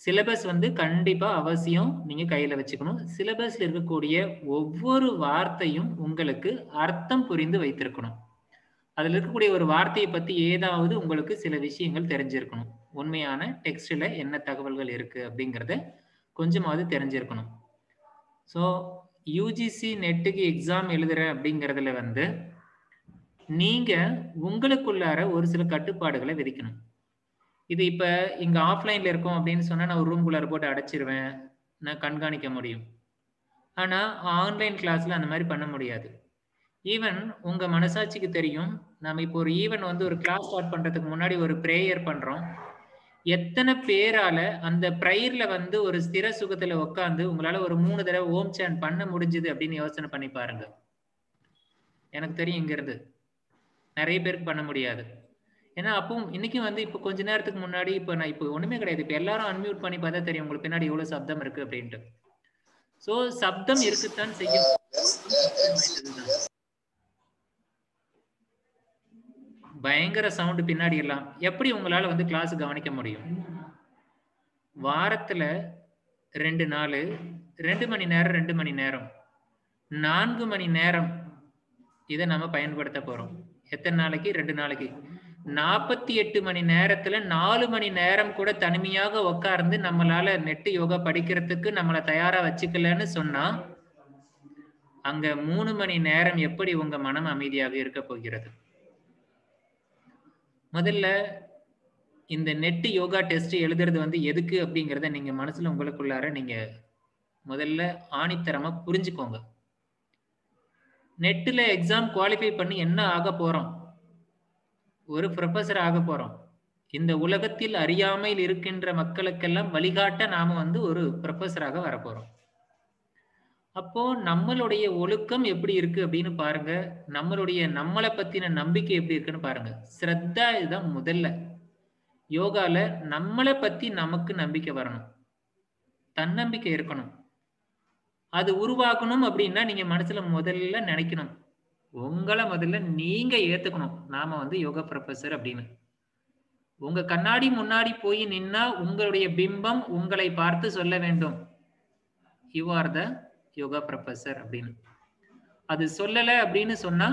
Syllabus வந்து கண்டிப்பா அவசியம் நீங்க கையில வச்சுக்கணும். சிலபஸ்ல இருக்கக்கூடிய ஒவ்வொரு வார்த்தையும் உங்களுக்கு அர்த்தம் புரிந்து வைத்திருக்கணும். அதுல இருக்கக்கூடிய ஒரு வார்த்தைய பத்தி ஏதாவது உங்களுக்கு சில விஷயங்கள் தெரிஞ்சிருக்கணும். உண்மையான டெக்ஸ்ட்ல என்ன தகவல்கள் இருக்கு அப்படிங்கிறத கொஞ்சமாவது தெரிஞ்சிருக்கணும். ஸோ யுஜிசி நெட்டுக்கு எக்ஸாம் எழுதுறேன் அப்படிங்கிறதுல வந்து நீங்க உங்களுக்குள்ளார ஒரு சில கட்டுப்பாடுகளை விதிக்கணும். இது இப்ப இங்க ஆஃப்லைன்ல இருக்கோம் அப்படின்னு சொன்னா நான் ஒரு ரூம்குள்ளார போட்டு அடைச்சிருவேன். நான் கண்காணிக்க முடியும். ஆனா ஆன்லைன் கிளாஸ்ல அந்த மாரி பண்ண முடியாது. ஈவன் உங்க மனசாட்சிக்கு தெரியும். நாம இப்போ ஒரு ஈவன் வந்து ஒரு கிளாஸ் ஸ்டார்ட் பண்றதுக்கு முன்னாடி ஒரு பிரேயர் பண்றோம். எத்தன பேரால அந்த பிரேயர்ல வந்து ஒரு ஸ்திர சுகத்துல உட்கார்ந்து உங்களால ஒரு 3 தடவ ஓம் சாண்ட் பண்ண முடிஞ்சது அப்படின்னு யோசனை பண்ணி பாருங்க. எனக்கு தெரியும் இங்கிருந்து. நெறைய பேருக்கு பண்ண முடியாது. ஏன்னா அப்பவும் இன்னைக்கும் வந்து இப்போ கொஞ்ச நேரத்துக்கு முன்னாடி இப்ப நான் இப்போ ஒண்ணுமே கிடையாது. இப்ப எல்லாரும் அன்மியூட் பண்ணி பார்த்தா தெரியும் உங்களுக்கு பின்னாடி எவ்வளவு சப்தம் இருக்கு அப்படின்ட்டு. சோ சப்தம் இருக்கத்தான் செய்யும். பயங்கர சவுண்ட் பின்னாடி எல்லாம். எப்படி உங்களால வந்து கிளாஸ் கவனிக்க முடியும்? வாரத்துல 2 நாளு 2 மணி நேரம் 2 மணி நேரம் 4 மணி நேரம் இத நம்ம பயன்படுத்த போறோம். எத்தனை நாளைக்கு? 2 நாளைக்கு. 48 மணி நேரத்துல 4 மணி நேரம் கூட தனிமையாக உட்கார்ந்து நம்மளால நெட் யோகா படிக்கிறதுக்கு நம்மள தயாரா வச்சுக்கலன்னு சொன்னா, அங்க 3 மணி நேரம் எப்படி உங்க மனம் அமைதியாக இருக்க போகிறது? முதல்ல இந்த நெட் யோகா டெஸ்ட் எழுதுறது வந்து எதுக்கு அப்படிங்கிறத நீங்க மனசுல உங்களுக்குள்ளார நீங்க முதல்ல ஆணித்தரமா புரிஞ்சுக்கோங்க. நெட்ல எக்ஸாம் குவாலிஃபை பண்ணி என்ன ஆக போறோம்? ஒரு புரொஃபசர் ஆக போறோம். இந்த உலகத்தில் அறியாமையில் இருக்கின்ற மக்களுக்கெல்லாம் வழிகாட்ட நாம வந்து ஒரு புரொஃபசராக வரப்போறோம். அப்போ நம்மளுடைய ஒழுக்கம் எப்படி இருக்கு அப்படின்னு பாருங்க. நம்மள பத்தின நம்பிக்கை எப்படி இருக்குன்னு பாருங்க. ஸ்ரத்தா இதுதான் முதல்ல. யோகால நம்மள பத்தி நமக்கு நம்பிக்கை வரணும். தன்னம்பிக்கை இருக்கணும். அது உருவாக்கணும் அப்படின்னா நீங்க மனசுல முதல்ல நினைக்கணும். உங்கள முதல்ல நீங்க ஏத்துக்கணும். நாம வந்து யோகா புரொஃபசர் அப்படின்னு. உங்க கண்ணாடி முன்னாடி போய் நின்னா உங்களுடைய பிம்பம் உங்களை பார்த்து சொல்ல வேண்டும். You are the yoga professor அப்படின்னு. அது சொல்லல அப்படின்னு சொன்னா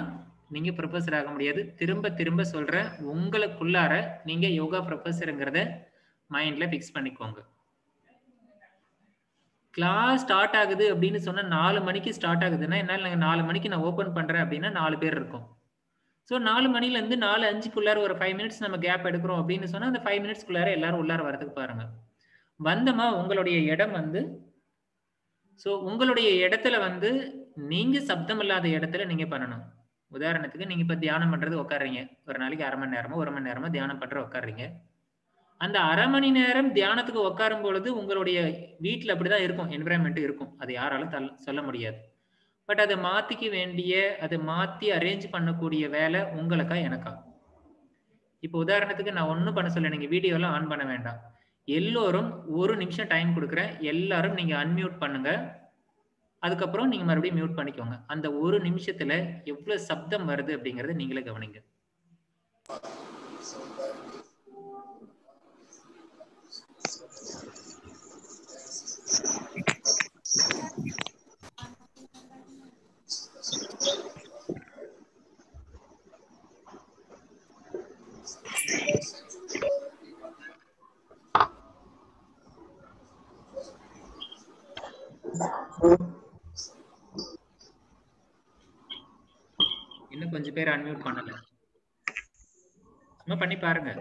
நீங்க புரொஃபசர் ஆக முடியாது. திரும்ப திரும்ப சொல்றேன். உங்களுக்குள்ளார நீங்க யோகா புரொஃபசர்ங்கிறத மைண்ட்ல ஃபிக்ஸ் பண்ணிக்கோங்க. கிளாஸ் ஸ்டார்ட் ஆகுது அப்படின்னு சொன்னா 4 மணிக்கு ஸ்டார்ட் ஆகுதுன்னா என்னால 4 மணிக்கு நான் ஓபன் பண்றேன் அப்படின்னா 4 பேர் இருக்கும். ஸோ 4 மணிலேருந்து 4:05க்குள்ளார ஒரு 5 மினிட்ஸ் நம்ம கேப் எடுக்கிறோம் அப்படின்னு சொன்னா அந்த 5 மினிட்ஸ்க்குள்ளார எல்லாரும் உள்ளார வரதுக்கு பாருங்க. வந்தமா உங்களுடைய இடம் வந்து உங்களுடைய இடத்துல வந்து நீங்க சப்தம் இல்லாத இடத்துல நீங்க பண்ணணும். உதாரணத்துக்கு நீங்க இப்ப தியானம் பண்றது உட்கார்றீங்க. ஒரு நாளைக்கு 1/2 மணி நேரமோ 1 மணி நேரமோ தியானம் பண்ற உட்கார்றீங்க. அந்த 1/2 மணி நேரம் தியானத்துக்கு உட்காரும் பொழுது உங்களுடைய வீட்ல அப்படிதான் இருக்கும். என்விரான்மென்ட் இருக்கும். அது யாராலும் சொல்ல முடியாது. பட் அத அத மாத்தி அரேஞ்ச் பண்ணக்கூடிய வேலை உங்களுக்கா எனக்கா? இப்போ உதாரணத்துக்கு நான் ஒண்ணும் பண்ண சொல்லல. நீங்க வீடியோ எல்லாம் ஆன் பண்ண வேண்டாம். எல்லோரும் 1 நிமிஷம் டைம் குடுக்குறேன். எல்லாரும் நீங்க அன்மியூட் பண்ணுங்க. அதுக்கப்புறம் நீங்க மறுபடியும் மியூட் பண்ணிக்கோங்க. அந்த 1 நிமிஷத்துல எவ்வளவு சப்தம் வருது அப்படிங்கறத நீங்களே கவனிங்க. இன்னும் கொஞ்சம் பேர் அன்மியூட் பண்ணல. சும்மா பண்ணி பாருங்க.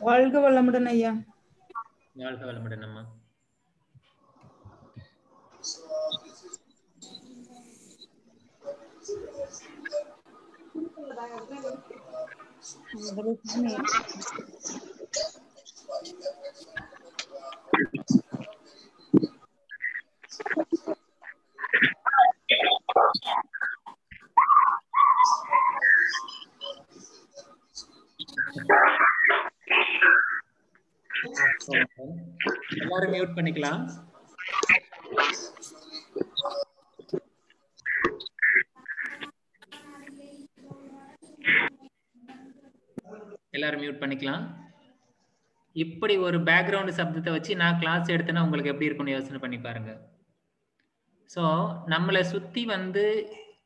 வாழ்க வளமுடன் ஐயா. வாழ்க வளமுடன் அம்மா. எல்லாரும் மியூட் பண்ணிக்கலாம். எல்லாரும் மியூட் பண்ணிக்கலாம். இப்படி ஒரு பேக்ரவுண்ட் சப்தத்தை வச்சு நான் கிளாஸ் எடுத்தேன்னா உங்களுக்கு எப்படி இருக்கும்னு யோசனை பண்ணி பாருங்க. ஸோ நம்மளை சுத்தி வந்து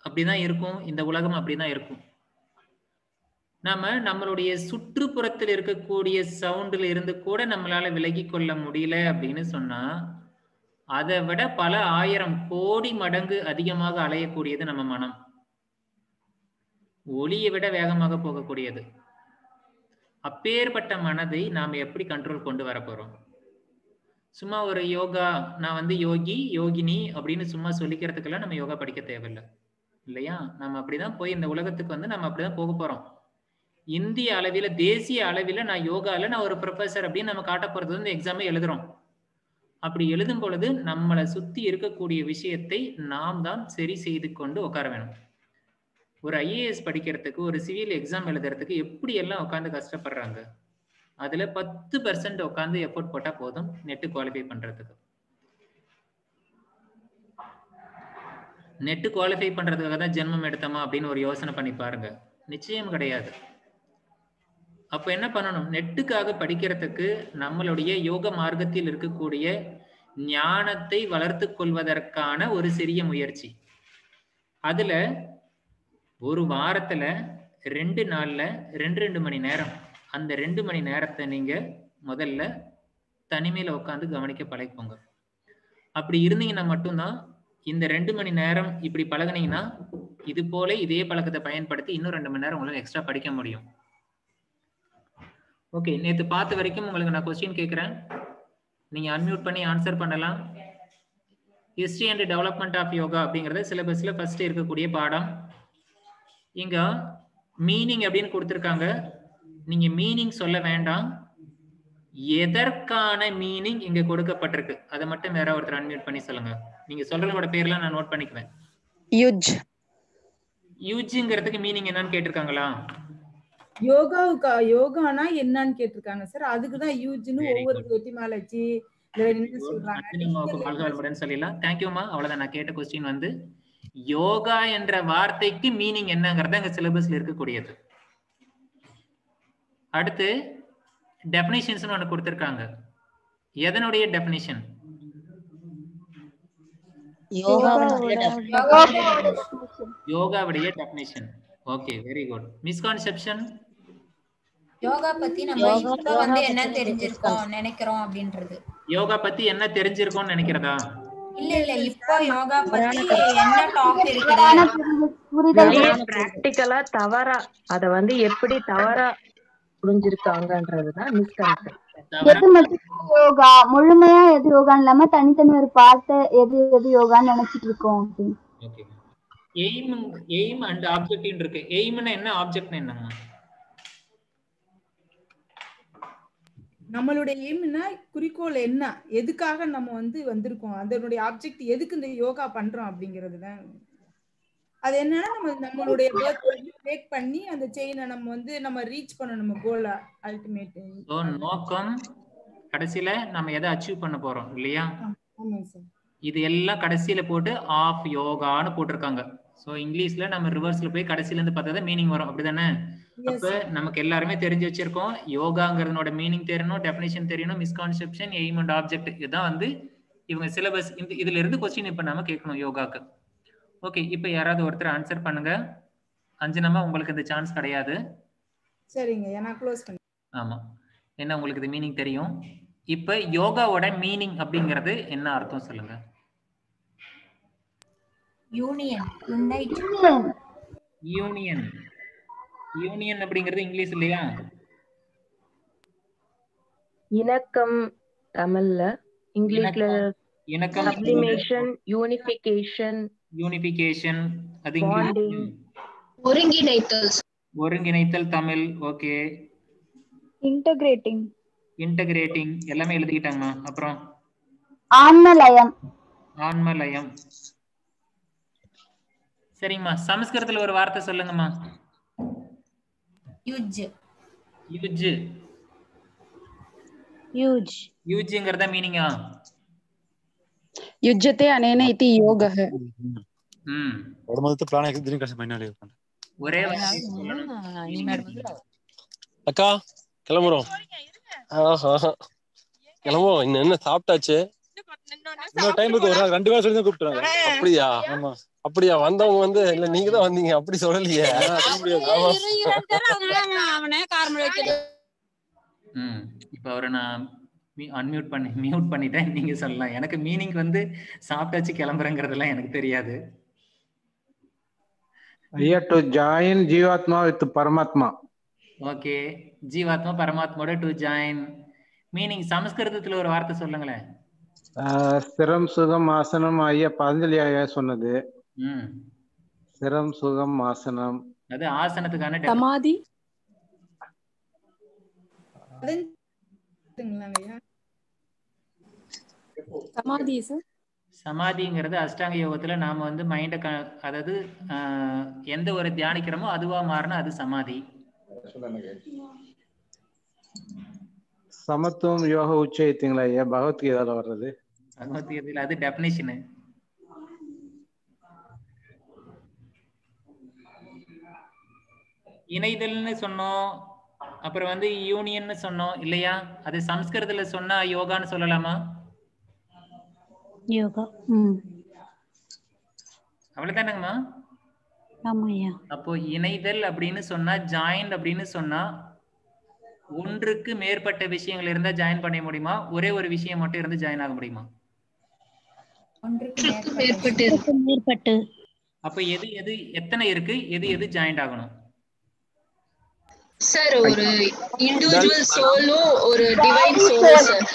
அப்படிதான் இருக்கும், இந்த உலகம் அப்படிதான் இருக்கும். நாம நம்மளுடைய சுற்றுப்புறத்தில் இருக்கக்கூடிய சவுண்டில் இருந்து கூட நம்மளால விலகி கொள்ள முடியல அப்படின்னு சொன்னா, அதை விட பல 1000 கோடி மடங்கு அதிகமாக அலையக்கூடியது நம்ம மனம். ஒளியை விட வேகமாக போகக்கூடியது. அப்பேற்பட்ட மனதை நாம் எப்படி கண்ட்ரோல் கொண்டு வர போறோம்? சும்மா ஒரு யோகா, நான் வந்து யோகி யோகினி அப்படின்னு சும்மா சொல்லிக்கிறதுக்கெல்லாம் நம்ம யோகா படிக்க தேவையில்லை இல்லையா? நம்ம அப்படிதான் போய் இந்த உலகத்துக்கு வந்து நம்ம அப்படிதான் போக போறோம். இந்திய அளவில, தேசிய அளவில நான் யோகால நான் ஒரு ப்ரொஃபசர் அப்படின்னு நம்ம காட்ட போறது வந்து எக்ஸாமே எழுதுறோம். அப்படி எழுதும் பொழுது நம்மளை சுத்தி இருக்கக்கூடிய விஷயத்தை நாம் தான் சரி செய்து கொண்டு உட்கார வேணும். ஒரு IAS படிக்கிறதுக்கு, ஒரு சிவில் எக்ஸாம் எழுதுறதுக்கு எப்படி எல்லாம் உட்காந்து கஷ்டப்படுறாங்க. அதுல 10% உட்காந்து எஃபோர்ட் போட்டா போதும் நெட் குவாலிஃபை பண்றதுக்கு. நெட் குவாலிஃபை பண்றதுக்காக தான் ஜென்மம் எடுத்தோமா அப்படின்னு ஒரு யோசனை பண்ணி பாருங்க. நிச்சயம் கிடையாது. அப்ப என்ன பண்ணணும்? நெட்டுக்காக படிக்கிறதுக்கு நம்மளுடைய யோக மார்க்கத்தில் இருக்கக்கூடிய ஞானத்தை வளர்த்து கொள்வதற்கான ஒரு சிறிய முயற்சி. அதுல ஒரு வாரத்துல 2 நாள்ல 2 மணி நேரம், அந்த 2 மணி நேரத்தை நீங்க முதல்ல தனிமையில உட்காந்து கவனிக்க பழகிக்கோங்க. அப்படி இருந்தீங்கன்னா மட்டும்தான் இந்த 2 மணி நேரம் இப்படி பழகுனீங்கன்னா இது போல இதே பழக்கத்தை பயன்படுத்தி இன்னும் 2 மணி நேரம் உங்களால எக்ஸ்ட்ரா படிக்க முடியும். ஓகே, நேத்து பார்த்த வரைக்கும் உங்களுக்கு நான் கொஸ்டின் கேட்கிறேன். நீங்க அன்மியூட் பண்ணி ஆன்சர் பண்ணலாம். History and development of yoga அப்படிங்கறது சிலபஸ்ல ஃபர்ஸ்ட் இருக்கக்கூடிய பாடம். இங்க மீனிங் அப்படின்னு கொடுத்திருக்காங்க. நீங்க மீனிங் சொல்ல வேண்டாம், எதற்கான மீனிங் இங்க கொடுக்கப்பட்டிருக்கு அதை மட்டும் வேற ஒருத்தர் அன்மியூட் பண்ணி சொல்லுங்க. நீங்க சொல்றதோட பேர்லாம் நான் நோட் பண்ணிக்குவேன். யுஜ். யூஜ்ங்கிறதுக்கு மீனிங் என்னன்னு கேட்டிருக்காங்களா? யோகானா என்னன்னு கேட்டிருக்காங்க சார். அதுக்குதான் யூஜ்னு ஒவ்வொரு எட்டிமாலஜி சொல்லலாம். தேங்க்யூமா. அவ்வளவுதான் நான் கேட்ட கொஸ்டின் வந்து யோகா என்ற வார்த்தைக்கு மீனிங் என்னங்கறத எங்க சிலபஸ்ல இருக்கக்கூடியது. அடுத்து டெஃபினிஷன்ஸ் ஒன்னு கொடுத்திருக்காங்க. எதனுடைய டெஃபினிஷன்? யோகாவுடைய definition. Okay, very good. Misconception? Yoga பத்தி நம்ம இப்ப வந்து என்ன தெரிஞ்சிருக்கோம் நினைக்கிறோம் அப்படின்றது. யோகா பத்தி என்ன தெரிஞ்சிருக்கோம் நினைக்கிறதா? இல்ல இப்போ யோகா பத்தி என்ன டாக் இருக்குது, பிராக்டிகலா தவறா அத வந்து எப்படி தவறா புரிஞ்சிருக்காங்கன்றதுதான் மிஸ்கன்செப்ஷன். யோகா முழுமையா எது யோகான்னு இல்லாம தனித்தனி ஒரு பார்ட் எது யோகான்னு நினைச்சிட்டு இருக்கோம். ஓகே, எய்ம் அண்ட் ஆப்ஜெக்டிவ் இருக்கு. எய்ம்னா என்ன, ஆப்ஜெக்ட்னா என்னங்க? நம்மளுடைய எய்ம்னா குறிக்கோள் என்ன, எதுக்காக நம்ம வந்து வந்திருக்கோம், அதனுடைய ஆப்ஜெக்ட் எதுக்கு இந்த யோகா பண்றோம் அப்படிங்கிறது தான். அது என்னன்னா நம்மளுடைய பிரேக் பண்ணி அந்த செயினை நம்ம வந்து நம்ம ரீச் பண்ணணும், நம்ம கோல் அல்டிமேட். சோ நோக்கம் கடைசில நம்ம எதை அச்சீவ் பண்ண போறோம் இல்லையா? ஆமாங்க சார். இது எல்லாம் கடைசியில போட்டு ஆஃப் யோகான்னு போட்டிருக்காங்க. சோ இங்கிலீஷ்ல நம்ம ரிவர்ஸ்ல போய் கடைசில இருந்து பார்த்தா மீனிங் வரும், அப்படிதானே? அப்ப நமக்கு எல்லாருமே தெரிஞ்சு வச்சிருக்கோம். யோகாங்கிறதோட மீனிங் தெரியணும், டெஃபினிஷன் தெரியணும், மிஸ்கான்செப்ஷன், எய்ம் அண்ட் ஆப்ஜெக்ட், இதுதான் வந்து இவங்க சிலபஸ். இதுல இருந்து கொஸ்டின் இப்ப நம்ம கேட்கணும் யோகாக்கு. ஓகே, இப்ப யாராவது ஒருத்தர் ஆன்சர் பண்ணுங்க. அஞ்சனமா, உங்களுக்கு இந்த சான்ஸ் கிடையாது. சரிங்க, நான் க்ளோஸ் பண்ணி. ஆமா, என்ன உங்களுக்கு இது மீனிங் தெரியும். இப்ப யோகாவோட மீனிங் அப்படிங்கிறது என்ன அர்த்தம் சொல்லுங்க. Union, unite. யூனியன். யூனியன் அப்படிங்கிறது இங்கிலீஷ் இல்லையா? இணக்கம் தமிழ்ல, இங்கிலீஷ்ல இணக்கம், சப்ளிமேஷன், யூனிஃபிகேஷன். யூனிஃபிகேஷன் அது பாண்டிங், ஒருங்கிணைத்தல். ஒருங்கிணைத்தல் தமிழ். Okay, integrating. இன்டகிரேட்டிங் எல்லாமே எழுதிட்டாங்கம்மா. அப்புறம் ஆன்மலயம். ஆன்மலயம். சரிங்கம்மா. சமஸ்கிருதத்துல ஒரு வார்த்தை சொல்லுங்கம்மா. யுஜ். யுஜ். யுஜ். யுஜ்ங்கிறத மீனிங்கா? யுஜ்ஜதே அனேன இதி யோகஹ. ஒருமதத்து பிராண தின கஷ்ட பைனாலே ஒரே அக்கா கிளம்புறோம். கிளம்புவோம். இன்னும் என்ன சாப்பிட்டாச்சு? இன்னொரு டைம் இருக்கு, ஒரு நாள் 2 பேரும் சொல்லி தான் கூப்பிட்டுறாங்க. அப்படியா? ஆமா. அப்படியா? வந்தவங்க வந்து இல்ல நீங்க தான் வந்தீங்க அப்படி சொல்லலையே. இப்ப அவரை நான் மியூட் பண்ணிட்டேன். நீங்க சொல்லலாம். எனக்கு மீனிங் வந்து சாப்பிட்டாச்சு கிளம்புறேங்கிறதெல்லாம் எனக்கு தெரியாது. ஐயா, டு ஜாயின் ஜீவாத்மா வித் பரமாத்மா. ஓகே, ஜீவாத்மா பரமாத்மாவோட டு ஜாயின். மீனிங் சமஸ்கிருதத்துல ஒரு வார்த்தை சொல்லுங்களேன். சிரம் சுகம் ஆசனம். ஐயா பதஞ்சலி ஐயா சொன்னது. சிரம் சுகம் ஆசனம். அது ஆசனத்துக்கான சமாதி. சமாதி சார். சமாதிங்கிறது அஷ்டாங்க யோகத்துல நாம வந்து மைண்ட அதாவது எந்த ஒரு தியானிக்கிறோமோ அதுவா மாறினா அது சமாதி. சமத்துவம் யோக உச்சயித்தீங்களா ஐயா? பகவத்கீதால வர்றது. பகவத்கீதையில அது டெபினிஷன். இணைதல்னு சொன்னோம், அப்புறம் வந்து யூனியன் சொன்னோம் இல்லையா? அது சமஸ்கிருதத்துல சொன்னா யோகான்னு சொல்லலாமா? யோகா. அவ்வளவுதானங்கம்மா? ஆமாய்யா. அப்போ இணைதல் அப்படின்னு சொன்னா, ஜாயின் அப்படின்னு சொன்னா ஒன்றுக்கு மேற்பட்ட விஷயங்கள் இருந்தா ஜாயின் பண்ண முடியுமா? ஒரே ஒரு விஷயம் மட்டும் இருந்து ஜாயின் ஆக முடியுமா? மேற்பட்டு. அப்ப எது எது எத்தனை இருக்கு, எது எது ஜாயின் ஆகணும்? சார் ஒரு இண்டிவிஜுவல் சோலும் ஒரு டிவைன் சோலும் சார்.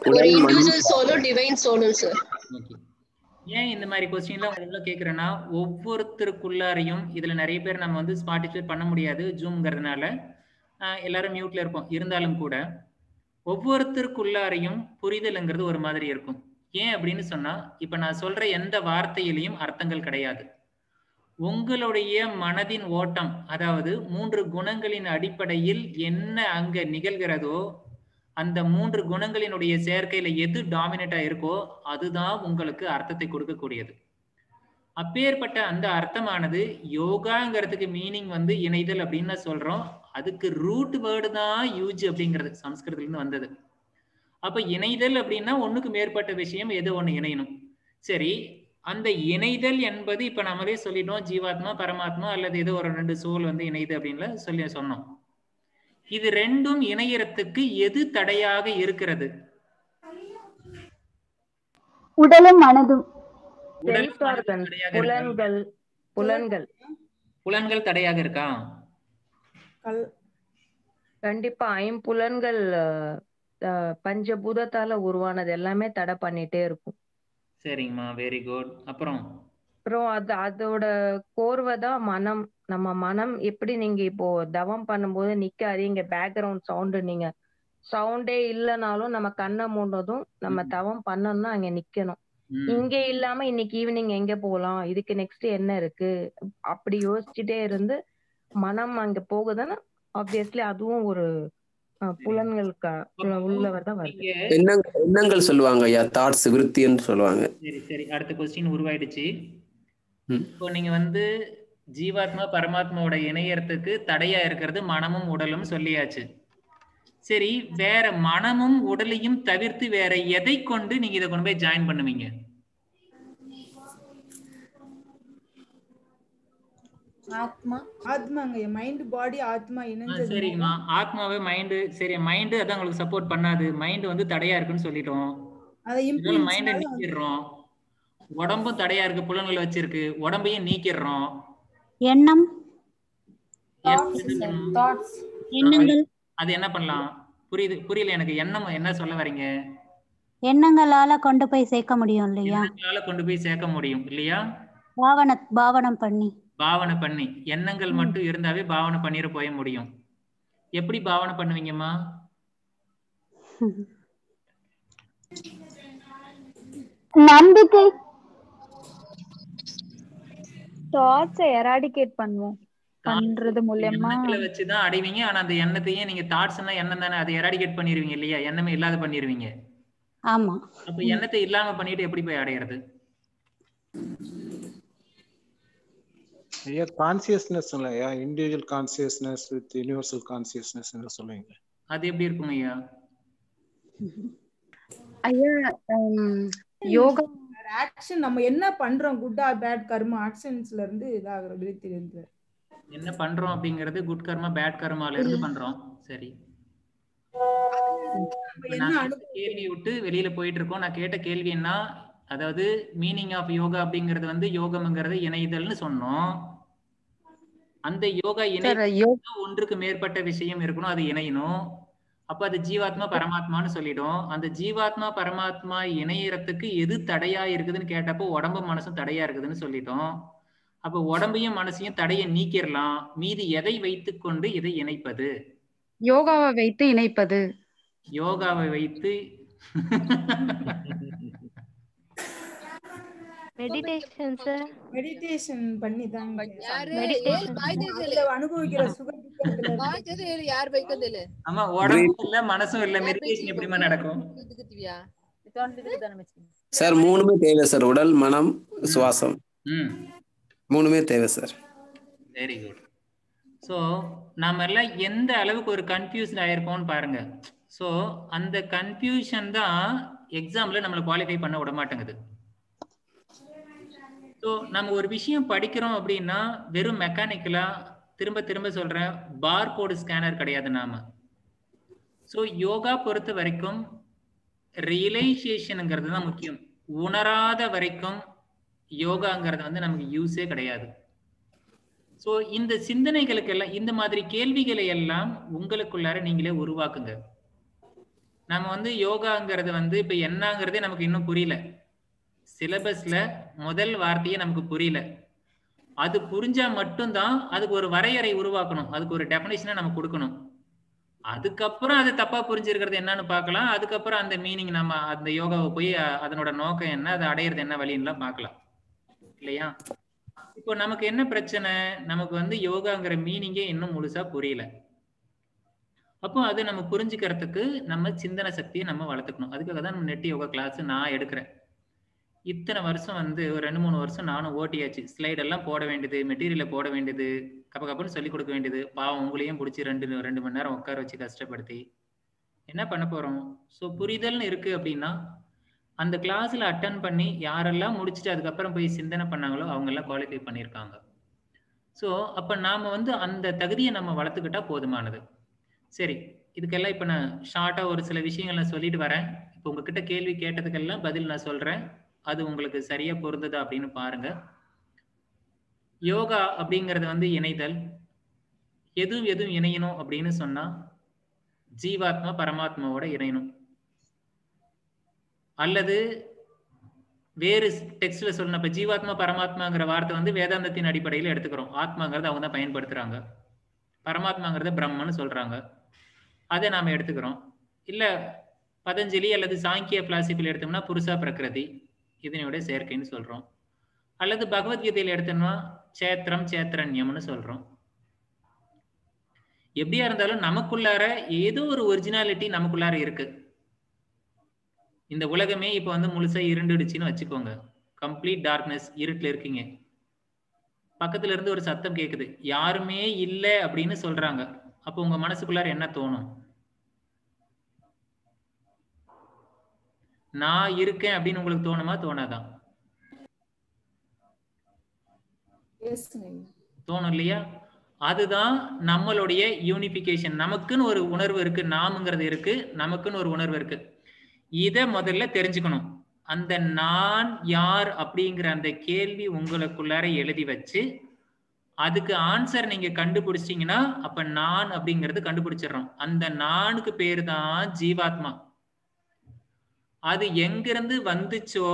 ஒரு இண்டிவிஜுவல் சோலும் டிவைன் சோலும் சார். ஏன் இந்த மாதிரி கொஸ்டின்லாம் உங்களுக்கு கேக்குறேன்னா, ஒவ்வொருத்தருக்குள்ளாரையும் இதுல நிறைய பேர் நம்ம வந்து பார்ட்டிசிபேட் பண்ண முடியாது ஜூம்ங்கிறதுனால, எல்லாரும் மியூட்ல இருப்போம். இருந்தாலும் கூட ஒவ்வொருத்தருக்குள்ளாரையும் புரிதல்ங்கிறது ஒரு மாதிரி இருக்கும். ஏன் அப்படின்னு சொன்னா, இப்ப நான் சொல்ற எந்த வார்த்தையிலையும் அர்த்தங்கள் கிடையாது. உங்களுடைய மனதின் ஓட்டம், அதாவது 3 குணங்களின் அடிப்படையில் என்ன அங்க நிகழ்கிறதோ அந்த 3 குணங்களினுடைய சேர்க்கையில எது டாமினேட்டா இருக்கோ அதுதான் உங்களுக்கு அர்த்தத்தை கொடுக்கக்கூடியது. அப்பேற்பட்ட அந்த அர்த்தமானது யோகாங்கிறதுக்கு மீனிங் வந்து இணைதல் அப்படின்னு சொல்றோம். அதுக்கு ரூட் வேர்டு தான் யூஜ் அப்படிங்கிறது சமஸ்கிருதத்துல இருந்து வந்தது. அப்ப இணைதல் அப்படின்னா ஒண்ணுக்கு மேற்பட்ட விஷயம் ஏதோ ஒண்ணு இணையணும். சரி, அந்த இணைதல் என்பது இப்ப நம்மளே சொல்லிட்டோம், ஜீவாத்மா பரமாத்மா அல்லது ஏதோ ஒரு 2 சோல் வந்து இணைது அப்படின்னு சொன்னோம். இது ரெண்டும் இணையறதுக்கு எது தடையாக இருக்கிறது? உடலும் மனதும். புலன்கள் தடையாக இருக்கா? கண்டிப்பா. ஐம்புலன்கள் பஞ்சபூதத்தால உருவானது எல்லாமே தடை பண்ணிட்டே இருக்கும். சரிங்கம்மா, வெரி குட். அப்புறம் அதோட கோர்வைதான் மனம். நம்ம மனம் எப்படி நீங்க இப்போ தவம் பண்ணும்போது நிக்காது, இங்க பேக்ரவுண்ட் சவுண்டு, நீங்க சவுண்டே இல்லைனாலும் நம்ம கண்ணை மூடதும் நம்ம தவம் பண்ணணும்னா அங்க நிக்கணும். இங்க இல்லாம இன்னைக்கு ஈவினிங் எங்க போகலாம், இதுக்கு நெக்ஸ்ட் என்ன இருக்கு அப்படி யோசிச்சுட்டே இருந்து மனம் அங்க போகுதுன்னா ஆப்வியஸ்லி அதுவும் ஒரு புலன்களுக்கு உள்ளவர் தான் வருது. எண்ணங்கள் சொல்லுவாங்க ஐயா, தாட்ஸ், விருத்தின்னு சொல்லுவாங்க. சரி சரி, அடுத்த क्वेश्चन உருவாயிடுச்சு. இப்போ நீங்க வந்து ஜீவாத்மா பரமாத்மாவோட இணையறதுக்கு தடையா இருக்கிறது மனமும் உடலும் சொல்லியாச்சு. சரி, வேற மனமும் உடலையும் தவிர்த்து வேற எதை கொண்டு நீங்க இதை கொண்டு போய் ஜாயின் பண்ணுவீங்க? ஆத்மா. ஆத்மாங்க, மைண்ட் பாடி ஆத்மா இணைஞ்சது. சரிங்கம்மா, ஆத்மாவே மைண்ட். சரி, மைண்ட் அதான் உங்களுக்கு சப்போர்ட் பண்ணாது, மைண்ட் வந்து தடையா இருக்குன்னு சொல்லிட்டோம். அதை இம்ப்ளிமெண்ட் மைண்ட நீக்கிடுறோம். உடம்பும் தடையா இருக்கு, புலன்களை வச்சிருக்கு, உடம்பையும் நீக்கிடுறோம். எண்ணம், எண்ணங்கள் அது என்ன பண்ணலாம்? புரியல எனக்கு. எண்ணம் என்ன சொல்ல வரீங்க? எண்ணங்களால கொண்டு போய் சேர்க்க முடியும் இல்லையா? எண்ணங்களால கொண்டு போய் சேர்க்க முடியும் இல்லையா? பாவனை பண்ணி எண்ணங்கள் மட்டும் இருந்தாவே பாவனை பண்ணிட போய முடியும். எப்படி பாவனை பண்ணுவீங்கம்மா? நம்பிக்கை. தாட்ஸை எராடிகேட் பண்ணுவோம் பண்றது மூலமா வச்சு தான் அடைவீங்க. ஆனா அந்த எண்ணத்தையே நீங்க தாட்ஸ்னா எண்ணம் தானே, அதை எராடிகேட் பண்ணிடுவீங்க இல்லையா? எண்ணமே இல்லாத பண்ணிடுவீங்க. ஆமா. அப்ப எண்ணத்தை இல்லாம பண்ணிட்டு எப்படி போய் அடையிறது? ஐயா கான்சியஸ்னஸ் ஐயா, individual consciousness with universal consciousness சொல்லுவீங்க. அது எப்படி இருக்குங்க ஐயா? ஐயா யோகா ஆக்ஷன் நம்ம என்ன பண்றோம், குட் ஆர் பேட் கர்மா ஆக்ஷன்ஸ்ல இருந்து இதாகிற விருத்தி இருந்து என்ன பண்றோம் அப்படிங்கிறது குட் கர்மா பேட் கர்மால இருந்து பண்றோம். சரி, கேள்வி விட்டு வெளியில போயிட்டு இருக்கோம். நான் கேட்ட கேள்வி என்ன, அதாவது மீனிங் ஆஃப் யோகா அப்படிங்கிறது வந்து யோகம்ங்கிறது இணைதல்னு சொன்னோம். அந்த யோகா ஒன்றுக்கு மேற்பட்ட விஷயம் இருக்கணும், அது இணையணும். அப்ப அது ஜீவாத்மா பரமாத்மான்னு சொல்லிடும். அந்த ஜீவாத்மா பரமாத்மா இணையறதுக்கு எது தடையா இருக்குதுன்னு கேட்டப்போ உடம்பு மனசும் தடையா இருக்குதுன்னு சொல்லிட்டோம். அப்ப உடம்பையும் மனசையும் தடையை நீக்கிடலாம். மீது எதை வைத்துக் கொண்டு இதை இணைப்பது? யோகாவை வைத்து இணைப்பது. யோகாவை வைத்து மெடிடேஷன் சார். மெடிடேஷன் பண்ணி தான் அனுபவிக்கிற யார் வைக்கதில்ல. ஆமா, உடம்பும் இல்ல மனசும் இல்ல, மெடிடேஷன் எப்படிமா நடக்கும்? சார் மூணுமே தேவை சார், உடல் மனம் சுவாசம் மூணுமே தேவை சார். Very good. ஸோ நாம எல்லாம் எந்த அளவுக்கு ஒரு கன்ஃபியூஸ்ட் ஆயிருக்கோம்னு பாருங்க. ஸோ அந்த கன்ஃபியூஷன் தான் எக்ஸாம்ல நம்மளை குவாலிஃபை பண்ண விட மாட்டேங்குது. ஸோ நம்ம ஒரு விஷயம் படிக்கிறோம் அப்படின்னா வெறும் மெக்கானிக்கலா, திரும்ப திரும்ப சொல்றேன், பார்கோடு ஸ்கேனர் கிடையாது நாம. ஸோ யோகா பொறுத்த வரைக்கும் ரியலைசேஷனுங்கிறது தான் முக்கியம். உணராத வரைக்கும் யோகாங்கிறது வந்து நமக்கு யூஸே கிடையாது. ஸோ இந்த சிந்தனைகளுக்கு எல்லாம், இந்த மாதிரி கேள்விகளை எல்லாம் உங்களுக்குள்ளார நீங்களே உருவாக்குங்க. நம்ம வந்து யோகாங்கிறது வந்து இப்ப என்னங்கிறதே நமக்கு இன்னும் புரியல. சிலபஸ்ல முதல் வார்த்தையே நமக்கு புரியல. அது புரிஞ்சா மட்டும்தான் அதுக்கு ஒரு வரையறை உருவாக்கணும், அதுக்கு ஒரு டெஃபினேஷனை நம்ம கொடுக்கணும். அதுக்கப்புறம் அது தப்பா புரிஞ்சிருக்கிறது என்னன்னு பார்க்கலாம். அதுக்கப்புறம் அந்த மீனிங் நம்ம அந்த யோகாவை போய் அதனோட நோக்கம் என்ன, அதை அடையிறது என்ன வழின்னுலாம் பார்க்கலாம் இல்லையா? இப்போ நமக்கு என்ன பிரச்சனை, நமக்கு வந்து யோகாங்கிற மீனிங்கே இன்னும் முழுசா புரியல. அப்போ அதை நம்ம புரிஞ்சுக்கிறதுக்கு நம்ம சிந்தனை சக்தியை நம்ம வளர்த்துக்கணும். அதுக்காக தான் நம்ம நெட் யோகா கிளாஸ் நான் எடுக்கிறேன். இத்தனை வருஷம் வந்து ஒரு 2-3 வருஷம் நானும் ஓட்டியாச்சு. ஸ்லைடெல்லாம் போட வேண்டியது, மெட்டீரியலை போட வேண்டியது, கப்பன்னு சொல்லிக் கொடுக்க வேண்டியது. பாவம் உங்களையும் பிடிச்சி 2 மணி நேரம் உட்கார வச்சு கஷ்டப்படுத்தி என்ன பண்ண போறோம்? ஸோ புரிதல்னு இருக்கு அப்படின்னா அந்த கிளாஸ்ல அட்டன் பண்ணி யாரெல்லாம் முடிச்சுட்டு அதுக்கப்புறம் போய் சிந்தனை பண்ணாங்களோ அவங்க எல்லாம் குவாலிஃபை பண்ணியிருக்காங்க. ஸோ அப்ப நாம வந்து அந்த தகுதியை நம்ம வளர்த்துக்கிட்டா போதுமானது. சரி, இதுக்கெல்லாம் இப்ப நான் ஷார்ட்டா ஒரு சில விஷயங்கள் நான் சொல்லிட்டு வரேன். இப்போ உங்ககிட்ட கேள்வி கேட்டதுக்கெல்லாம் பதில் நான் சொல்றேன். அது உங்களுக்கு சரியா பொருந்ததா அப்படின்னு பாருங்க. யோகா அப்படிங்கிறது வந்து இணைதல். எதுவும் இணையணும் அப்படின்னு சொன்னா ஜீவாத்மா பரமாத்மாவோட இணையணும். அல்லது வேறு டெக்ஸ்ட்ல சொன்னப்ப ஜீவாத்மா பரமாத்மாங்கிற வார்த்தை வந்து வேதாந்தத்தின் அடிப்படையில் எடுத்துக்கிறோம். ஆத்மாங்கிறத அவங்க தான் பயன்படுத்துறாங்க, பரமாத்மாங்கிறத பிரம்மன்னு சொல்றாங்க, அதை நாம எடுத்துக்கிறோம். இல்ல பதஞ்சலி அல்லது சாங்கிய பிலாசபியில் எடுத்தோம்னா புருஷா பிரகிருதி இதனையோட சேர்க்கைன்னு சொல்றோம். அல்லது பகவத்கீதையில எடுத்தோம்னா சேத்திரம் சேத்திரன்யம்னு சொல்றோம். எப்படியா இருந்தாலும் நமக்குள்ளார ஏதோ ஒரு ஒரிஜினாலிட்டி நமக்குள்ளார இருக்கு. இந்த உலகமே இப்ப வந்து முழுசா இருண்டுடுச்சுன்னு வச்சுக்கோங்க. கம்ப்ளீட் டார்க்னஸ், இருட்டுல இருக்கீங்க. பக்கத்துல இருந்து ஒரு சத்தம் கேக்குது, யாருமே இல்லை அப்படின்னு சொல்றாங்க. அப்போ உங்க மனசுக்குள்ளார என்ன தோணும்? நான் இருக்கேன் அப்படின்னு உங்களுக்கு தோணுமா தோணாதான்? தோணும் இல்லையா? அதுதான் நம்மளுடைய யூனிபிகேஷன். நமக்குன்னு ஒரு உணர்வு இருக்கு, நாம்ங்கிறது இருக்கு, நமக்குன்னு ஒரு உணர்வு இருக்கு. இத முதல்ல தெரிஞ்சுக்கணும். அந்த நான் யார் அப்படிங்கிற அந்த கேள்வி உங்களுக்குள்ளார எழுதி வச்சு அதுக்கு ஆன்சர் நீங்க கண்டுபிடிச்சிட்டீங்கன்னா அப்ப நான் அப்படிங்கிறது கண்டுபிடிச்சிடறோம். அந்த நானுக்கு பேரு தான் ஜீவாத்மா. அது எங்கிருந்து வந்துச்சோ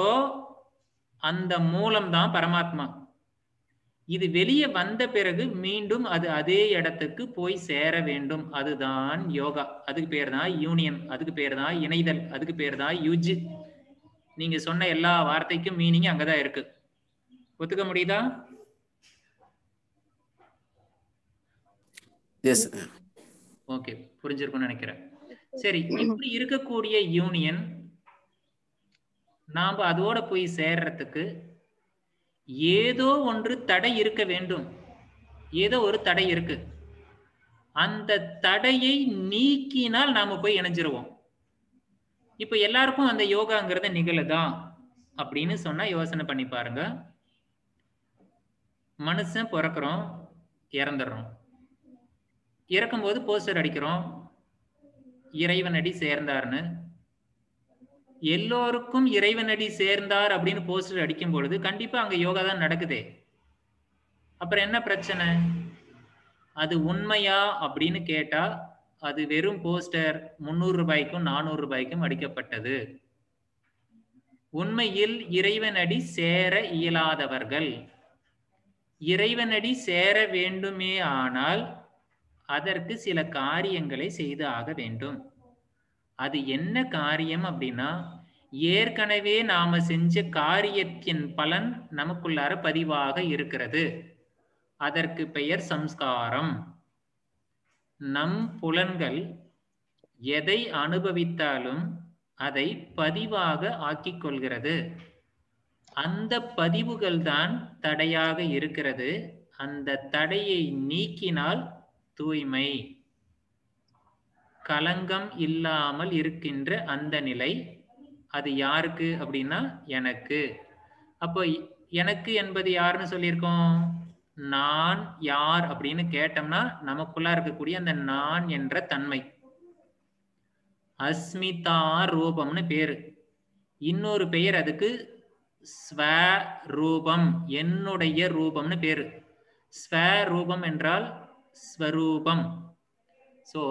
அந்த மூலம் தான் பரமாத்மா. இது வெளியே வந்த பிறகு மீண்டும் அது அதே இடத்துக்கு போய் சேர வேண்டும். அதுதான் யோகா. அதுக்கு பேர் தான் யூனியன், அதுக்கு பேர் தான் இணைதல், அதுக்கு பேர் தான் யுஜ். நீங்க சொன்ன எல்லா வார்த்தைக்கும் மீனிங் அங்கதான் இருக்கு. ஒத்துக்க முடியுதா? ஓகே, புரிஞ்சிருக்கும்னு நினைக்கிறேன். சரி, இப்படி இருக்கக்கூடிய யூனியன் நாம அதோட போய் சேர்றதுக்கு ஏதோ ஒன்று தடை இருக்க வேண்டும். ஏதோ ஒரு தடை இருக்கு. அந்த தடையை நீக்கினால் நாம போய் இணைஞ்சிருவோம். இப்ப எல்லாருக்கும் அந்த யோகாங்கிறது நிகழுதா அப்படின்னு சொன்னா யோசனை பண்ணி பாருங்க. மனுஷன் பிறக்கிறோம், இறந்துடுறோம். இறக்கும்போது போஸ்டர் அடிக்கிறோம், இறைவனடி சேர்ந்தார்னு. எல்லோருக்கும் இறைவனடி சேர்ந்தார் அப்படின்னு போஸ்டர் அடிக்கும் பொழுது கண்டிப்பா அங்க யோகா தான் நடக்குதே. அப்புறம் என்ன பிரச்சனை? அது உண்மையா அப்படின்னு கேட்டா அது வெறும் போஸ்டர் 300 ரூபாய்க்கும் 400 ரூபாய்க்கும் அடிக்கப்பட்டது. உண்மையில் இறைவனடி சேர இயலாதவர்கள். இறைவனடி சேர வேண்டுமே ஆனால் அதற்கு சில காரியங்களை செய்து ஆக வேண்டும். அது என்ன காரியம் அப்படின்னா, ஏற்கனவே நாம செஞ்ச காரியத்தின் பலன் நமக்குள்ளார பதிவாக இருக்கிறது. அதற்கு பெயர் சம்ஸ்காரம். நம் புலன்கள் எதை அனுபவித்தாலும் அதை பதிவாக ஆக்கிக் கொள்கிறது. அந்த பதிவுகள் தான் தடையாக இருக்கிறது. அந்த தடையை நீக்கினால் தூய்மை, களங்கம் இல்லாமல் இருக்கின்ற அந்த நிலை. அது யாருக்கு அப்படின்னா எனக்கு. அப்போ எனக்கு என்பது யாருன்னு சொல்லியிருக்கோம்? நான் யார் அப்படின்னு கேட்டோம்னா நமக்குள்ள இருக்கக்கூடிய அந்த நான் என்ற தன்மை. அஸ்மிதா ரூபம்னு பேரு. இன்னொரு பெயர் அதுக்கு ஸ்வரூபம், என்னுடைய ரூபம்னு பேரு. ஸ்வரூபம் என்றால் ஸ்வரூபம். சோ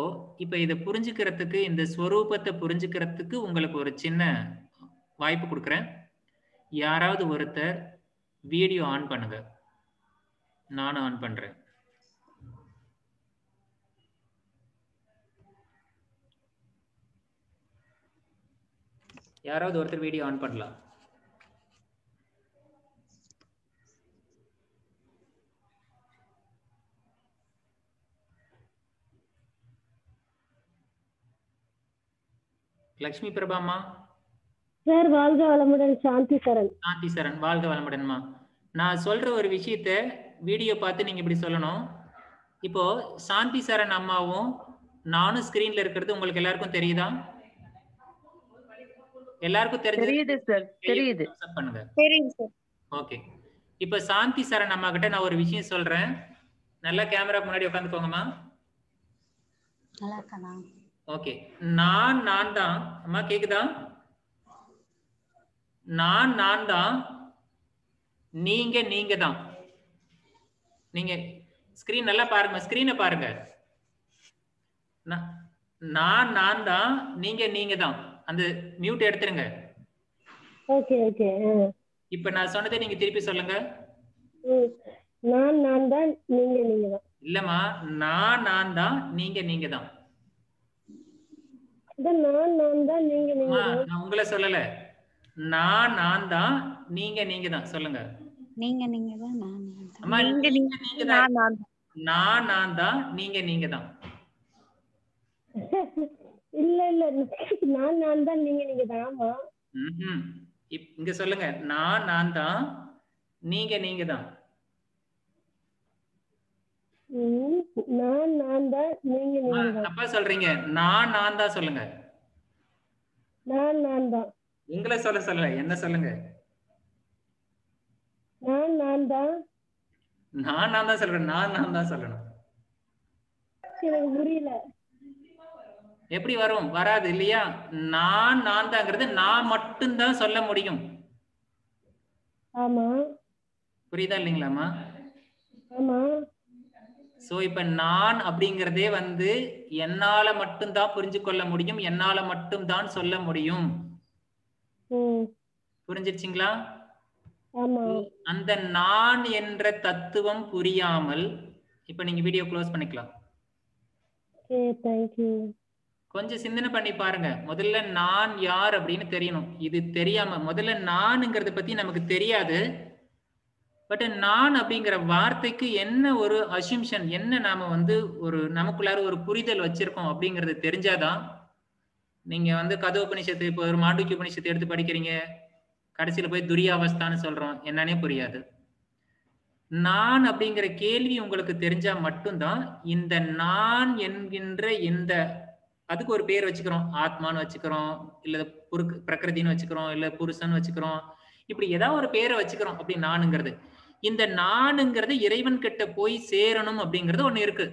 இப்ப இதை புரிஞ்சுக்கிறதுக்கு, இந்த ஸ்வரூபத்தை புரிஞ்சுக்கிறதுக்கு உங்களுக்கு ஒரு சின்ன வாய்ப்பு கொடுக்குறேன். யாராவது ஒருத்தர் வீடியோ ஆன் பண்ணுங்க. நானும் ஆன் பண்றேன். யாராவது ஒருத்தர் வீடியோ ஆன் பண்ணலாம். லக்ஷ்மி பிரபாமா சார், வாழ்க வளமுடன். சாந்தி சரண். சாந்தி சரண், வாழ்க வளமுடன்மா. நான் சொல்ற ஒரு விஷயத்த வீடியோ பார்த்து நீங்க இப்படி சொல்லணும். இப்போ சாந்தி சரண் அம்மாவும் நானும் ஸ்கிரீன்ல இருக்கிறது உங்களுக்கு எல்லாருக்கும் தெரியுதா? எல்லாருக்கும் தெரியுது சார். தெரியுது. பண்ணுங்க. தெரியுது சார். ஓகே. இப்போ சாந்தி சரண் அம்மா கிட்ட நான் ஒரு விஷயம் சொல்றேன். நல்லா கேமரா முன்னாடி உட்காந்துக்கோங்கம்மா. நல்லா இருக்கா? ஓகே. நான் தான். அம்மா கேக்குதா? நான் தான், நீங்க தான். நீங்க ஸ்கிரீன் நல்லா பாருங்க, ஸ்கிரீனை பாருங்க. நான் தான், நீங்க தான். அந்த மியூட் எடுத்துருங்க. Okay okay. இப்ப நான் சொன்னதை நீங்க திருப்பி சொல்லுங்க. நான் தான், நீங்க தான். இல்லம்மா, நான் தான், நீங்க தான். நான் தான், நீங்க தான். நான் உங்களை சொல்லல. நான் தான், நீங்க தான். சொல்லுங்க. நீங்க தான், அம்மா நீங்க தான். நான் தான், நீங்க தான். இல்ல நான் தான், நீங்க தான். ஆமா. இங்க சொல்லுங்க. நான் தான், நீங்க தான். நான் தான், நீங்க தான். அப்பா சொல்றீங்க. நான் தான் சொல்லுங்க. நான் தான். உங்களை சொல்லல, என்ன சொல்லுங்க. நான் தான். நான் தான் சொல்றேன். நான் தான் சொல்லணும். எனக்கு புரியல. எப்படி வரும்? வராது இல்லையா? நான் தாங்கிறது நான் மட்டும்தான் சொல்ல முடியும். ஆமா. புரியுதா இல்லைங்களாமா? ஆமா. சோ இப்ப நான் அப்படிங்கறதே என்னால மட்டும்தான் புரிஞ்சு கொள்ள முடியும், என்னால மட்டும்தான் சொல்ல முடியும். புரிஞ்சிருச்சுங்களா? அந்த நான் என்ற தத்துவம் புரியாமல் இப்ப நீங்க வீடியோ க்ளோஸ் பண்ணிக்கலாம். கொஞ்சம் சிந்தனை பண்ணி பாருங்க. முதல்ல நான் யார் அப்படின்னு தெரியணும். இது தெரியாம முதல்ல நான்ங்கிறத பத்தி நமக்கு தெரியாது. பட் நான் அப்படிங்கிற வார்த்தைக்கு என்ன ஒரு அசம்ஷன், என்ன நாம ஒரு நமக்குள்ளார ஒரு புரிதல் வச்சிருக்கோம் அப்படிங்கறது தெரிஞ்சாதான். நீங்க கதோபனிஷத்து, இப்போ ஒரு மாண்டூக்கிய உபனிஷத்து எடுத்து படிக்கிறீங்க, கடைசியில போய் துரியாவஸ்தான்னு சொல்றோம், என்னன்னே புரியாது. நான் அப்படிங்கிற கேள்வி உங்களுக்கு தெரிஞ்சா மட்டும்தான் இந்த நான் என்கின்ற இந்த அதுக்கு ஒரு பேர் வச்சுக்கிறோம், ஆத்மான்னு வச்சுக்கிறோம், இல்ல பிரகிருதின்னு வச்சுக்கிறோம், இல்ல புருஷன் வச்சுக்கிறோம், இப்படி ஏதாவது ஒரு பேரை வச்சுக்கிறோம். அப்படி நானுங்கிறது, இந்த நானுங்கிறது இறைவன் கிட்ட போய் சேரணும் அப்படிங்கிறது ஒண்ணு இருக்கு.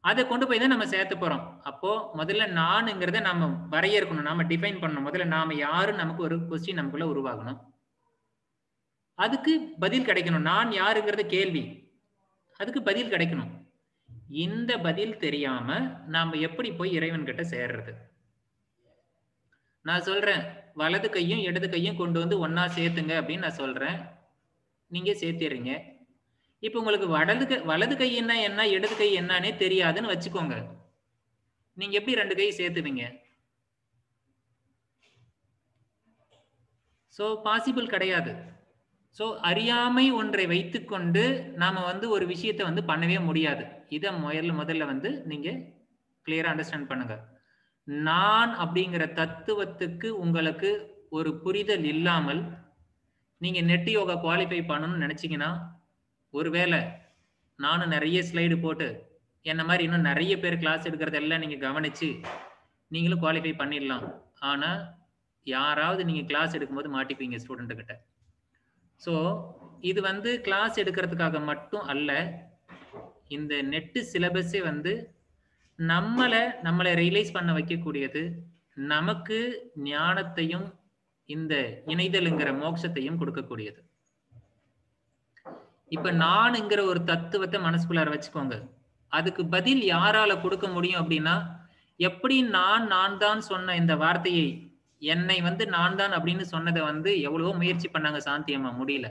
அதை கொண்டு போய் தான் நம்ம சேர்த்து போறோம். அப்போ முதல்ல நானுங்கிறத நாம வரையறுக்கணும், நாம டிஃபைன் பண்ணணும். முதல்ல நாம யாருன்னு நமக்கு ஒரு கொஸ்டின் நமக்குள்ள உருவாகணும், அதுக்கு பதில் கிடைக்கணும். நான் யாருங்கிறது கேள்வி, அதுக்கு பதில் கிடைக்கணும். இந்த பதில் தெரியாம நாம எப்படி போய் இறைவன் கிட்ட சேர்றது? நான் சொல்றேன் வலது கையும் இடது கையும் கொண்டு வந்து ஒன்னா சேர்த்துங்க அப்படின்னு நான் சொல்றேன், நீங்க சேர்த்திடுறீங்க. இப்ப உங்களுக்கு வலது கை என்ன இடது கை என்னன்னே தெரியாதுன்னு வச்சுக்கோங்க, நீங்க எப்படி ரெண்டு கை சேர்த்துவீங்க? சோ பாசிபிள் கிடையாது. சோ அறியாமை ஒன்றை வைத்துக்கொண்டு நாம ஒரு விஷயத்தை பண்ணவே முடியாது. இதை முதல்ல நீங்க கிளியரா அண்டர்ஸ்டாண்ட் பண்ணுங்க. நான் அப்படிங்கிற தத்துவத்துக்கு உங்களுக்கு ஒரு புரிதல் இல்லாமல் நீங்க நெட் யோகா குவாலிஃபை பண்ணணும்னு நினைச்சீங்கன்னா, ஒருவேளை நானும் நிறைய ஸ்லைடு போட்டு என்ன மாதிரி இன்னும் நிறைய பேர் கிளாஸ் எடுக்கிறதெல்லாம் நீங்க கவனிச்சு நீங்களும் குவாலிஃபை பண்ணிடலாம். ஆனா யாராவது நீங்க கிளாஸ் எடுக்கும்போது மாட்டிப்பீங்க ஸ்டூடெண்ட் கிட்ட. ஸோ இது கிளாஸ் எடுக்கிறதுக்காக மட்டும் அல்ல, இந்த நெட்டு சிலபஸே நம்மளை ரியலைஸ் பண்ண வைக்கக்கூடியது, நமக்கு ஞானத்தையும் இந்த இணைதல்ங்கிற மோட்சத்தையும் கொடுக்கக்கூடியது. இப்ப நான்ங்கிற ஒரு தத்துவத்தை மனசுக்குள்ளார வச்சுக்கோங்க. அதுக்கு பதில் யாரால கொடுக்க முடியும் அப்படின்னா, எப்படி நான் தான் சொன்ன இந்த வார்த்தையை, என்னை நான் தான் அப்படின்னு சொன்னதை எவ்வளவோ முயற்சி பண்ணாங்க, சாந்தியம்மா முடியல.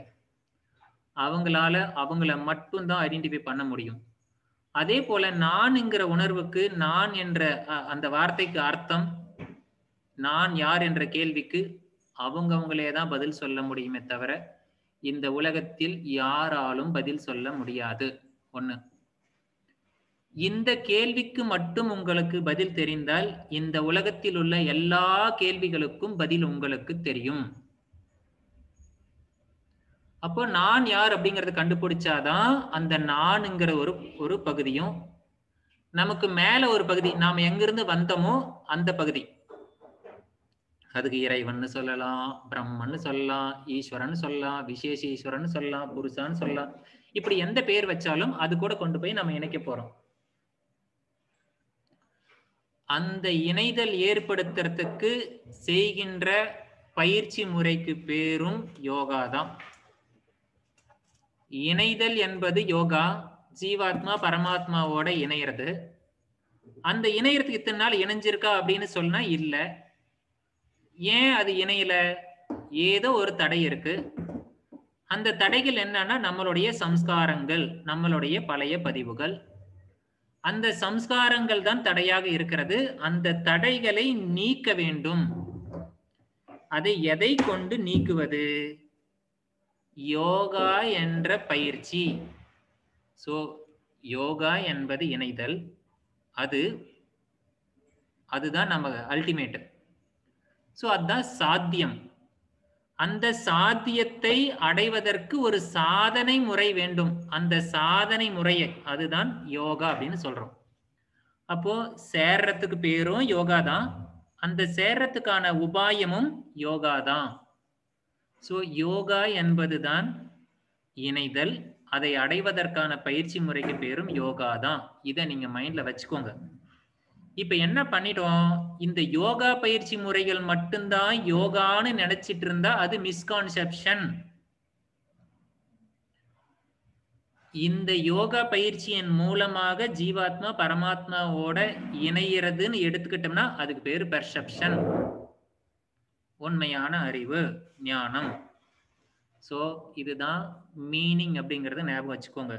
அவங்கள மட்டும்தான் ஐடென்டிஃபை பண்ண முடியும். அதே போல நான்ங்கிற உணர்வுக்கு, நான் என்ற அந்த வார்த்தைக்கு அர்த்தம், நான் யார் என்ற கேள்விக்கு அவங்களே தான் பதில் சொல்ல முடியுமே தவிர இந்த உலகத்தில் யாராலும் பதில் சொல்ல முடியாது. ஒண்ணு, இந்த கேள்விக்கு மட்டும் உங்களுக்கு பதில் தெரிந்தால் இந்த உலகத்தில் உள்ள எல்லா கேள்விகளுக்கும் பதில் உங்களுக்கு தெரியும். அப்போ நான் யார் அப்படிங்கறத கண்டுபிடிச்சாதான் அந்த நான்ங்கிற ஒரு பகுதியும், நமக்கு மேல ஒரு பகுதி, நாம எங்கிருந்து வந்தோமோ அந்த பகுதி, அதுக்கு இறைவன் சொல்லலாம், பிரம்மன்னு சொல்லலாம், ஈஸ்வரன் சொல்லலாம், விசேஷ ஈஸ்வரன் சொல்லலாம், புருஷான்னு சொல்லலாம். இப்படி எந்த பேர் வச்சாலும் அது கூட கொண்டு போய் நம்ம இணைக்க போறோம். அந்த இணைதல் ஏற்படுத்துறதுக்கு செய்கின்ற பயிற்சி முறைக்கு பேரும் யோகா தான். இணைதல் என்பது யோகா, ஜீவாத்மா பரமாத்மாவோட இணையிறது. அந்த இணையறதுக்கு இத்தனை நாள் இணைஞ்சிருக்கா அப்படின்னு சொன்னா இல்ல. ஏன் அது இணையல? ஏதோ ஒரு தடை இருக்கு. அந்த தடைகள் என்னன்னா நம்மளுடைய சம்ஸ்காரங்கள், நம்மளுடைய பழைய பதிவுகள். அந்த சம்ஸ்காரங்கள் தான் தடையாக இருக்கிறது. அந்த தடைகளை நீக்க வேண்டும். அதை எதை கொண்டு நீக்குவது? யோகா என்ற பயிற்சி. சோ யோகா என்பது இணைதல், அதுதான் நம்ம அல்டிமேட். சோ அதுதான் சாத்தியம். அந்த சாத்தியத்தை அடைவதற்கு ஒரு சாதனை முறை வேண்டும். அந்த சாதனை முறையை அதுதான் யோகா அப்படின்னு சொல்றோம். அப்போ சேர்றதுக்கு பேரும் யோகா தான், அந்த சேர்றதுக்கான உபாயமும் யோகா தான். சோ யோகா என்பதுதான் இணைதல், அதை அடைவதற்கான பயிற்சி முறைக்கு பேரும் யோகா தான். இதை நீங்க மைண்ட்ல வச்சுக்கோங்க. இப்ப என்ன பண்ணிட்டோம், இந்த யோகா பயிற்சி முறைகள் மட்டும்தான் யோகான்னு நினைச்சிட்டு இருந்தா அது மிஸ்கான்செப்ஷன். இந்த யோகா பயிற்சியின் மூலமாக ஜீவாத்மா பரமாத்மாவோட இணைகிறதுன்னு எடுத்துக்கிட்டோம்னா அதுக்கு பேரு பெர்செப்ஷன், உண்மையான அறிவு, ஞானம். சோ இதுதான் மீனிங் அப்படிங்கறத ஞாபகம் வச்சுக்கோங்க.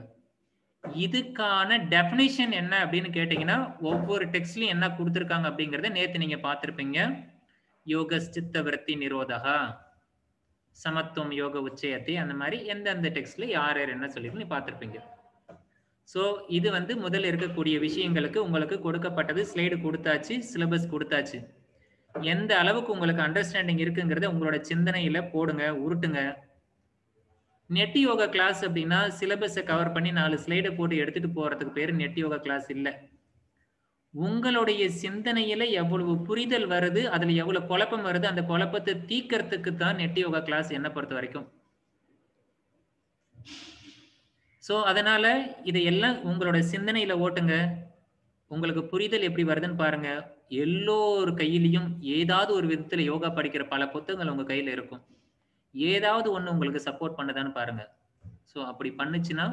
இதுக்கான டெஃபினிஷன் என்ன அப்படின்னு கேட்டீங்கன்னா, ஒவ்வொரு டெக்ஸ்ட்லயும் என்ன கொடுத்திருக்காங்க அப்படிங்கறத நேத்து நீங்க பார்த்திருப்பீங்க. யோக சித்த விருத்தி நிரோதகா, சமத்துவம் யோக உச்சயத்தை, அந்த மாதிரி எந்தெந்த டெக்ஸ்ட்ல யார் யார் என்ன சொல்லி பார்த்திருப்பீங்க. சோ இது முதல்ல இருக்கக்கூடிய விஷயங்களுக்கு உங்களுக்கு கொடுக்கப்பட்டது. ஸ்லைடு கொடுத்தாச்சு, சிலபஸ் கொடுத்தாச்சு. எந்த அளவுக்கு உங்களுக்கு அண்டர்ஸ்டாண்டிங் இருக்குங்கிறத உங்களோட சிந்தனையில போடுங்க, உருட்டுங்க. நெட் யோகா கிளாஸ் அப்படின்னா சிலபஸை கவர் பண்ணி 4 ஸ்லைடை போட்டு எடுத்துட்டு போறதுக்கு பேரு நெட் யோகா கிளாஸ் இல்லை. உங்களுடைய சிந்தனையில எவ்வளவு புரிதல் வருது, அதுல எவ்வளவு குழப்பம் வருது, அந்த குழப்பத்தை தீக்கிறதுக்கு தான் நெட் யோகா கிளாஸ் என்ன பொறுத்த வரைக்கும். சோ அதனால இதையெல்லாம் உங்களோட சிந்தனையில ஓட்டுங்க. உங்களுக்கு புரிதல் எப்படி வருதுன்னு பாருங்க. எல்லோரு கையிலையும் ஏதாவது ஒரு விதத்துல யோகா படிக்கிற பல புத்தகங்கள் உங்க கையில இருக்கும். ஏதாவது ஒண்ணு உங்களுக்கு சப்போர்ட் பண்ணுதான்னு பாருங்க. சோ அப்படி பண்ணுச்சுன்னா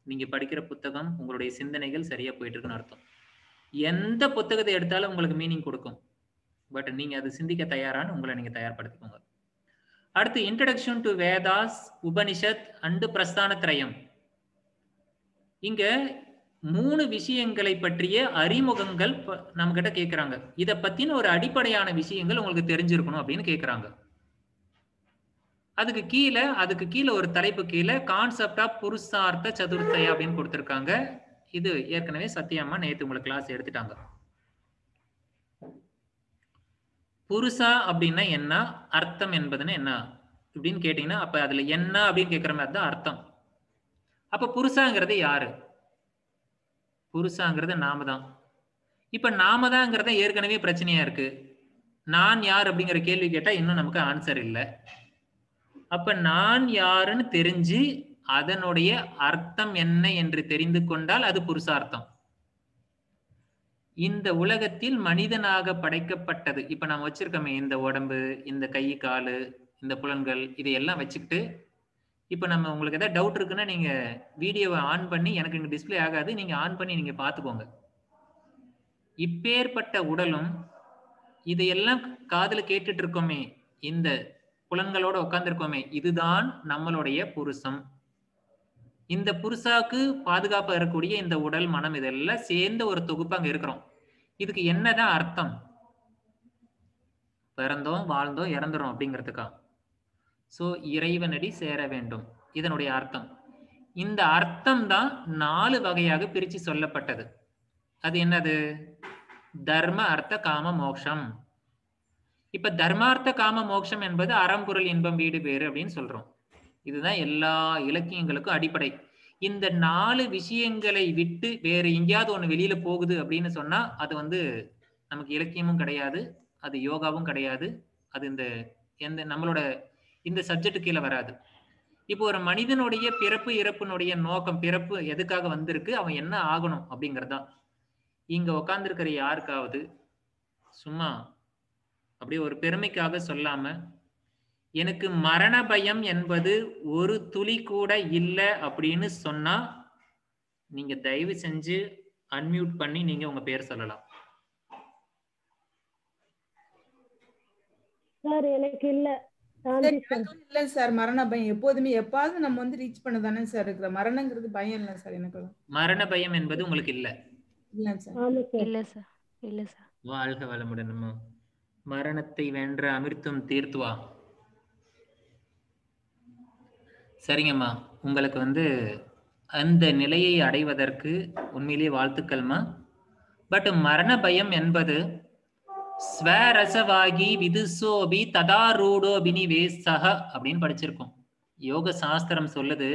நீங்க படிக்கிற புத்தகம் உங்களுடைய சிந்தனைகள் சரியா போயிட்டு இருக்குன்னு அர்த்தம். எந்த புத்தகத்தை எடுத்தாலும் உங்களுக்கு மீனிங் கொடுக்கும். பட் நீங்க அது சிந்திக்க தயாரான்னு உங்களை நீங்க தயார்படுத்திக்கோங்க. அடுத்து introduction to Vedas, Upanishad and Prasthanatrayam. இங்க 3 விஷயங்களை பற்றிய அறிமுகங்கள் நம்ம கிட்ட கேட்கிறாங்க. இத பத்தின ஒரு அடிப்படையான விஷயங்கள் உங்களுக்கு தெரிஞ்சிருக்கணும் அப்படின்னு கேட்கிறாங்க. அதுக்கு கீழே ஒரு தலைப்பு கீழே கான்செப்ட் ஆஃப் புருஷார்த்த சதுர்த்தய அப்படின்னு கொடுத்திருக்காங்க. இது ஏற்கனவே சத்யாம்மா நேத்து உங்களுக்கு கிளாஸ் எடுத்துட்டாங்க. புருஷா அப்படின்னா என்ன, அர்த்தம் என்பதுன்னு என்ன அப்படின்னு கேட்டீங்கன்னா, அப்ப அதுல என்ன அப்படின்னு கேட்கிற மாதிரி தான் அர்த்தம். அப்ப புருஷாங்கிறது யாரு? புருஷாங்கிறது நாம தான். இப்ப நாம தான்ங்கிறத ஏற்கனவே பிரச்சனையா இருக்கு. நான் யார் அப்படிங்கிற கேள்வி கேட்டா இன்னும் நமக்கு ஆன்சர் இல்லை. அப்ப நான் யாருன்னு தெரிஞ்சு அதனுடைய அர்த்தம் என்ன என்று தெரிந்து கொண்டால் அது புருஷார்த்தம். இந்த உலகத்தில் மனிதனாக படைக்கப்பட்டது. இப்ப நம்ம வச்சிருக்கோமே இந்த உடம்பு, இந்த கை காலு, இந்த புலன்கள், இதையெல்லாம் வச்சுக்கிட்டு இப்ப நம்ம உங்களுக்கு ஏதாவது டவுட் இருக்குன்னா நீங்க வீடியோவை ஆன் பண்ணி, எனக்கு இங்க டிஸ்பிளே ஆகாது, நீங்க ஆன் பண்ணி நீங்க பாத்துக்கோங்க. இப்பேற்பட்ட உடலும் இதையெல்லாம் காதுல கேட்டுட்டு இருக்கோமே, இந்த புலன்களோட உட்கார்ந்துருக்கோமே, இதுதான் நம்மளுடைய புருஷம். இந்த புருஷாக்கு பாதுகாப்பா இருக்கக்கூடிய இந்த உடல், மனம் இதெல்லாம் சேர்ந்த ஒரு தொகுப்பு அங்க இருக்கிறோம். இதுக்கு என்னதான் அர்த்தம்? பிறந்தோம், வாழ்ந்தோம், இறந்துறோம் அப்படிங்கிறதுக்கா? சோ இறைவனடி சேர வேண்டும், இதனுடைய அர்த்தம். இந்த அர்த்தம் தான் 4 வகையாக பிரிச்சு சொல்லப்பட்டது. அது என்னது? தர்ம, அர்த்த, காம, மோக்ஷம். இப்ப தர்மார்த்த காம மோட்சம் என்பது அறம்பொருள் இன்பம் வீடு பேரு அப்படின்னு சொல்றோம். இதுதான் எல்லா இலக்கியங்களுக்கும் அடிப்படை. இந்த 4 விஷயங்களை விட்டு வேற எங்கேயாவது ஒண்ணு வெளியில போகுது அப்படின்னு சொன்னா அது நமக்கு இலக்கியமும் கிடையாது, அது யோகாவும் கிடையாது, அது நம்மளோட இந்த சப்ஜெக்ட் கீழே வராது. இப்போ ஒரு மனிதனுடைய பிறப்பு இறப்பினுடைய நோக்கம், பிறப்பு எதுக்காக வந்திருக்கு, அவன் என்ன ஆகணும் அப்படிங்கறதா. இங்க உட்கார்ந்துருக்கிற யாருக்காவது சும்மா அப்படியே ஒரு பெருமைக்காக சொல்லாம, எனக்கு மரண பயம் என்பது ஒரு துளி கூட இல்லை அப்படின்னு சொன்னா நீங்க தயவு செஞ்சு அன்மியூட் பண்ணி நீங்க உங்க பேர் சொல்லலாம். சார் எனக்கு இல்ல இல்ல சார், மரண பயம் எப்போதுமே எப்பாவது நம்ம ரீச் பண்ணதானே சார் இருக்கிற. மரணங்கிறது பயம் இல்ல சார் எனக்கு. மரண பயம் என்பது உங்களுக்கு இல்ல? இல்ல சார். இல்ல சார். இல்ல சார். வாழ்க வளமுடன். மரணத்தை வென்ற அமிர்தம் தீர்த்துவா. சரிங்கம்மா, உங்களுக்கு அந்த நிலையை அடைவதற்கு உண்மையிலேயே வாழ்த்துக்கள்மா. பட் மரண பயம் என்பது ஸ்வரசவாகி விதுசோபி ததாரூடோ பினிவேசக அப்படின்னு படிச்சிருக்கோம். யோக சாஸ்திரம் சொல்லுது,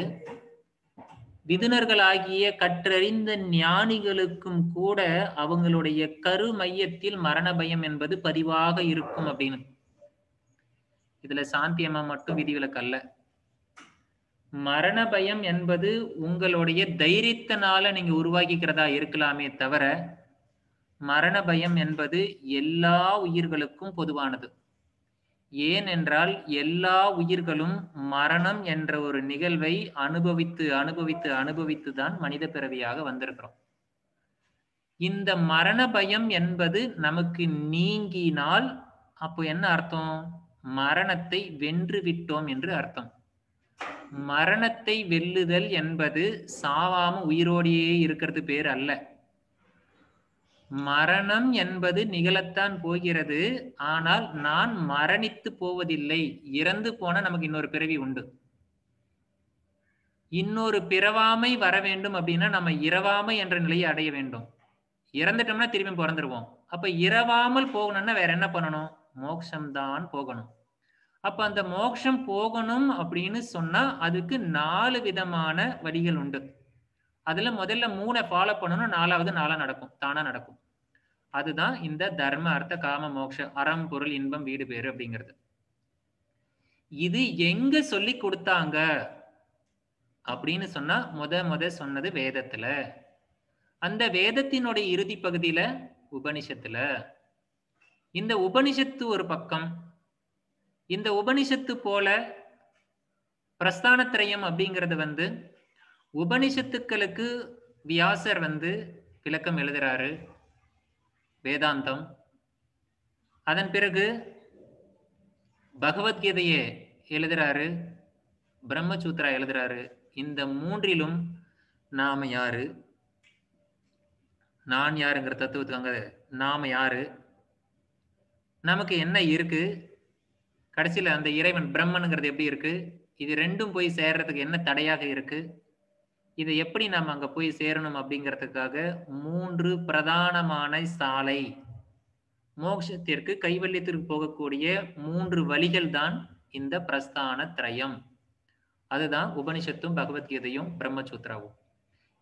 விதுனர்களாகிய கற்றறிந்த ஞானிகளுக்கும் கூட அவங்களுடைய கரு மையத்தில் மரண பயம் என்பது பதிவாக இருக்கும் அப்படின்னு. இதுல சாந்தியம்மா மட்டும் விதிவிலக்கல்ல. மரண பயம் என்பது உங்களுடைய தைரியத்தினால நீங்க உருவாக்கிக்கிறதா இருக்கலாமே தவிர, மரண பயம் என்பது எல்லா உயிர்களுக்கும் பொதுவானது. ஏனென்றால் எல்லா உயிர்களும் மரணம் என்ற ஒரு நிகழ்வை அனுபவித்து அனுபவித்து அனுபவித்து தான் மனித பிறவியாக வந்திருக்கிறோம். இந்த மரண பயம் என்பது நமக்கு நீங்கினால் அப்போ என்ன அர்த்தம்? மரணத்தை வென்று விட்டோம் என்று அர்த்தம். மரணத்தை வெல்லுதல் என்பது சாவாம உயிரோடையே இருக்கிறது பேர் அல்ல. மரணம் என்பது நிகழத்தான் போகிறது, ஆனால் நான் மரணித்து போவதில்லை. இறந்து போன நமக்கு இன்னொரு பிறவி உண்டு. இன்னொரு பிறவாமை வர வேண்டும் அப்படின்னா நம்ம இரவாமை என்ற நிலையை அடைய வேண்டும். இறந்துட்டோம்னா திரும்பி பிறந்துருவோம். அப்ப இரவாமல் போகணும்னா வேற என்ன பண்ணணும்? மோட்சம்தான் போகணும். அப்ப அந்த மோட்சம் போகணும் அப்படின்னு சொன்னா அதுக்கு 4 விதமான வழிகள் உண்டு. அதுல முதல்ல 3 ஃபாலோ பண்ணணும், 4வது 4 நடக்கும், தானா நடக்கும். அதுதான் இந்த தர்ம அர்த்த காம மோட்ச, அறம் பொருள் இன்பம் வீடு பேரு அப்படிங்கிறது. இது எங்க சொல்லி கொடுத்தாங்க அப்படின்னு சொன்னா முத சொன்னது வேதத்துல. அந்த வேதத்தினுடைய இறுதி பகுதியில உபனிஷத்துல. இந்த உபனிஷத்து ஒரு பக்கம். இந்த உபனிஷத்து போல பிரஸ்தானத்ரயம் அப்படிங்கிறது உபனிஷத்துக்களுக்கு வியாசர் விளக்கம் எழுதுறாரு, வேதாந்தம். அதன் பிறகு பகவத்கீதையை எழுதுறாரு, பிரம்மசூத்ரா எழுதுறாரு. இந்த 3லும் நாம யாரு, நான் யாருங்கிற தத்துவத்துக்காங்க நாம யாரு, நமக்கு என்ன இருக்கு, கடைசியில அந்த இறைவன் பிரம்மனுங்கிறது எப்படி இருக்கு, இது ரெண்டும் போய் சேர்றதுக்கு என்ன தடையாக இருக்கு, இதை எப்படி நாம அங்க போய் சேரணும் அப்படிங்கிறதுக்காக 3 பிரதானமான சாலை, மோட்சத்திற்கு கைவல்யத்திற்கு போகக்கூடிய 3 வழிகள் தான் இந்த பிரஸ்தான திரயம். அதுதான் உபனிஷத்தும் பகவத்கீதையும் பிரம்மசூத்ராவும்.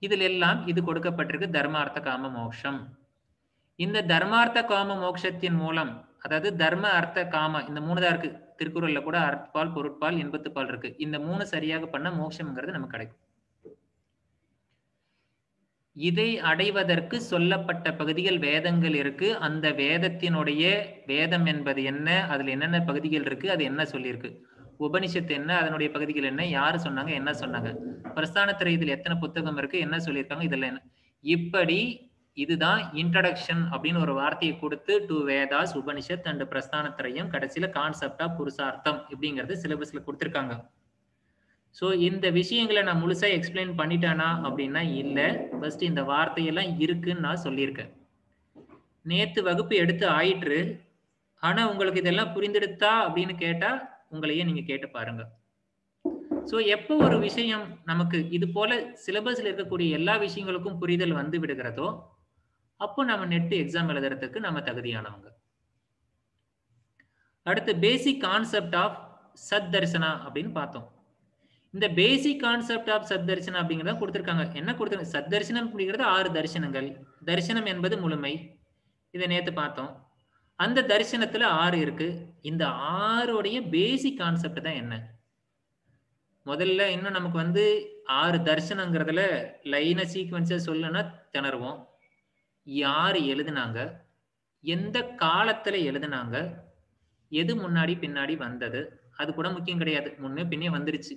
இதில் எல்லாம் இது கொடுக்கப்பட்டிருக்கு தர்மார்த்த காம மோட்சம். இந்த தர்மார்த்த காம மோட்சத்தின் மூலம், அதாவது தர்ம அர்த்த காம இந்த 3 தான் இருக்கு. திருக்குறள்ல கூட அறப்பால் பொருட்பால் இன்பத்துப்பால் இருக்கு. இந்த 3 சரியாக பண்ண மோட்சம்ங்கிறது நமக்கு கிடைக்கும். இதை அடைவதற்கு சொல்லப்பட்ட பகுதிகள் வேதங்கள் இருக்கு. அந்த வேதத்தினுடைய வேதம் என்பது என்ன, அதுல என்னென்ன பகுதிகள் இருக்கு, அது என்ன சொல்லியிருக்கு, உபனிஷத்து என்ன, அதனுடைய பகுதிகள் என்ன, யாரு சொன்னாங்க, என்ன சொன்னாங்க, பிரஸ்தானத்திரயத்தில் எத்தனை புத்தகம் இருக்கு, என்ன சொல்லியிருக்காங்க, இதெல்லாம் என்ன. இப்படி இதுதான் இன்ட்ரடக்ஷன் அப்படின்னு ஒரு வார்த்தையை கொடுத்து டு வேதாஸ், உபனிஷத் அண்ட் பிரஸ்தானத்திரயம், கடைசியில கான்செப்ட் ஆஃப் புருஷார்த்தம் இப்படிங்கிறது சிலபஸ்ல கொடுத்துருக்காங்க. ஸோ இந்த விஷயங்களை நான் முழுசா எக்ஸ்பிளைன் பண்ணிட்டேனா அப்படின்னா இல்லை. ஃபர்ஸ்ட் இந்த வார்த்தையெல்லாம் இருக்குன்னு நான் சொல்லியிருக்கேன். நேத்து வகுப்பு எடுத்து ஆயிற்று. ஆனா உங்களுக்கு இதெல்லாம் புரிந்தெடுத்தா அப்படின்னு கேட்டா உங்களையே நீங்க கேட்டு பாருங்க. ஸோ எப்போ ஒரு விஷயம் நமக்கு இது போல சிலபஸ்ல இருக்கக்கூடிய எல்லா விஷயங்களுக்கும் புரிதல் வந்து விடுகிறதோ அப்போ நம்ம நெட் எக்ஸாம் எழுதுறதுக்கு நம்ம தகுதியானவங்க. அடுத்து பேசிக் கான்செப்ட் ஆஃப் சத் தரிசனா அப்படின்னு பார்த்தோம். இந்த பேசிக் கான்செப்ட் ஆஃப் சத் தரிசனம் அப்படிங்கிறத கொடுத்துருக்காங்க. என்ன கொடுத்துருக்காங்க, சத் தரிசனம் அப்படிங்கிறது 6 தரிசனங்கள். தரிசனம் என்பது முழுமை, இதை நேத்து பார்த்தோம். அந்த தரிசனத்துல 6 இருக்கு. இந்த 6உடைய பேசிக் கான்செப்ட் தான் என்ன. முதல்ல இன்னும் நமக்கு 6 தரிசனங்கிறதுல லைன சீக்வன்ஸை சொல்லணும்னா திணறுவோம். யாரு எழுதுனாங்க, எந்த காலத்துல எழுதுனாங்க, எது முன்னாடி பின்னாடி வந்தது, அது கூட முக்கியம் கிடையாது, முன்னே பின்னே வந்துருச்சு.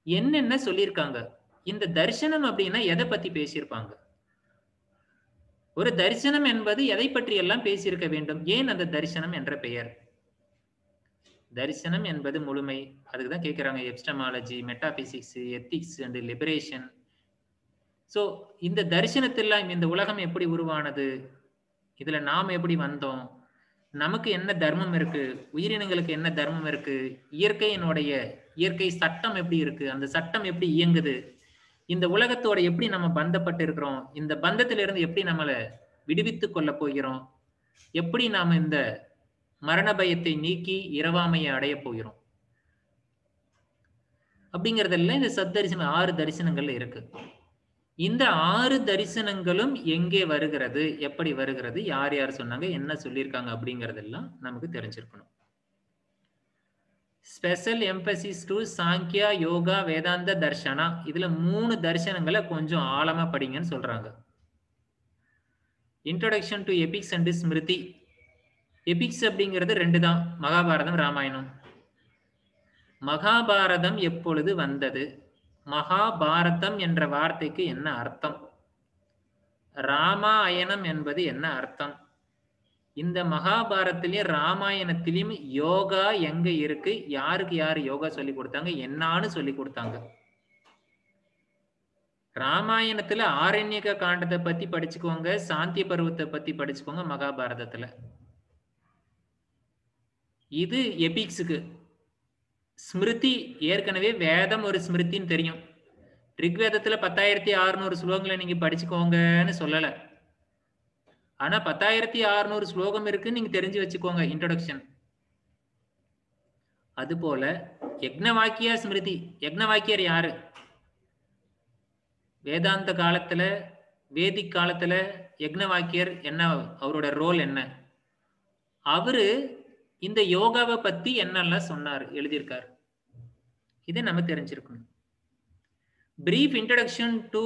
என்னென்ன சொல்லியிருக்காங்க, இந்த தரிசனம் அப்படின்னா எதை பத்தி பேசியிருப்பாங்க, ஒரு தரிசனம் என்பது எதை பற்றி எல்லாம் பேசியிருக்க வேண்டும், ஏன் அந்த தரிசனம் என்ற பெயர். தரிசனம் என்பது முழுமை, அதுக்குதான் கேட்கிறாங்க epistemology, metaphysics, ethics and liberation. So இந்த தரிசனத்தெல்லாம் இந்த உலகம் எப்படி உருவானது, இதுல நாம் எப்படி வந்தோம், நமக்கு என்ன தர்மம் இருக்கு, உயிரினங்களுக்கு என்ன தர்மம் இருக்கு, இயற்கை சட்டம் எப்படி இருக்கு, அந்த சட்டம் எப்படி இயங்குது, இந்த உலகத்தோட எப்படி நம்ம பந்தப்பட்டு இருக்கிறோம், இந்த பந்தத்திலிருந்து எப்படி நம்மளை விடுவித்துக் கொள்ள போகிறோம், எப்படி நாம இந்த மரண பயத்தை நீக்கி இரவாமையை அடைய போகிறோம் அப்படிங்கறதெல்லாம் இந்த சத்தரிசனம் 6 தரிசனங்கள்ல இருக்கு. இந்த 6 தரிசனங்களும் எங்கே வருகிறது, எப்படி வருகிறது, யார் யார் சொன்னாங்க, என்ன சொல்லியிருக்காங்க அப்படிங்கறதெல்லாம் நமக்கு தெரிஞ்சிருக்கணும். Special emphasis to Samkhya, yoga, வேதாந்த தர்ஷனா. இதுல 3 தரிசனங்களை கொஞ்சம் ஆழமா படிங்கன்னு சொல்றாங்க. Introduction to epics and Smriti. Epics அப்படிங்கிறது 2 தான், மகாபாரதம், ராமாயணம். மகாபாரதம் எப்பொழுது வந்தது, மகாபாரதம் என்ற வார்த்தைக்கு என்ன அர்த்தம், ராமாயணம் என்பது என்ன அர்த்தம், இந்த மகாபாரத்திலையும் ராமாயணத்திலையும் யோகா எங்க இருக்கு, யாருக்கு யாரு யோகா சொல்லி கொடுத்தாங்க, என்னான்னு சொல்லி கொடுத்தாங்க. ராமாயணத்துல ஆரண்யக காண்டத்தை பத்தி படிச்சுக்கோங்க, சாந்திய பருவத்தை பத்தி படிச்சுக்கோங்க. மகாபாரதத்துல இது எபிக்ஸுக்கு. ஸ்மிருதி ஏற்கனவே வேதம் ஒரு ஸ்மிருதின்னு தெரியும். ரிக்வேதத்துல 10,600 ஸ்லோகங்களை நீங்க படிச்சுக்கோங்கன்னு சொல்லல. ஆனா 10,600 ஸ்லோகம் இருக்குன்னு நீங்க தெரிஞ்சு வச்சுக்கோங்க. இன்ட்ரோடக்ஷன் அதுபோல யக்ஞவாக்கிய ஸ்மிருதி. யக்ஞவாக்கியர் யாரு? வேதாந்த காலத்துல, வேதிக் காலத்துல யக்ஞவாக்கியர் என்ன, அவரோட ரோல் என்ன? அவரு இந்த யோகாவை பத்தி என்னெல்லாம் சொன்னார், எழுதியிருக்காரு. இதை நம்ம தெரிஞ்சிருக்கணும். பிரீஃப் இன்ட்ரோடக்ஷன் டு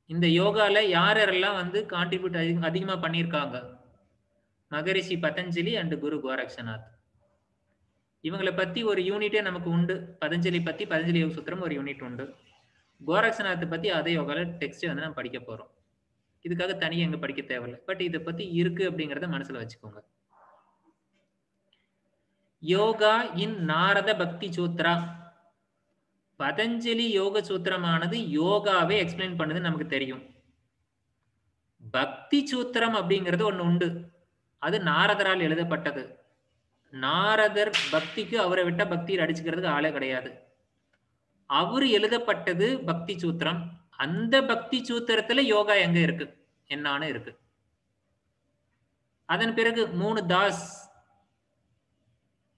இந்த யோகால யாரெல்லாம் வந்து கான்ட்ரிபியூட் அதிகமா பண்ணியிருக்காங்க? மகரிஷி பதஞ்சலி அண்ட் குரு கோரக்ஷநாத். இவங்களை பத்தி ஒரு யூனிட்டே நமக்கு உண்டு. பதஞ்சலி பத்தி பதஞ்சலி யோக சூத்திரம் ஒரு யூனிட் உண்டு. கோரக்ஷநாத்தை பத்தி அதே யோகால டெக்ஸ்ட் வந்து நம்ம படிக்க போறோம். இதுக்காக தனியாக எங்க படிக்க தேவையில்லை. பட் இதை பத்தி இருக்கு அப்படிங்கறத மனசுல வச்சுக்கோங்க. யோகா இன் நாரத பக்தி சூத்ரா. பதஞ்சலி யோக சூத்திரமானது யோகாவே எக்ஸ்பிளைன் பண்ணுது நமக்கு தெரியும். பக்தி சூத்திரம் அப்படிங்கிறது ஒண்ணு உண்டு. அது நாரதரால் எழுதப்பட்டது. நாரதர் பக்திக்கு அவரை விட்ட பக்தியில் அடிச்சுக்கிறதுக்கு ஆளே கிடையாது. அவரு எழுதப்பட்டது பக்தி சூத்திரம். அந்த பக்தி சூத்திரத்துல யோகா எங்க இருக்கு, என்னான்னு இருக்கு. அதன் பிறகு 3 தாஸ்,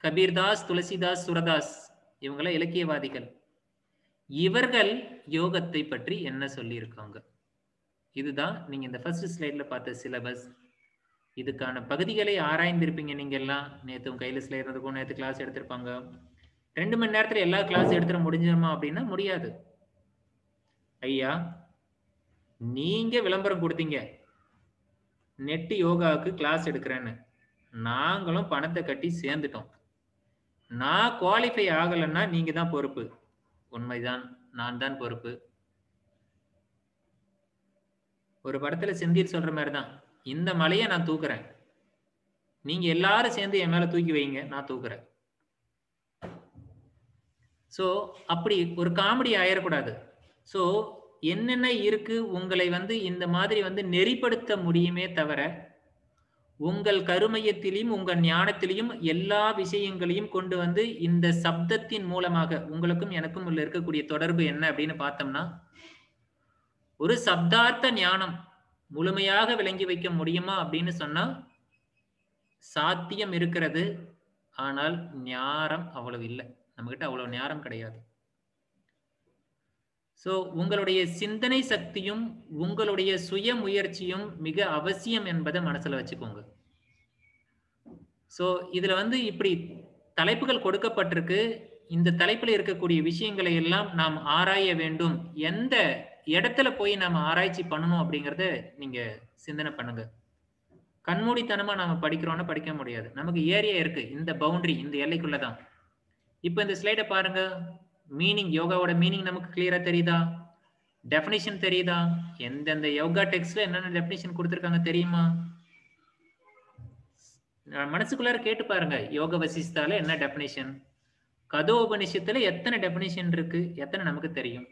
கபீர்தாஸ், துளசிதாஸ், சுரதாஸ், இவங்கள இலக்கியவாதிகள். இவர்கள் யோகத்தை பற்றி என்ன சொல்லி இருக்காங்க? இதுதான் நீங்க இந்த ஃபர்ஸ்ட் ஸ்லைட்ல பார்த்த சிலபஸ். இதுக்கான பகுதிகளை ஆராய்ந்திருப்பீங்க. நீங்க எல்லாம் நேற்று கையில ஸ்லைட் இருக்கும், நேற்று கிளாஸ் எடுத்திருப்பாங்க. 2 மணி நேரத்துல எல்லா கிளாஸ் எடுத்துட முடிஞ்சிருமா அப்படின்னா முடியாது. ஐயா, நீங்க விளம்பரம் கொடுத்தீங்க நெட் யோகாவுக்கு கிளாஸ் எடுக்கிறேன்னு. நாங்களும் பணத்தை கட்டி சேர்ந்துட்டோம். நான் குவாலிஃபை ஆகலைன்னா நீங்க தான் பொறுப்பு. உண்மைதான், நான் தான் பொறுப்பு. ஒரு படத்துல செந்தில் சொல்ற மாதிரிதான், இந்த மலையை நான் தூக்குறேன், நீங்க எல்லாரும் சேர்ந்து என் மேல தூக்கி வைங்க, நான் தூக்குறேன். சோ அப்படி ஒரு காமெடி ஆயிடக்கூடாது. சோ என்னென்ன இருக்கு உங்களை வந்து இந்த மாதிரி வந்து நெறிப்படுத்த முடியுமே தவிர, உங்கள் கருமையத்திலையும் உங்கள் ஞானத்திலையும் எல்லா விஷயங்களையும் கொண்டு வந்து இந்த சப்தத்தின் மூலமாக உங்களுக்கும் எனக்கும் உள்ள இருக்கக்கூடிய தொடர்பு என்ன அப்படின்னு பார்த்தோம்னா, ஒரு சப்தார்த்த ஞானம் முழுமையாக விளங்கி வைக்க முடியுமா அப்படின்னு சொன்னா சாத்தியம் இருக்கிறது. ஆனால் ஞானம் அவ்வளவு இல்லை, நம்ம கிட்ட அவ்வளவு ஞானம் கிடையாது. சோ உங்களுடைய சிந்தனை சக்தியும் உங்களுடைய சுய முயற்சியும் மிக அவசியம் என்பதை மனசுல வச்சுக்கோங்க. சோ இதுல வந்து இப்படி தலைப்புகள் கொடுக்கப்பட்டிருக்கு. இந்த தலைப்புல இருக்கக்கூடிய விஷயங்களை எல்லாம் நாம் ஆராய வேண்டும். எந்த இடத்துல போய் நாம ஆராய்ச்சி பண்ணணும் அப்படிங்கறத நீங்க சிந்தனை பண்ணுங்க. கண்மூடித்தனமா நாம படிக்கிறோம்னா படிக்க முடியாது. நமக்கு ஏரியா இருக்கு, இந்த பவுண்டரி, இந்த எல்லைக்குள்ளதான். இப்ப இந்த ஸ்லைட பாருங்க. மீனிங், யோகாவோட மீனிங் நமக்கு கிளியரா தெரியுதா? டெஃபினிஷன் தெரியுதா? எந்தெந்த யோகா டெக்ஸ்ட்ல என்னென்ன டெஃபினிஷன் கொடுத்திருக்காங்க தெரியுமா? மனசுக்குள்ளார கேட்டு பாருங்க. யோக வசிஷ்டால என்ன டெஃபினிஷன், கதோபனிஷத்துல எத்தனை டெஃபினிஷன் இருக்கு, எத்தனை நமக்கு தெரியும்?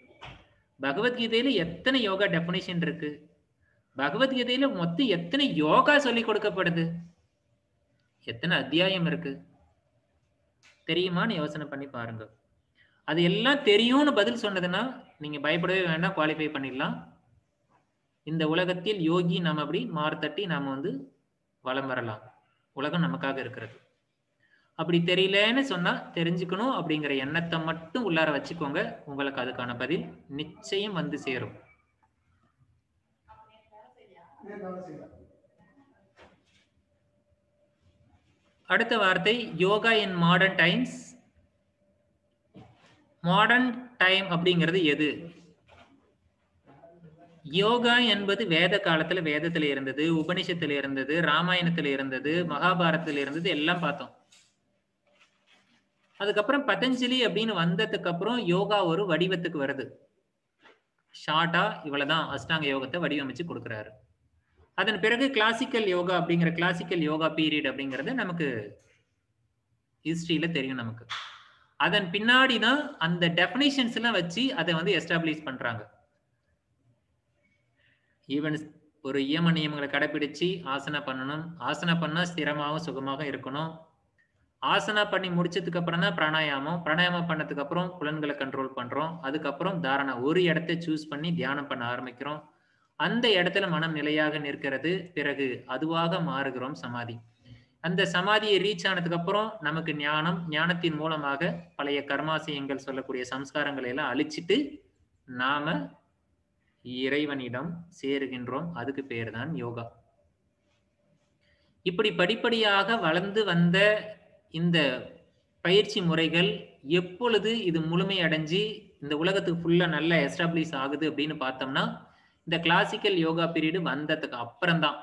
பகவத்கீதையில எத்தனை யோகா டெஃபினிஷன் இருக்கு? பகவத்கீதையில மொத்தம் எத்தனை யோகா சொல்லி கொடுக்கப்படுது? எத்தனை அத்தியாயம் இருக்கு தெரியுமான்னு யோசனை பண்ணி பாருங்க. அது எல்லாம் தெரியும்னு பதில் சொன்னதுன்னா நீங்க பயப்படவே வேண்டாம், குவாலிஃபை பண்ணிடலாம். இந்த உலகத்தில் யோகி நாம அப்படி மார்த்தட்டி நாம வந்து வலம் வரலாம். உலகம் நமக்காக இருக்கிறது. அப்படி தெரியலன்னு சொன்னா தெரிஞ்சுக்கணும் அப்படிங்கிற எண்ணத்தை மட்டும் உள்ளார வச்சுக்கோங்க. உங்களுக்கு அதுக்கான பதில் நிச்சயம் வந்து சேரும். அடுத்த வார்த்தை யோகா இன் மாடர்ன் டைம்ஸ். மாடர்ன் டைம் அப்படிங்கிறது எது? யோகா என்பது வேத காலத்துல வேதத்துல இருந்தது, உபனிஷத்துல இருந்தது, ராமாயணத்துல இருந்தது, மகாபாரதத்துல இருந்தது, எல்லாம் பார்த்தோம். அதுக்கப்புறம் பதஞ்சலி அப்படின்னு வந்ததுக்கு அப்புறம் யோகா ஒரு வடிவத்துக்கு வருது. ஷார்ட்டா இவ்வளவுதான் அஷ்டாங்க யோகத்தை வடிவமைச்சு கொடுக்குறாரு. அதன் பிறகு கிளாசிக்கல் யோகா அப்படிங்கிற கிளாசிக்கல் யோகா பீரியட் அப்படிங்கிறது நமக்கு ஹிஸ்டரியில தெரியும் நமக்கு. அதன் பின்னாடி தான் அந்த டெஃபினிஷன்ஸ் எல்லாம் வச்சு அதை வந்து எஸ்டாப்ளிஷ் பண்றாங்க. ஈவன் ஒரு இயம நியமங்களை கடைபிடிச்சு ஆசனா பண்ணணும். ஆசனா பண்ணா ஸ்திரமாகவும் சுகமாக இருக்கணும். ஆசனா பண்ணி முடிச்சதுக்கு அப்புறம் தான் பிராணாயாமம். பிராணாயாமம் பண்ணதுக்கு அப்புறம் புலன்களை கண்ட்ரோல் பண்றோம். அதுக்கப்புறம் தாரணா, ஒரு இடத்தை சூஸ் பண்ணி தியானம் பண்ண ஆரம்பிக்கிறோம். அந்த இடத்துல மனம் நிலையாக நிற்கிறது. பிறகு அதுவாக மாறுகிறோம் சமாதி. அந்த சமாதியை ரீச் ஆனதுக்கு அப்புறம் நமக்கு ஞானத்தின் மூலமாக பழைய கர்மாசயங்கள் சொல்லக்கூடிய சம்ஸ்காரங்களை எல்லாம் அழிச்சிட்டு நாம இறைவனிடம் சேருகின்றோம். அதுக்கு பேர் தான் யோகா. இப்படி படிப்படியாக வளர்ந்து வந்த இந்த பயிற்சி முறைகள் எப்பொழுது இது முழுமை அடைஞ்சு இந்த உலகத்துக்கு ஃபுல்லா நல்லா எஸ்டாப்ளிஷ் ஆகுது அப்படின்னு பார்த்தோம்னா இந்த கிளாசிக்கல் யோகா பீரியடு வந்ததுக்கு அப்புறம்தான்.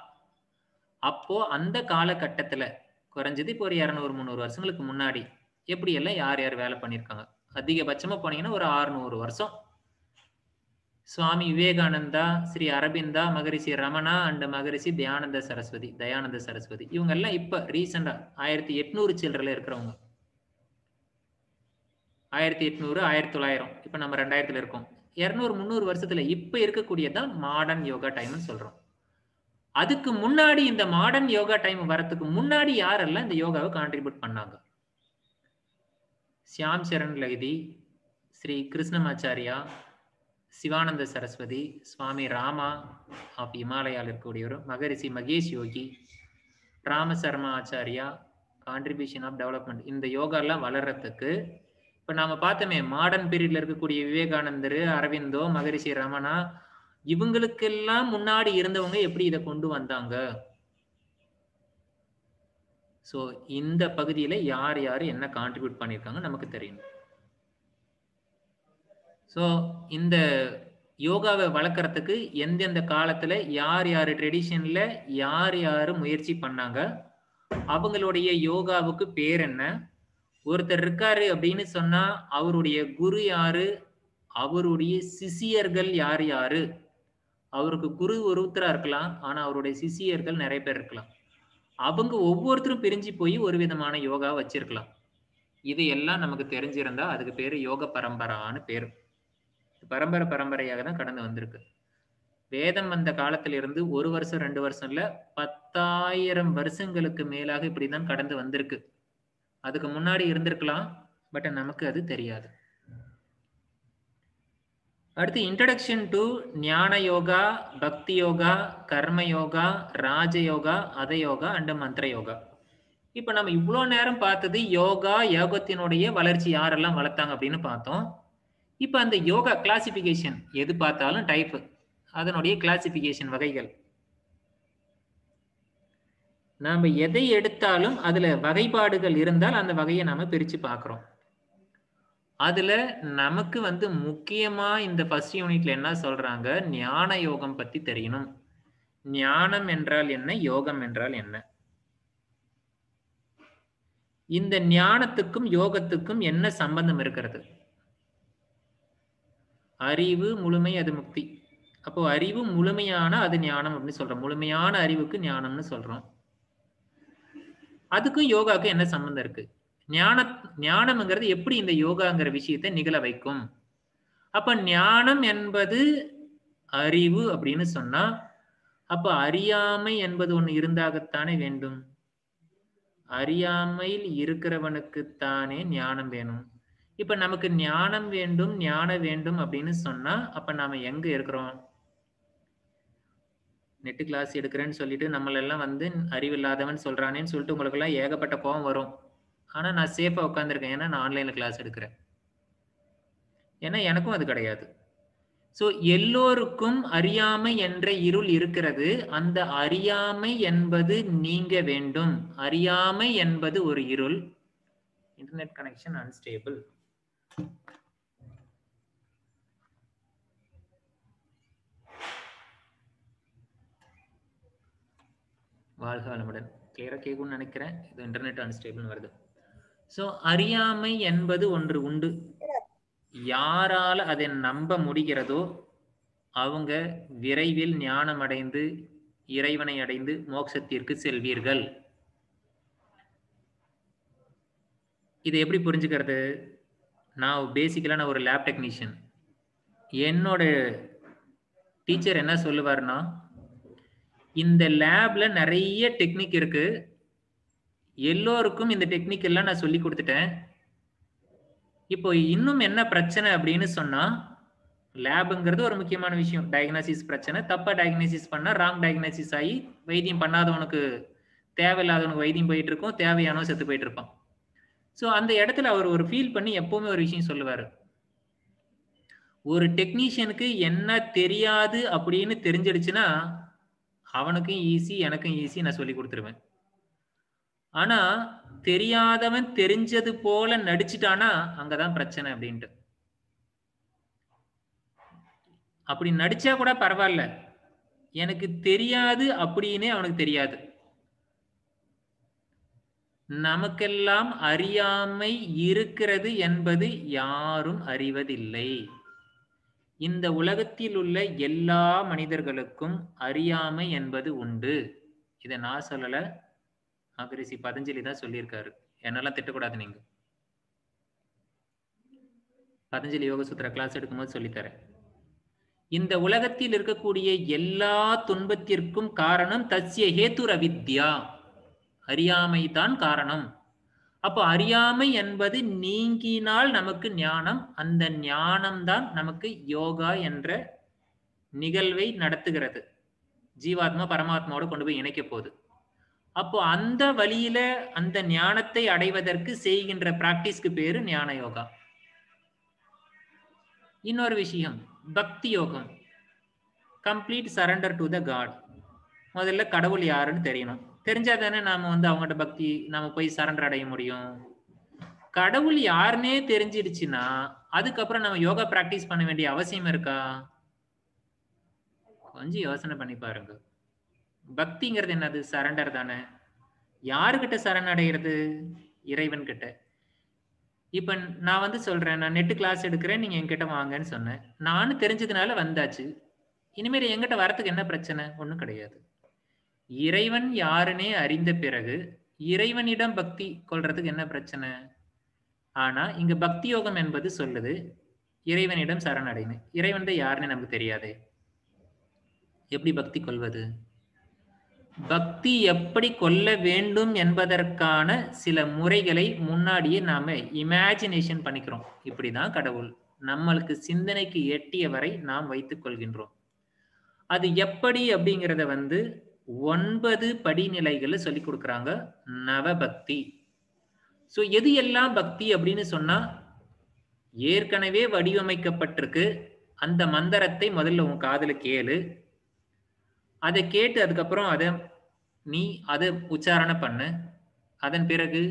அப்போ அந்த காலகட்டத்துல குறைஞ்சது இப்போ ஒரு 200-300 வருஷங்களுக்கு முன்னாடி எப்படி எல்லாம் யார் யார் வேலை பண்ணியிருக்காங்க, அதிகபட்சமா போனீங்கன்னா ஒரு 600 வருஷம் சுவாமி விவேகானந்தா, ஸ்ரீ அரபிந்தா, மகரிஷி ரமணா அண்ட் மகரிஷி தயானந்த சரஸ்வதி இவங்க எல்லாம் இப்ப ரீசெண்டா 1800 சில்லறையில இருக்கிறவங்க. 1800, 1900, இப்ப நம்ம 2000 இருக்கோம். 200-300 வருஷத்துல இப்ப இருக்கக்கூடியதான் மாடர்ன் யோகா டைம்னு சொல்றோம். அதுக்கு முன்னாடி இந்த மாடர்ன் யோகா டைம் வரதுக்கு முன்னாடி யாரெல்லாம் இந்த யோகாவை கான்ட்ரிபியூட் பண்ணாங்க? சியாம் சரண் லகிதி, ஸ்ரீ கிருஷ்ணமாச்சாரியா, சிவானந்த சரஸ்வதி, சுவாமி ராமா ஆஃப் இமாலயாவில் இருக்கக்கூடியவர், Maharishi Mahesh Yogi, Ramsharma Acharya, contribution of development. இந்த யோகா எல்லாம் வளர்றதுக்கு இப்ப நாம பார்த்தோமே மாடர்ன் பீரியட்ல இருக்கக்கூடிய விவேகானந்தர், அரவிந்தோ, மகரிஷி ரமணா இவங்களுக்கெல்லாம் முன்னாடி இருந்தவங்க எப்படி இதை கொண்டு வந்தாங்க? சோ இந்த பகுதியில யார் யாரு என்ன கான்ட்ரிபியூட் பண்ணிருக்காங்க நமக்கு தெரியும். சோ இந்த யோகாவை வளர்க்கறதுக்கு எந்தெந்த காலத்துல யார் யாரு ட்ரெடிஷன்ல யார் யாரு முயற்சி பண்ணாங்க, அவங்களுடைய யோகாவுக்கு பேர் என்ன, ஒருத்தர் இருக்காரு அப்படின்னு சொன்னா அவருடைய குரு யாரு, அவருடைய சிஷியர்கள் யார் யாரு, அவருக்கு குரு ஒருத்தரா இருக்கலாம் ஆனா அவருடைய சிஷியர்கள் நிறைய பேர் இருக்கலாம், அவங்க ஒவ்வொருத்தரும் பிரிஞ்சு போய் ஒரு விதமான யோகா வச்சிருக்கலாம். இது எல்லாம் நமக்கு தெரிஞ்சிருந்தா அதுக்கு பேரு யோக பரம்பரான்னு பேரு. பரம்பரையாக தான் கடந்து வந்திருக்கு. வேதம் வந்த காலத்துல இருந்து 1 வருஷம் 2 வருஷம் இல்ல 10,000 வருஷங்களுக்கு மேலாக இப்படிதான் கடந்து வந்திருக்கு. அதுக்கு முன்னாடி இருந்திருக்கலாம், பட் நமக்கு அது தெரியாது. அடுத்து இன்ட்ரடக்ஷன் டு ஞான யோகா, பக்தி யோகா, கர்ம யோகா, ராஜயோகா, அதயோகா அண்ட் மந்திர யோகா. இப்ப நம்ம இவ்வளவு நேரம் பார்த்தது யோகத்தினுடைய வளர்ச்சி யாரெல்லாம் வளர்த்தாங்க அப்படின்னு பார்த்தோம். இப்ப அந்த யோகா கிளாசிபிகேஷன் எது பார்த்தாலும் டைப், அதனுடைய கிளாசிபிகேஷன் வகைகள். நாம எதை எடுத்தாலும் அதுல வகைப்பாடுகள் இருந்தால் அந்த வகையை நாம பிரிச்சு பார்க்கிறோம். அதுல நமக்கு முக்கியமா இந்த ஃபர்ஸ்ட் யூனிட்ல என்ன சொல்றாங்க, ஞான யோகம் பத்தி தெரியணும். ஞானம் என்றால் என்ன, யோகம் என்றால் என்ன, இந்த ஞானத்துக்கும் யோகத்துக்கும் என்ன சம்பந்தம் இருக்கிறது? அறிவு முழுமை அது முக்தி. அப்போ அறிவு முழுமையான அது ஞானம் அப்படின்னு சொல்றோம். முழுமையான அறிவுக்கு ஞானம்னு சொல்றோம். அதுக்கும் யோகாவுக்கும் என்ன சம்பந்தம் இருக்கு? ஞானம்ங்கிறது எப்படி இந்த யோகாங்கிற விஷயத்தை நிகழ வைக்கும்? அப்ப ஞானம் என்பது அறிவு அப்படின்னு சொன்னா அப்ப அறியாமை என்பது ஒண்ணு இருந்தாகத்தானே வேண்டும். அறியாமையில் இருக்கிறவனுக்குத்தானே ஞானம் வேணும். இப்ப நமக்கு ஞானம் வேண்டும், ஞானம் வேண்டும் அப்படின்னு சொன்னா அப்ப நாம எங்க இருக்கிறோம்? நெட் கிளாஸ் எடுக்கிறேன்னு சொல்லிட்டு நம்மளெல்லாம் அறிவில்லாதவன் சொல்றானேன்னு சொல்லிட்டு உங்களுக்கு எல்லாம் ஏகப்பட்ட கோபம் வரும். ஆனா நான் சேஃபா உட்காந்துருக்கேன், ஏன்னா நான் ஆன்லைன்ல கிளாஸ் எடுக்கிறேன். ஏன்னா எனக்கும் அது கிடையாது. சோ எல்லோருக்கும் அறியாமை என்ற இருள் இருக்கிறது. அந்த அறியாமை என்பது நீங்க வேண்டும். அறியாமை என்பது ஒரு இருள். Internet connection unstable. வாழ்க வளமுடன். கிளியரா கேட்கும்னு நினைக்கிறேன். இது இன்டர்நெட் அன்ஸ்டேபிள் வருது. சோ அறியாமை என்பது ஒன்று உண்டு. யாரால அதை நம்ப முடிகிறதோ அவங்க விரைவில் ஞானம் அடைந்து இறைவனை அடைந்து மோட்சத்திற்கு செல்வீர்கள். இதை எப்படி புரிஞ்சுக்கிறது? நான் பேசிக்கலா நான் ஒரு லேப் டெக்னீஷியன். என்னோட டீச்சர் என்ன சொல்லுவாருன்னா, இந்த லேப்ல நிறைய டெக்னிக் இருக்கு, எல்லோருக்கும் இந்த டெக்னிக் எல்லாம் நான் சொல்லி கொடுத்துட்டேன். இப்போ இன்னும் என்ன பிரச்சனை அப்படின்னு சொன்னா, லேபுங்கிறது ஒரு முக்கியமான விஷயம். டயக்னோசிஸ் பிரச்சனை, தப்பா டயக்னோசிஸ் பண்ணா ராங் டயக்னோசிஸ் ஆகி வைத்தியம் பண்ணாதவனுக்கு தேவையில்லாதவனுக்கு வைத்தியம் போயிட்டு இருக்கும், தேவையானவன் செத்து போயிட்டு இருப்பான். ஸோ அந்த இடத்துல அவர் ஒரு ஃபீல் பண்ணி எப்பவுமே ஒரு விஷயம் சொல்லுவாரு. ஒரு டெக்னீஷியனுக்கு என்ன தெரியாது அப்படின்னு தெரிஞ்சிடுச்சுன்னா அவனுக்கும் ஈஸி, எனக்கும் ஈஸி, நான் சொல்லி கொடுத்துருவேன். ஆனா தெரியாதவன் தெரிஞ்சது போல நடிச்சுட்டானா அங்கதான் பிரச்சனை அப்படின்ட்டு. அப்படி நடிச்சா கூட பரவாயில்ல, எனக்கு தெரியாது அப்படின்னே அவனுக்கு தெரியாது. நமக்கெல்லாம் அறியாமை இருக்கிறது என்பது யாரும் அறிவதில்லை. இந்த உலகத்தில் உள்ள எல்லா மனிதர்களுக்கும் அறியாமை என்பது உண்டு. இதை நான் சொல்லல, மகரிஷி பதஞ்சலி தான் சொல்லியிருக்காரு. என்னெல்லாம் திட்டக்கூடாது. நீங்க பதஞ்சலி யோக சூத்திர கிளாஸ் எடுக்கும்போது சொல்லித்தரேன். இந்த உலகத்தில் இருக்கக்கூடிய எல்லா துன்பத்திற்கும் காரணம் தஸ்ய ஹேதுர் அவித்யா, அறியாமை தான் காரணம். அப்போ அறியாமை என்பது நீங்கினால் நமக்கு ஞானம், அந்த ஞானம் தான் நமக்கு யோகா என்ற நிகழ்வை நடத்துகிறது. ஜீவாத்மா பரமாத்மாவோட கொண்டு போய் இணைக்க போகுது. அப்போ அந்த வழியில அந்த ஞானத்தை அடைவதற்கு செய்கின்ற பிராக்டிஸ்க்கு பேரு ஞான யோகா. இன்னொரு விஷயம் பக்தி யோகம், complete surrender to the God. முதல்ல கடவுள் யாருன்னு தெரியணும். தெரிஞ்சா தானே நாம அவங்ககிட்ட பக்தி நாம போய் சரண்டர் அடைய முடியும். கடவுள் யாருன்னே தெரிஞ்சிடுச்சுன்னா அதுக்கப்புறம் நம்ம யோகா பிராக்டிஸ் பண்ண வேண்டிய அவசியம் இருக்கா? கொஞ்சம் யோசனை பண்ணி பாருங்க. பக்திங்கிறது என்னது? சரண்டர் தானே. யாருக்கிட்ட சரணடைகிறது? இறைவன் கிட்ட. இப்ப நான் சொல்றேன், நான் நெட் கிளாஸ் எடுக்கிறேன், நீங்க என்கிட்ட வாங்கன்னு சொன்னேன். நானும் தெரிஞ்சதுனால வந்தாச்சு. இனிமேல் என்கிட்ட வரத்துக்கு என்ன பிரச்சனை? ஒண்ணும் கிடையாது. இறைவன் யாருன்னே அறிந்த பிறகு இறைவனிடம் பக்தி கொள்றதுக்கு என்ன பிரச்சனை? ஆனா இங்க பக்தி யோகம் என்பது சொல்லுது இறைவனிடம் சரணடைன்னு. இறைவன் தான் யாருன்னு நமக்கு தெரியாதே, எப்படி பக்தி கொள்வது? பக்தி எப்படி கொள்ள வேண்டும் என்பதற்கான சில முறைகளை முன்னாடியே நாம இமேஜினேஷன் பண்ணிக்கிறோம். இப்படிதான் கடவுள் நம்மளுக்கு சிந்தனைக்கு எட்டிய வரை நாம் வைத்துக் கொள்கின்றோம். அது எப்படி அப்படிங்கிறத 9 படிநிலைகளை சொல்லி கொடுக்குறாங்க நவபக்தி. ஸோ எது எல்லாம் பக்தி அப்படின்னு சொன்னா, ஏற்கனவே வடிவமைக்கப்பட்டிருக்கு அந்த மந்திரத்தை முதல்ல உன் காதுல கேளு, அதை கேட்டு அதுக்கப்புறம் அதை உச்சாரணை பண்ணு. அதன் பிறகு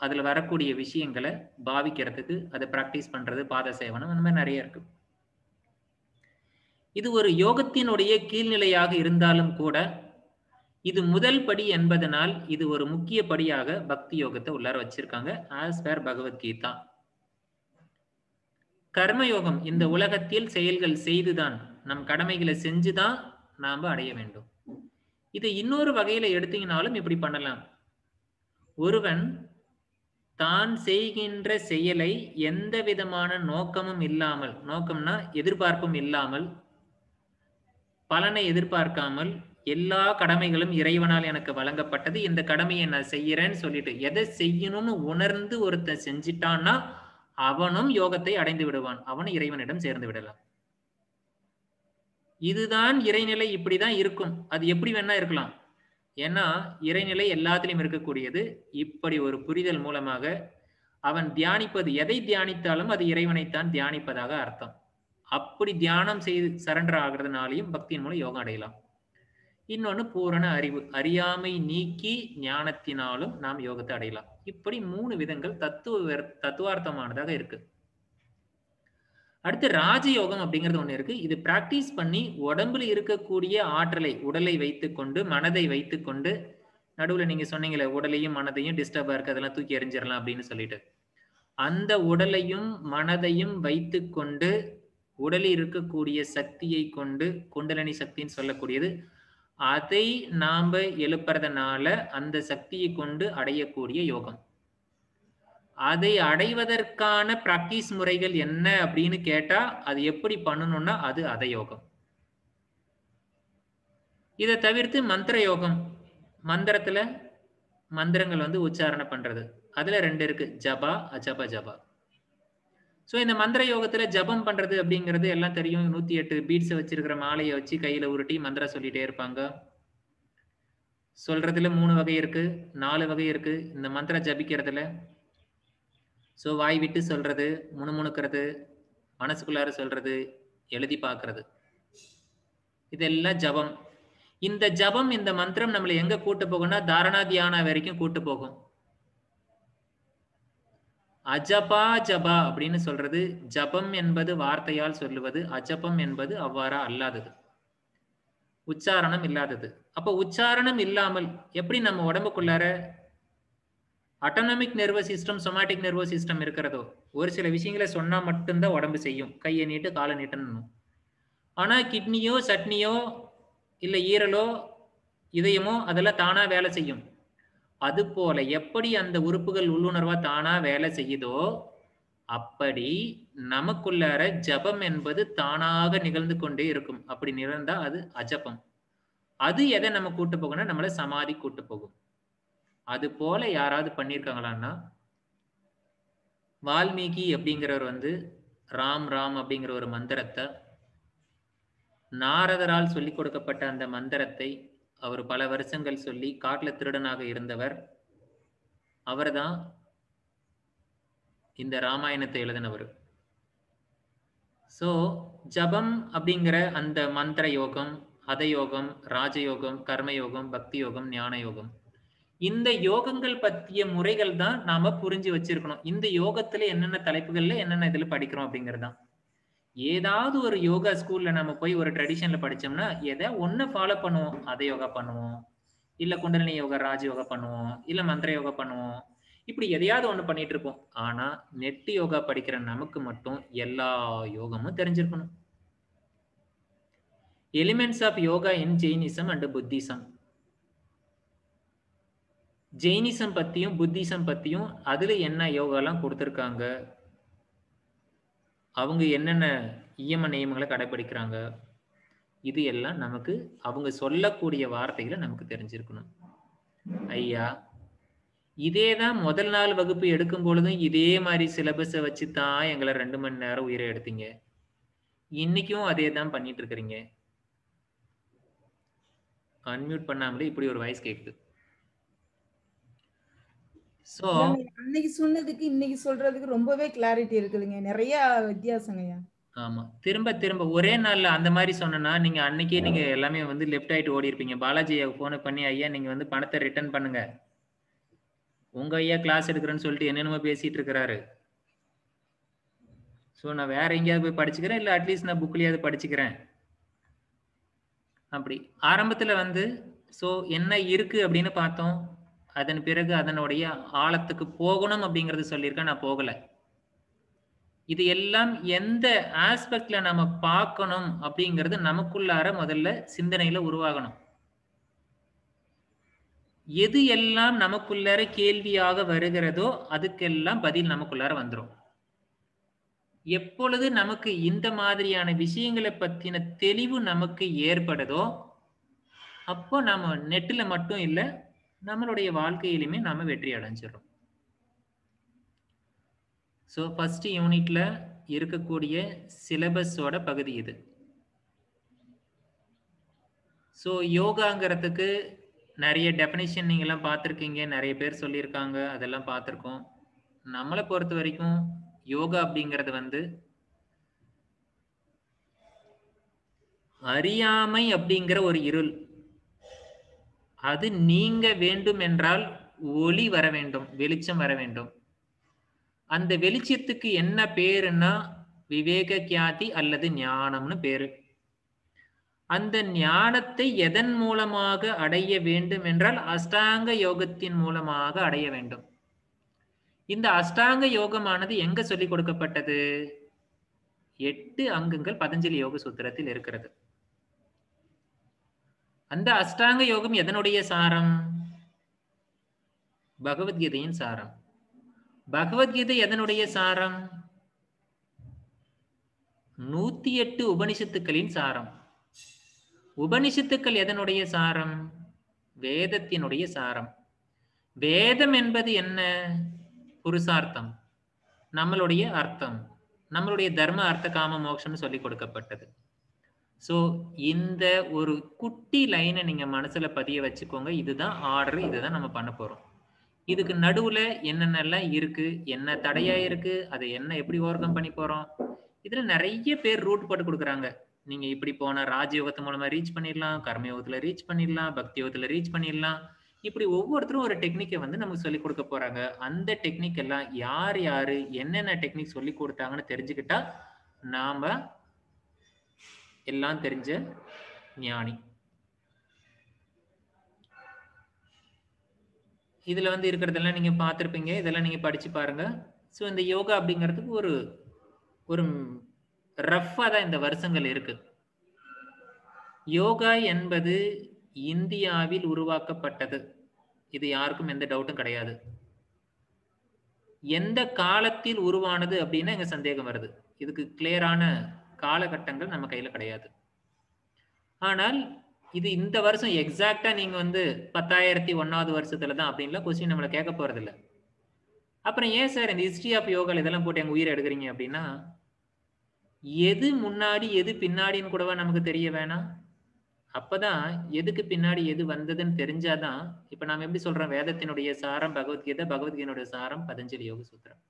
அதுல வரக்கூடிய விஷயங்களை பாவிக்கிறதுக்கு அதை பிராக்டிஸ் பண்றது, பாத சேவனம், அந்த மாதிரி நிறைய இருக்கு. இது ஒரு யோகத்தினுடைய கீழ்நிலையாக இருந்தாலும் கூட இது முதல் படி என்பதனால் இது ஒரு முக்கிய படியாக பக்தி யோகத்தை உள்ளார வச்சிருக்காங்க ஆஸ் பர் பகவத்கீதா. கர்மயோகம் இந்த உலகத்தில் செயல்கள் செய்துதான், நம் கடமைகளை செஞ்சுதான் நாம அடைய வேண்டும். இதை இன்னொரு வகையில எடுத்தீங்கனாலும் இப்படி பண்ணலாம். ஒருவன் தான் செய்கின்ற செயலை எந்த விதமான நோக்கமும் இல்லாமல், நோக்கம்னா எதிர்பார்ப்பும் இல்லாமல், பலனை எதிர்பார்க்காமல், எல்லா கடமைகளும் இறைவனால் எனக்கு வழங்கப்பட்டது, இந்த கடமையை நான் செய்யறேன்னு சொல்லிட்டு எதை செய்யணும்னு உணர்ந்து ஒருத்தன் செஞ்சிட்டான்னா அவனும் யோகத்தை அடைந்து விடுவான், அவனும் இறைவனிடம் சேர்ந்து விடலாம். இதுதான் இறைநிலை. இப்படிதான் இருக்கும். அது எப்படி வேணா இருக்கலாம். ஏன்னா இறைநிலை எல்லாத்திலையும் இருக்கக்கூடியது. இப்படி ஒரு புரிதல் மூலமாக அவன் தியானிப்பது, எதை தியானித்தாலும் அது இறைவனைத்தான் தியானிப்பதாக அர்த்தம். அப்படி தியானம் செய்து சரண்டர் ஆகிறதுனாலையும் பக்தியின் மூலம் யோகம் அடையலாம். இன்னொன்னு பூரண அறிவு, அறியாமை நீக்கி ஞானத்தினாலும் நாம் யோகத்தை அடையலாம். இப்படி 3 விதங்கள் தத்துவார்த்தமானதாக இருக்கு. அடுத்து ராஜயோகம் அப்படிங்கிறது ஒண்ணு இருக்கு. இது பிராக்டிஸ் பண்ணி உடம்புல இருக்கக்கூடிய ஆற்றலை, உடலை வைத்துக்கொண்டு, மனதை வைத்துக்கொண்டு, நடுவுல நீங்க சொன்னீங்களே உடலையும் மனதையும் டிஸ்டர்பா இருக்கு அதெல்லாம் தூக்கி எறிஞ்சிடலாம் அப்படின்னு சொல்லிட்டு, அந்த உடலையும் மனதையும் வைத்துக்கொண்டு உடலில் இருக்கக்கூடிய சக்தியை கொண்டு, குண்டலினி சக்தின்னு சொல்லக்கூடியது, அதை நாம எழுப்புறதுனால அந்த சக்தியை கொண்டு அடையக்கூடிய யோகம். அதை அடைவதற்கான பிராக்டிஸ் முறைகள் என்ன அப்படின்னு கேட்டா அது எப்படி பண்ணணும்னா அது அத யோகம். இதை தவிர்த்து மந்திர யோகம், மந்திரத்துல மந்திரங்கள் உச்சாரணை பண்றது, அதுல 2 இருக்கு, ஜபா அஜப ஜபா. ஸோ இந்த மந்திர யோகத்துல ஜபம் பண்றது அப்படிங்கிறது எல்லாம் தெரியும். 108 பீட்ஸை வச்சிருக்கிற மாலையை வச்சு கையில உருட்டி மந்திரம் சொல்லிட்டே இருப்பாங்க. சொல்றதுல 3 வகை இருக்கு, 4 வகை இருக்கு இந்த மந்திரம் ஜபிக்கிறதுல. ஸோ வாய் விட்டு சொல்றது, முணுமுணுக்கிறது, மனசுக்குள்ளார சொல்றது, எழுதி பார்க்கறது, இதெல்லாம் ஜபம். இந்த ஜபம் இந்த மந்திரம் நம்மளை எங்க கூட்டு போகும்னா தாரணா தியானா வரைக்கும் கூட்டு போகும். அஜபா ஜபா அப்படின்னு சொல்றது ஜபம் என்பது வார்த்தையால் சொல்லுவது, அஜபம் என்பது அவ்வாறா அல்லாதது, உச்சாரணம் இல்லாதது. அப்ப உச்சாரணம் இல்லாமல் எப்படி நம்ம உடம்புக்குள்ளார autonomic nervous system, somatic nervous system இருக்கிறதோ, ஒரு சில விஷயங்களை சொன்னா மட்டும்தான் உடம்பு செய்யும், கையை நீட்டு காலை நீட்டணும். ஆனா கிட்னியோ சட்னியோ இல்ல ஈரலோ இதயமோ அதெல்லாம் தானா வேலை செய்யும். அது போல எப்படி அந்த உறுப்புகள் உள்ளுணர்வா தானா வேலை செய்யுதோ அப்படி நமக்குள்ளார ஜபம் என்பது தானாக நிகழ்ந்து கொண்டே இருக்கும். அப்படி நிகழ்ந்தா அது அஜபம். அது எதை நம்ம கூட்டு போகணும்னா நம்மள சமாதி கூட்டு போகும். அது போல யாராவது பண்ணியிருக்காங்களான்னா, வால்மீகி அப்படிங்கிறவர் ராம் ராம் அப்படிங்கிற ஒரு மந்திரத்தை, நாரதரால் சொல்லிக் கொடுக்கப்பட்ட அந்த மந்திரத்தை அவர் பல வருஷங்கள் சொல்லி காட்டுல திருடனாக இருந்தவர். அவர்தான் இந்த ராமாயணத்தை எழுதினவர். சோ ஜபம் அப்படிங்கிற அந்த மந்திர யோகம், ஹதயோகம், ராஜயோகம், கர்மயோகம், பக்தி யோகம், ஞான யோகம், இந்த யோகங்கள் பற்றிய முறைகள் தான் நாம புரிஞ்சு வச்சிருக்கணும். இந்த யோகத்துல என்னென்ன தலைப்புகள்ல என்னென்ன இதுல படிக்கிறோம் அப்படிங்கிறது தான். ஏதாவது ஒரு யோகா ஸ்கூல்ல நம்ம போய் ஒரு ட்ரெடிஷன்ல படிச்சோம்னா எதை ஒன்னு ஃபாலோ பண்ணுவோம், அதை யோகா பண்ணுவோம், இல்ல குண்டலினி யோகா ராஜ யோகா பண்ணுவோம், இல்ல மந்திர யோகா பண்ணுவோம், இப்படி எதையாவது ஒண்ணு பண்ணிட்டு இருப்போம். ஆனா நெட் யோகா படிக்கிற நமக்கு மட்டும் எல்லா யோகமும் தெரிஞ்சிருக்கணும். Elements of yoga in Jainism and Buddhism. Jainism பத்தியும் புத்திசம் பத்தியும் அதுல என்ன யோகாலாம் கொடுத்துருக்காங்க, அவங்க என்னென்ன இயம நியமங்களை கடைபிடிக்கிறாங்க, இது எல்லாம் நமக்கு அவங்க சொல்லக்கூடிய வார்த்தைகளை நமக்கு தெரிஞ்சிருக்கணும். ஐயா இதேதான் முதல் நாள் வகுப்பு எடுக்கும் பொழுதும் இதே மாதிரி சிலபஸை வச்சு தான் எங்களை 2 மணி நேரம் உயிரை எடுத்தீங்க. இன்னைக்கும் அதே தான் பண்ணிட்டு இருக்கிறீங்க. அன்மியூட் பண்ணாமலே இப்படி ஒரு வாய்ஸ் கேக்குது. சோ அன்னைக்கு சொன்னதுக்கு இன்னைக்கு சொல்றதுக்கு ரொம்பவே கிளாரிட்டி இருக்குதுங்க, நிறைய வித்தியாசங்கய்யா. ஆமா, திரும்ப திரும்ப ஒரே நாள்ல அந்த மாதிரி சொன்னா நீங்க அன்னைக்கே நீங்க எல்லாமே லெஃப்ட் ஆயிட்டு ஓடி இருப்பீங்க. பாலாஜி போன் பண்ணி ஐயா நீங்க பணத்தை ரிட்டர்ன் பண்ணுங்க, உங்க ஐயா கிளாஸ் எடுக்கிறேன்னு சொல்லிட்டு என்னென்னமோ பேசிட்டு இருக்கிறாரு. ஸோ நான் வேற எங்கேயாவது போய் படிச்சுக்கிறேன், இல்லை அட்லீஸ்ட் நான் புக்லயாவது படிச்சுக்கிறேன். அப்படி ஆரம்பத்துல ஸோ என்ன இருக்கு அப்படின்னு பார்த்தோம். அதன் பிறகு அதனுடைய ஆழத்துக்கு போகணும் அப்படிங்கறது சொல்லியிருக்கேன், நான் போகல. இது எல்லாம் எந்த ஆஸ்பெக்ட்ல நம்ம பார்க்கணும் அப்படிங்கிறது நமக்குள்ளார முதல்ல சிந்தனையில உருவாகணும். எது எல்லாம் நமக்குள்ளார கேள்வியாக வருகிறதோ அதுக்கெல்லாம் பதில் நமக்குள்ளார வந்துடும். எப்பொழுது நமக்கு இந்த மாதிரியான விஷயங்களை பத்தின தெளிவு நமக்கு ஏற்படுதோ அப்போ நாம நெட்ல மட்டும் இல்லை, நம்மளுடைய வாழ்க்கையிலுமே நாம வெற்றி அடைஞ்சிடறோம். ஸோ ஃபர்ஸ்ட் யூனிட்ல இருக்கக்கூடிய சிலபஸோட பகுதி இது. ஸோ யோகாங்கிறதுக்கு நிறைய டெஃபினிஷன் நீங்கள்லாம் பார்த்துருக்கீங்க, நிறைய பேர் சொல்லியிருக்காங்க, அதெல்லாம் பார்த்துருக்கோம். நம்மளை பொறுத்த வரைக்கும் யோகா அப்படிங்கிறது அறியாமை அப்படிங்கிற ஒரு இருள். அது நீங்க வேண்டும் என்றால் ஒளி வர வேண்டும், வெளிச்சம் வர வேண்டும். அந்த வெளிச்சத்துக்கு என்ன பேருன்னா விவேக கியாதி அல்லது ஞானம்னு பேரு. அந்த ஞானத்தை எதன் மூலமாக அடைய வேண்டும் என்றால் அஷ்டாங்க யோகத்தின் மூலமாக அடைய வேண்டும். இந்த அஷ்டாங்க யோகமானது எங்க சொல்லிக் கொடுக்கப்பட்டது? 8 அங்கங்கள் பதஞ்சலி யோக சூத்திரத்தில் இருக்கிறது. அந்த அஷ்டாங்க யோகம் எதனுடைய சாரம்? பகவத்கீதையின் சாரம். பகவத்கீதை எதனுடைய சாரம்? 108 உபனிஷத்துக்களின் சாரம். உபனிஷத்துக்கள் எதனுடைய சாரம்? வேதத்தினுடைய சாரம். வேதம் என்பது என்ன? புருஷார்த்தம், நம்மளுடைய அர்த்தம், நம்மளுடைய தர்ம அர்த்த காம மோட்சம்னு சொல்லி கொடுக்கப்பட்டது. ஸோ இந்த ஒரு குட்டி லைனை நீங்க மனசுல பதிய வச்சுக்கோங்க. இதுதான் ஆர்டர், இதுதான் நம்ம பண்ண போறோம். இதுக்கு நடுவுல என்னென்னலாம் இருக்கு, என்ன தடையா இருக்கு, அதை என்ன எப்படி ஓவர் கம் பண்ணி போறோம். இதுல நிறைய பேர் ரூட் போட்டு கொடுக்குறாங்க. நீங்க இப்படி போனா ராஜயோகத்து மூலமா ரீச் பண்ணிடலாம், கர்மயோகத்துல ரீச் பண்ணிடலாம், பக்தி யோகத்துல ரீச் பண்ணிடலாம். இப்படி ஒவ்வொருத்தரும் ஒரு டெக்னிக்கை வந்து நமக்கு சொல்லி கொடுக்க போறாங்க. அந்த டெக்னிக் எல்லாம் யார் யாரு என்னென்ன டெக்னிக் சொல்லி கொடுத்தாங்கன்னு தெரிஞ்சுக்கிட்டா நாம எல்லாம் தெரிஞ்ச ஞானி. இதுல வந்து இருக்கிறதெல்லாம் நீங்க பார்த்திருப்பீங்க, இதெல்லாம் நீங்க படிச்சு பாருங்க. ஸோ இந்த யோகா அப்படிங்கிறதுக்கு ஒரு ஒரு ரஃபா தான் இந்த வருஷங்கள் இருக்கு. யோகா என்பது இந்தியாவில் உருவாக்கப்பட்டது. இது யாருக்கும் எந்த டவுட்டும் கிடையாது. எந்த காலத்தில் உருவானது அப்படின்னு எங்க சந்தேகம் வருது. இதுக்கு கிளியரான காலகட்டங்கள் நம்ம கையில கிடையாது. ஆனால் இது இந்த வருஷம் எக்ஸாக்டா நீங்க வந்து 10,001வது வருஷத்துல தான் அப்படின்லாம் கொஸ்டின் நம்மளை கேட்க போறது இல்லை. அப்புறம் ஏன் சார் இந்த ஹிஸ்டரி ஆஃப் யோகா இதெல்லாம் போட்டு எங்க உயிரை எடுக்கிறீங்க அப்படின்னா, எது முன்னாடி எது பின்னாடின்னு கூடவா நமக்கு தெரிய வேணாம்? அப்பதான் எதுக்கு பின்னாடி எது வந்ததுன்னு தெரிஞ்சாதான். இப்ப நாம எப்படி சொல்றோம், வேதத்தினுடைய சாரம் பகவத்கீதை, பகவத்கீதையினுடைய சாரம் பதஞ்சலி யோக சூத்திரம்.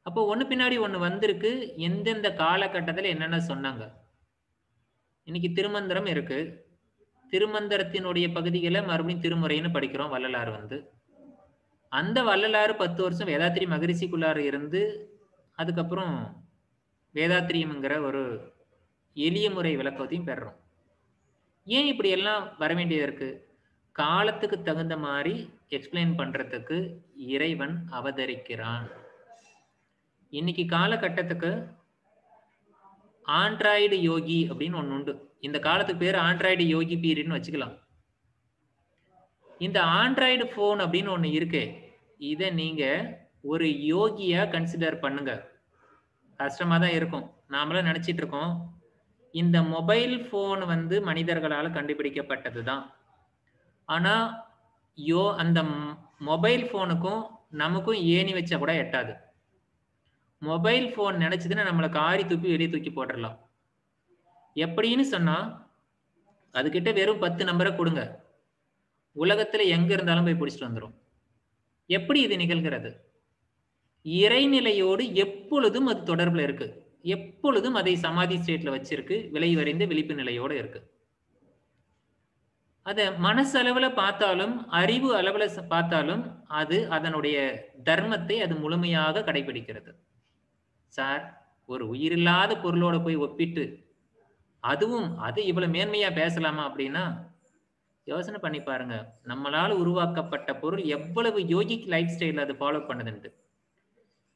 அப்போ ஒண்ணு பின்னாடி ஒண்ணு வந்திருக்கு. எந்தெந்த காலகட்டத்துல என்னென்ன சொன்னாங்க. இன்னைக்கு திருமந்திரம் இருக்கு. திருமந்திரத்தினுடைய பகுதிகளை மறுபடியும் திருமுறைன்னு படிக்கிறோம். வள்ளலார் வந்து அந்த வள்ளலாறு 10 வருஷம் வேதாத்திரி மகரிஷிக்குள்ளார இருந்து அதுக்கப்புறம் வேதாத்திரியம்ங்கிற ஒரு எளிய முறை விளக்கத்தையும் பெறுறோம். ஏன் இப்படி எல்லாம் வர வேண்டியது இருக்கு? காலத்துக்கு தகுந்த மாதிரி எக்ஸ்பிளைன் பண்றதுக்கு இறைவன் அவதரிக்கிறான். இன்னைக்கு காலகட்டத்துக்கு ஆண்ட்ராய்டு யோகி அப்படின்னு ஒண்ணு உண்டு. இந்த காலத்துக்கு பேர் ஆண்ட்ராய்டு யோகி பீரியட்னு வச்சுக்கலாம். இந்த ஆண்ட்ராய்டு போன் அப்படின்னு ஒண்ணு இருக்கு. இதை நீங்க ஒரு யோகியா கன்சிடர் பண்ணுங்க. கஷ்டமா தான் இருக்கும். நாமளும் நினைச்சிட்டு இருக்கோம் இந்த மொபைல் போன் வந்து மனிதர்களால் கண்டுபிடிக்கப்பட்டதுதான். ஆனா அந்த மொபைல் போனுக்கும் நமக்கும் ஏணி வச்சா கூட எட்டாது. மொபைல் போன் நினைச்சதுன்னா நம்மளை காரி தூக்கி வெளியே தூக்கி போட்டுடலாம். எப்படின்னு சொன்னா, அதுகிட்ட வெறும் 10 நம்பரை கொடுங்க, உலகத்துல எங்க இருந்தாலும் போய் பிடிச்சிட்டு வந்துடும். எப்படி இது நிகழ்கிறது? இறைநிலையோடு எப்பொழுதும் அது தொடர்புல இருக்கு. எப்பொழுதும் அதை சமாதி ஸ்டேட்ல வச்சிருக்கு. விளைவறிந்த விழிப்பு நிலையோட இருக்கு. அத மனசளவுல பார்த்தாலும் அறிவு அளவுல பார்த்தாலும் அது அதனுடைய தர்மத்தை அது முழுமையாக கடைபிடிக்கிறது. சார், ஒரு உயிரில்லாத பொருளோட போய் ஒப்பிட்டு அதுவும் அது இவ்வளவு மேன்மையா பேசலாமா அப்படின்னா யோசனை பண்ணி பாருங்க. நம்மளால உருவாக்கப்பட்ட பொருள் எவ்வளவு யோகிக் லைஃப் ஸ்டைல் அது ஃபாலோ பண்ணுதுன்ட்டு.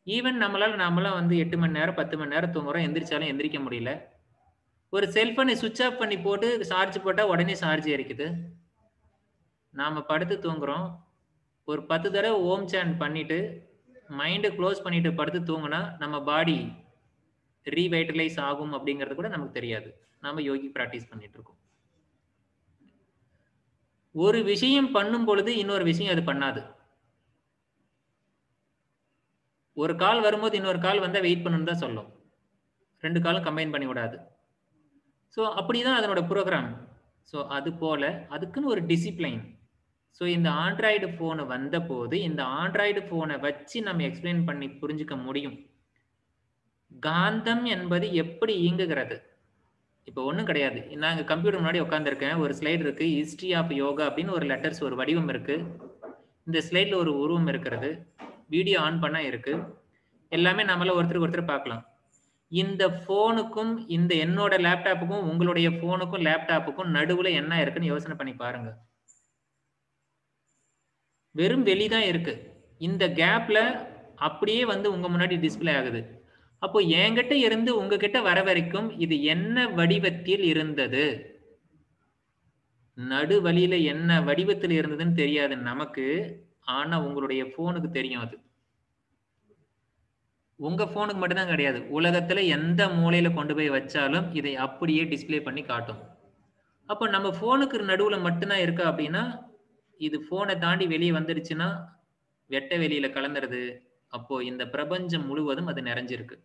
ஈவன் நாமெல்லாம் வந்து 8 மணி நேரம் 10 மணி நேரம் தூங்குறோம். எந்திரிச்சாலும் எந்திரிக்க முடியல. ஒரு செல்போனை சுவிட்ச் ஆஃப் பண்ணி போட்டு சார்ஜ் போட்டா உடனே சார்ஜ் ஏறிக்குது. நாம படுத்து தூங்குறோம். ஒரு 10 தடவை ஓம் சாண்ட் பண்ணிட்டு மைண்டை க்ளோஸ் பண்ணிட்டு படுத்து தூங்கினா நம்ம பாடி ரீவைட்டலைஸ் ஆகும் அப்படிங்கிறது கூட நமக்கு தெரியாது. நாம யோகி பிராக்டிஸ் பண்ணிட்டு இருக்கோம். ஒரு விஷயம் பண்ணும் பொழுது இன்னொரு விஷயம் அது பண்ணாது. ஒரு கால் வரும்போது இன்னொரு கால் வந்தா வெயிட் பண்ணணும்னு தான் சொல்லும். 2 காலும் கம்பைன் பண்ணி விடாது. ஸோ அப்படிதான் அதனோட ப்ரோக்ராம். ஸோ அது போல அதுக்குன்னு ஒரு டிசிப்ளைன். ஸோ இந்த ஆண்ட்ராய்டு ஃபோனு வந்த போது இந்த ஆண்ட்ராய்டு ஃபோனை வச்சு நம்ம எக்ஸ்பிளைன் பண்ணி புரிஞ்சுக்க முடியும். காந்தம் என்பது எப்படி இயங்குகிறது. இப்போ ஒன்றும் கிடையாது. நாங்கள் கம்ப்யூட்டர் முன்னாடி உட்காந்துருக்கேன். ஒரு ஸ்லைடு இருக்கு, ஹிஸ்டரி ஆஃப் யோகா அப்படின்னு ஒரு லெட்டர்ஸ் ஒரு வடிவம் இருக்கு. இந்த ஸ்லைட்ல ஒரு உருவம் இருக்கிறது. வீடியோ ஆன் பண்ணா இருக்கு. எல்லாமே நம்மள ஒருத்தருக்கு ஒருத்தர் பார்க்கலாம். இந்த போனுக்கும் இந்த என்னோட லேப்டாப்புக்கும் உங்களுடைய போனுக்கும் லேப்டாப்புக்கும் நடுவுல என்ன இருக்குன்னு யோசனை பண்ணி பாருங்க. வெறும் வெளிதான் இருக்கு. இந்த கேப்ல அப்படியே வந்து உங்க முன்னாடி டிஸ்பிளே ஆகுது. அப்போ என்கிட்ட இருந்து உங்ககிட்ட வர வரைக்கும் இது என்ன வடிவத்தில் இருந்தது, நடு வழியில என்ன வடிவத்தில் இருந்ததுன்னு தெரியாது நமக்கு. ஆனா உங்களுடைய போனுக்கு தெரியும். அது உங்க போனுக்கு மட்டும்தான் கிடையாது, உலகத்துல எந்த மூலையில கொண்டு போய் வச்சாலும் இதை அப்படியே டிஸ்பிளே பண்ணி காட்டும். அப்போ நம்ம போனுக்கு நடுவுல மட்டும்தான் இருக்கா அப்படின்னா, இது போனை தாண்டி வெளியே வந்துடுச்சுன்னா வெட்ட வெளியில கலந்துருது. அப்போ இந்த பிரபஞ்சம் முழுவதும் அது நிறைஞ்சிருக்கு.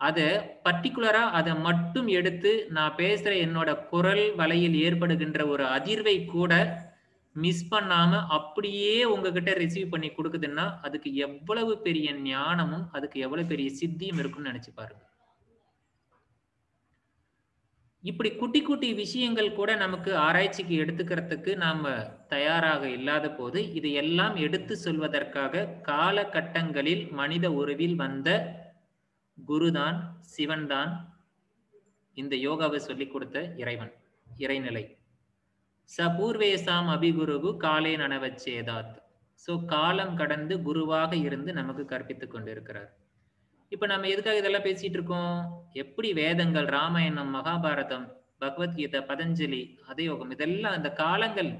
அதை பர்டிகுலரா அதை மட்டும் எடுத்து நான் பேசுற என்னோட குரல் வலையில் ஏற்படுகின்ற ஒரு அதிர்வை கூட மிஸ் பண்ணாம அப்படியே உங்ககிட்ட ரிசீவ் பண்ணி கொடுக்குதுன்னா அதுக்கு எவ்வளவு பெரிய ஞானமும் அதுக்கு எவ்வளவு பெரிய சித்தியும் இருக்கும்னு நினைச்சு பாருங்க. இப்படி குட்டி குட்டி விஷயங்கள் கூட நமக்கு ஆராய்ச்சிக்கு எடுத்துக்கிறதுக்கு நாம தயாராக இல்லாத போது இது எல்லாம் எடுத்து சொல்வதற்காக காலகட்டங்களில் மனித உருவில் வந்த குருதான், சிவன்தான் இந்த யோகாவை சொல்லிக் கொடுத்த இறைவன், இறைநிலை. சபூர்வேசாம் அபிகுருகு காலே நனவச்சேதாத். சோ காலம் கடந்து குருவாக இருந்து நமக்கு கற்பித்துக் கொண்டிருக்கிறார். இப்ப நம்ம எதுக்காக இதெல்லாம் பேசிட்டு இருக்கோம்? எப்படி வேதங்கள், ராமாயணம், மகாபாரதம், பகவத்கீதை, பதஞ்சலி, அதயோகம், இதெல்லாம் அந்த காலங்கள்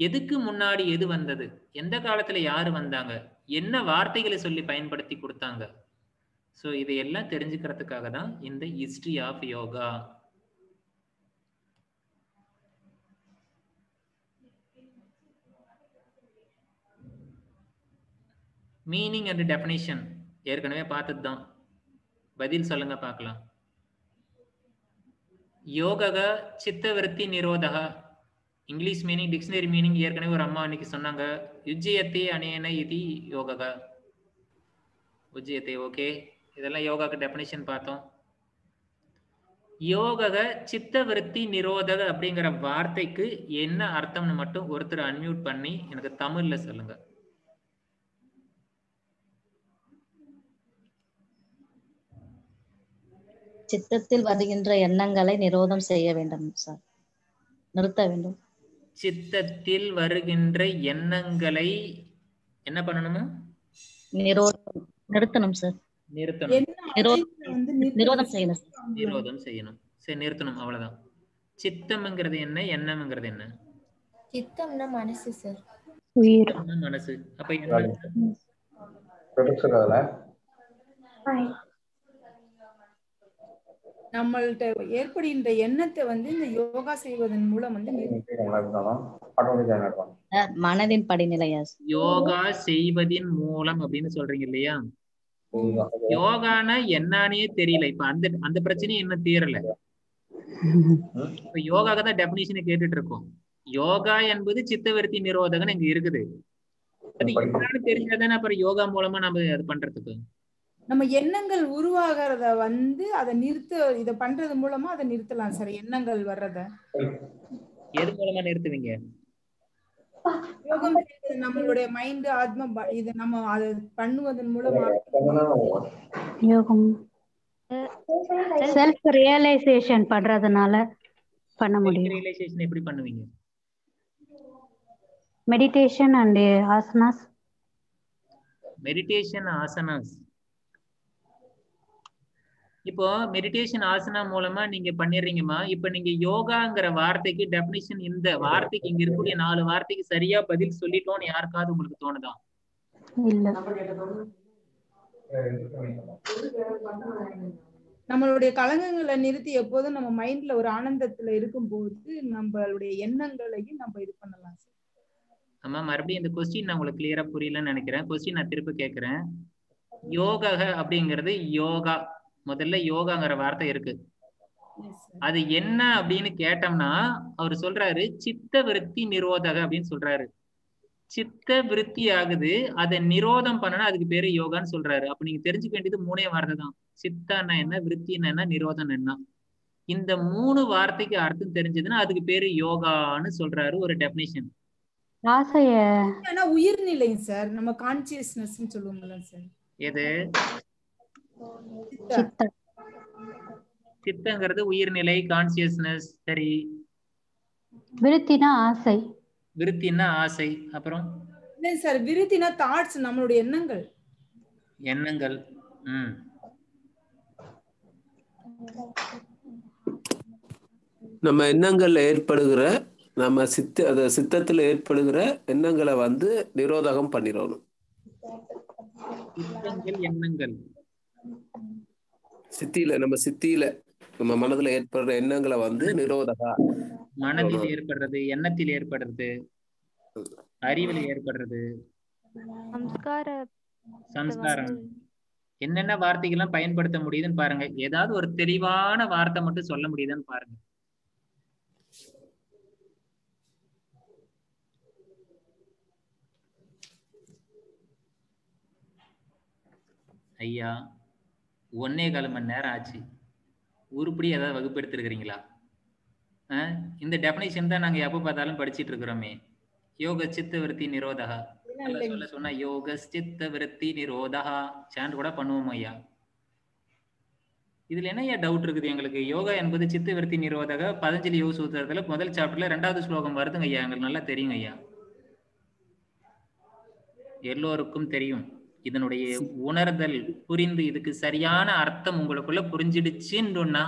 எதுக்கு முன்னாடி எது வந்தது, எந்த காலத்துல யாரு வந்தாங்க, என்ன வார்த்தைகளை சொல்லி பயன்படுத்தி கொடுத்தாங்க. ஸோ இதையெல்லாம் தெரிஞ்சுக்கிறதுக்காக தான் இந்த history of yoga. Meaning and definition ஏற்கனவே பார்த்தது தான். பதில் சொல்லுங்க பார்க்கலாம். யோகக சித்தவருத்தி நிரோதக. இங்கிலீஷ் மீனிங், டிக்ஷனரி மீனிங் ஏற்கனவே ஒரு அம்மா இன்னைக்கு சொன்னாங்க. யுஜ்ஜயத்தே அனேன இது யோகக. உஜ்ஜயத்தே, ஓகே. இதெல்லாம் யோகாக்கு டெஃபினிஷன் பார்த்தோம். யோகக சித்தவருத்தி நிரோதக அப்படிங்கிற வார்த்தைக்கு என்ன அர்த்தம்னு மட்டும் ஒருத்தர் அன்மியூட் பண்ணி எனக்கு தமிழ்ல சொல்லுங்க. சித்தத்தில் வருகின்ற எண்ணங்களை நிரோதம் செய்ய வேண்டும் சார், நிறுத்த வேண்டும். சித்தத்தில் வருகின்ற எண்ணங்களை என்ன பண்ணணுமா? நிறுத்தணும் சார். நிறுத்தணும், நிரோதம் செய்யணும். நிரோதம் செய்யணும். சரி, நிறுத்தணும், அவ்வளவுதான். சித்தம்ங்கிறது என்ன, எண்ணம்ங்கிறது என்ன? சித்தம்னா மனசு சார். சித்தம்னா மனசு. அப்ப என்ன? நம்மள்ட்ட ஏற்படுகின்ற எண்ணத்தை இந்த யோகா செய்வதன் மூலம் மனதின் படிநிலையா? யோகா செய்வதின் மூலம் அப்படின்னு சொல்றீங்க இல்லையா? யோகானா என்னன்னே தெரியல. இப்ப அந்த பிரச்சனையும் என்ன தீரல. இப்ப யோகாக்கு தான் டெபினிஷனை கேட்டுட்டு இருக்கோம். யோகா என்பது சித்தவருத்தி நிரோதகன் இங்க இருக்குது. அது என்னன்னு தெரிஞ்சாதானே அப்புறம் யோகா மூலமா நம்ம அது பண்றதுக்கு. நம்ம எண்ணங்கள் உருவாகிறத அதை நிறுத்த, இத பண்றது மூலமா அதை நிறுத்தலாம் சார். எண்ணங்கள் வர்றத எது மூலமா நிறுத்துவீங்க? யோகம் நம்மளுடைய மைண்ட், ஆத்மா, இது நம்ம அதை பண்ணுவதன் மூலமா யோகம் செல்ஃப் ரியலைசேஷன் பண்றதுனால பண்ண முடியும். ரியலைசேஷன் எப்படி பண்ணுவீங்க? Meditation and asanas. Meditation, asanas. இப்போ மெடிடேஷன் ஆசனா மூலமா நீங்க பண்ணிடுறீங்கம்மா. இப்ப நீங்க யோகாங்கிற வார்த்தைக்கு டெபினிஷன், இந்த வார்த்தைக்கு இங்க இருக்கக்கூடிய 4 வார்த்தைக்கு சரியா பதில் சொல்லிட்டோம்னு யாருக்காவது உங்களுக்கு தோணுதா? இல்ல. நம்மளுடைய கலங்கங்களை நிறுத்தி எப்போதும் நம்ம மைண்ட்ல ஒரு ஆனந்தத்துல இருக்கும் போது நம்மளுடைய எண்ணங்களையும் நம்ம இது பண்ணலாம். ஆமா, மறுபடியும் இந்த கொஸ்டின் நான் உங்களுக்கு கிளியரா புரியலன்னு நினைக்கிறேன். கொஸ்டின் நான் திருப்பி கேட்கிறேன். யோகா அப்படிங்கிறது யோகா, முதல்ல யோகாங்கிற வார்த்தை இருக்கு. அது என்ன அப்படின்னு கேட்டோம்னா அவர் சொல்றாரு சித்த விருத்தி நிரோதக அப்படின்னு சொல்றாரு. சித்த விருத்தி ஆகுது, அதை நிரோதம் பண்ணனா அதுக்கு பேரு யோகான்னு சொல்றாரு. அப்ப நீங்க தெரிஞ்சுக்க வேண்டியது 3 வார்த்தை தான். சித்தன்னா என்ன, விருத்தின்னா என்ன, நிரோதம் என்ன. இந்த 3 வார்த்தைக்கு அர்த்தம் தெரிஞ்சதுன்னா அதுக்கு பேரு யோகான்னு சொல்றாரு ஒரு டெபினிஷன். உயிர்நிலை சார், நம்ம கான்சியஸ்னஸ் சொல்லுவோம்ல சார். எது? சித்தங்கிறது உயிர்நிலை, கான்சியஸ்னஸ். சரி. விருத்தினா ஆசை. விருத்தினா ஆசை. அப்புறம் இல்ல சார், விருத்தினா தாட்ஸ், நம்மளுடைய எண்ணங்கள். எண்ணங்கள். நம்ம எண்ணங்கள்ல ஏற்படுகிற, நம்ம சித்தத்துல ஏற்படுகிற எண்ணங்களை நிரோதகம் பண்ணிடணும். எண்ணங்கள் சித்தியில நம்ம மனதுல ஏற்படுற எண்ணங்களை நிரோதகா. மனதில் ஏற்படுறது, எண்ணத்தில் ஏற்படுறது, அறிவில் ஏற்படுறது, சம்ஸ்காரம், என்னென்ன வார்த்தைகள்லாம் பயன்படுத்த முடியுதுன்னு பாருங்க. ஏதாவது ஒரு தெளிவான வார்த்தை மட்டும் சொல்ல முடியுதுன்னு பாருங்க. ஐயா 1.25 மணி நேரம் ஆச்சு. உருப்படி ஏதாவது வகுப்பு எடுத்திருக்கிறீங்களா? இந்த டெஃபினேஷன் தான் நாங்க எப்ப பார்த்தாலும் படிச்சிட்டு இருக்கிறோமே. யோக சித்த விருத்தி நிரோதா. சொன்னா யோக சித்த விருத்தி நிரோதா சாண்ட் கூட பண்ணுவோம் ஐயா. இதுல என்ன ஐயா டவுட் இருக்குது எங்களுக்கு? யோகா என்பது சித்த விருத்தி நிரோதக பதஞ்சலி யோக சூத்திரத்துல முதல் சாப்டர்ல 2வது ஸ்லோகம் வருதுங்க ஐயா. எங்களுக்கு நல்லா தெரியும் ஐயா. எல்லோருக்கும் தெரியும். இதனுடைய உணர்தல் புரிந்து இதுக்கு சரியான அர்த்தம் உங்களுக்குள்ள புரிஞ்சிடுச்சுன்னா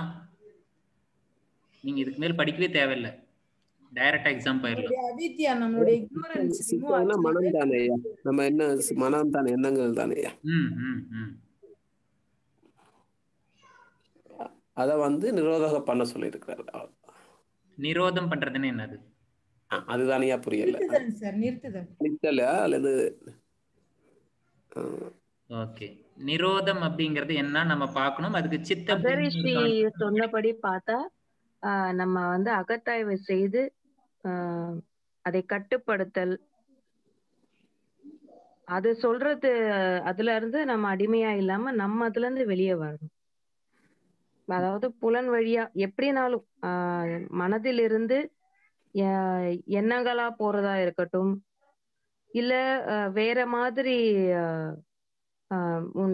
நீங்க இதுக்கு மேல் படிக்கவே தேவையில்லை. டைரக்டா எக்ஸாம் போயிடலாம். அவித்யா நம்மளுடைய ignorance remove ஆச்சு. மனம் தானே ஐயா. நம்ம என்ன மனம் தானே, எண்ணங்கள் தானே ஐயா. அத வந்து நிரோதம் பண்ண சொல்லி இருக்கிறார். நிரோதம் பண்றதுன்னு என்னது? அதுதானையா புரியல. நிறுத்தல அல்லது ஓகே. நிரோதம் அப்படிங்கிறது என்ன நம்ம பார்க்கணும். அதுக்கு சித்த சொன்னபடி பார்த்தா நம்ம வந்து அகத்தாய்வு செய்து அதை கட்டுப்படுத்தல், அது சொல்றது, அதுல இருந்து நம்ம அடிமையா இல்லாம நம்ம அதுல இருந்து வெளியே வரணும். அதாவது புலன் வழியா எப்படினாலும் மனதில் இருந்து எண்ணங்களா போறதா இருக்கட்டும், இல்ல வேற மாதிரி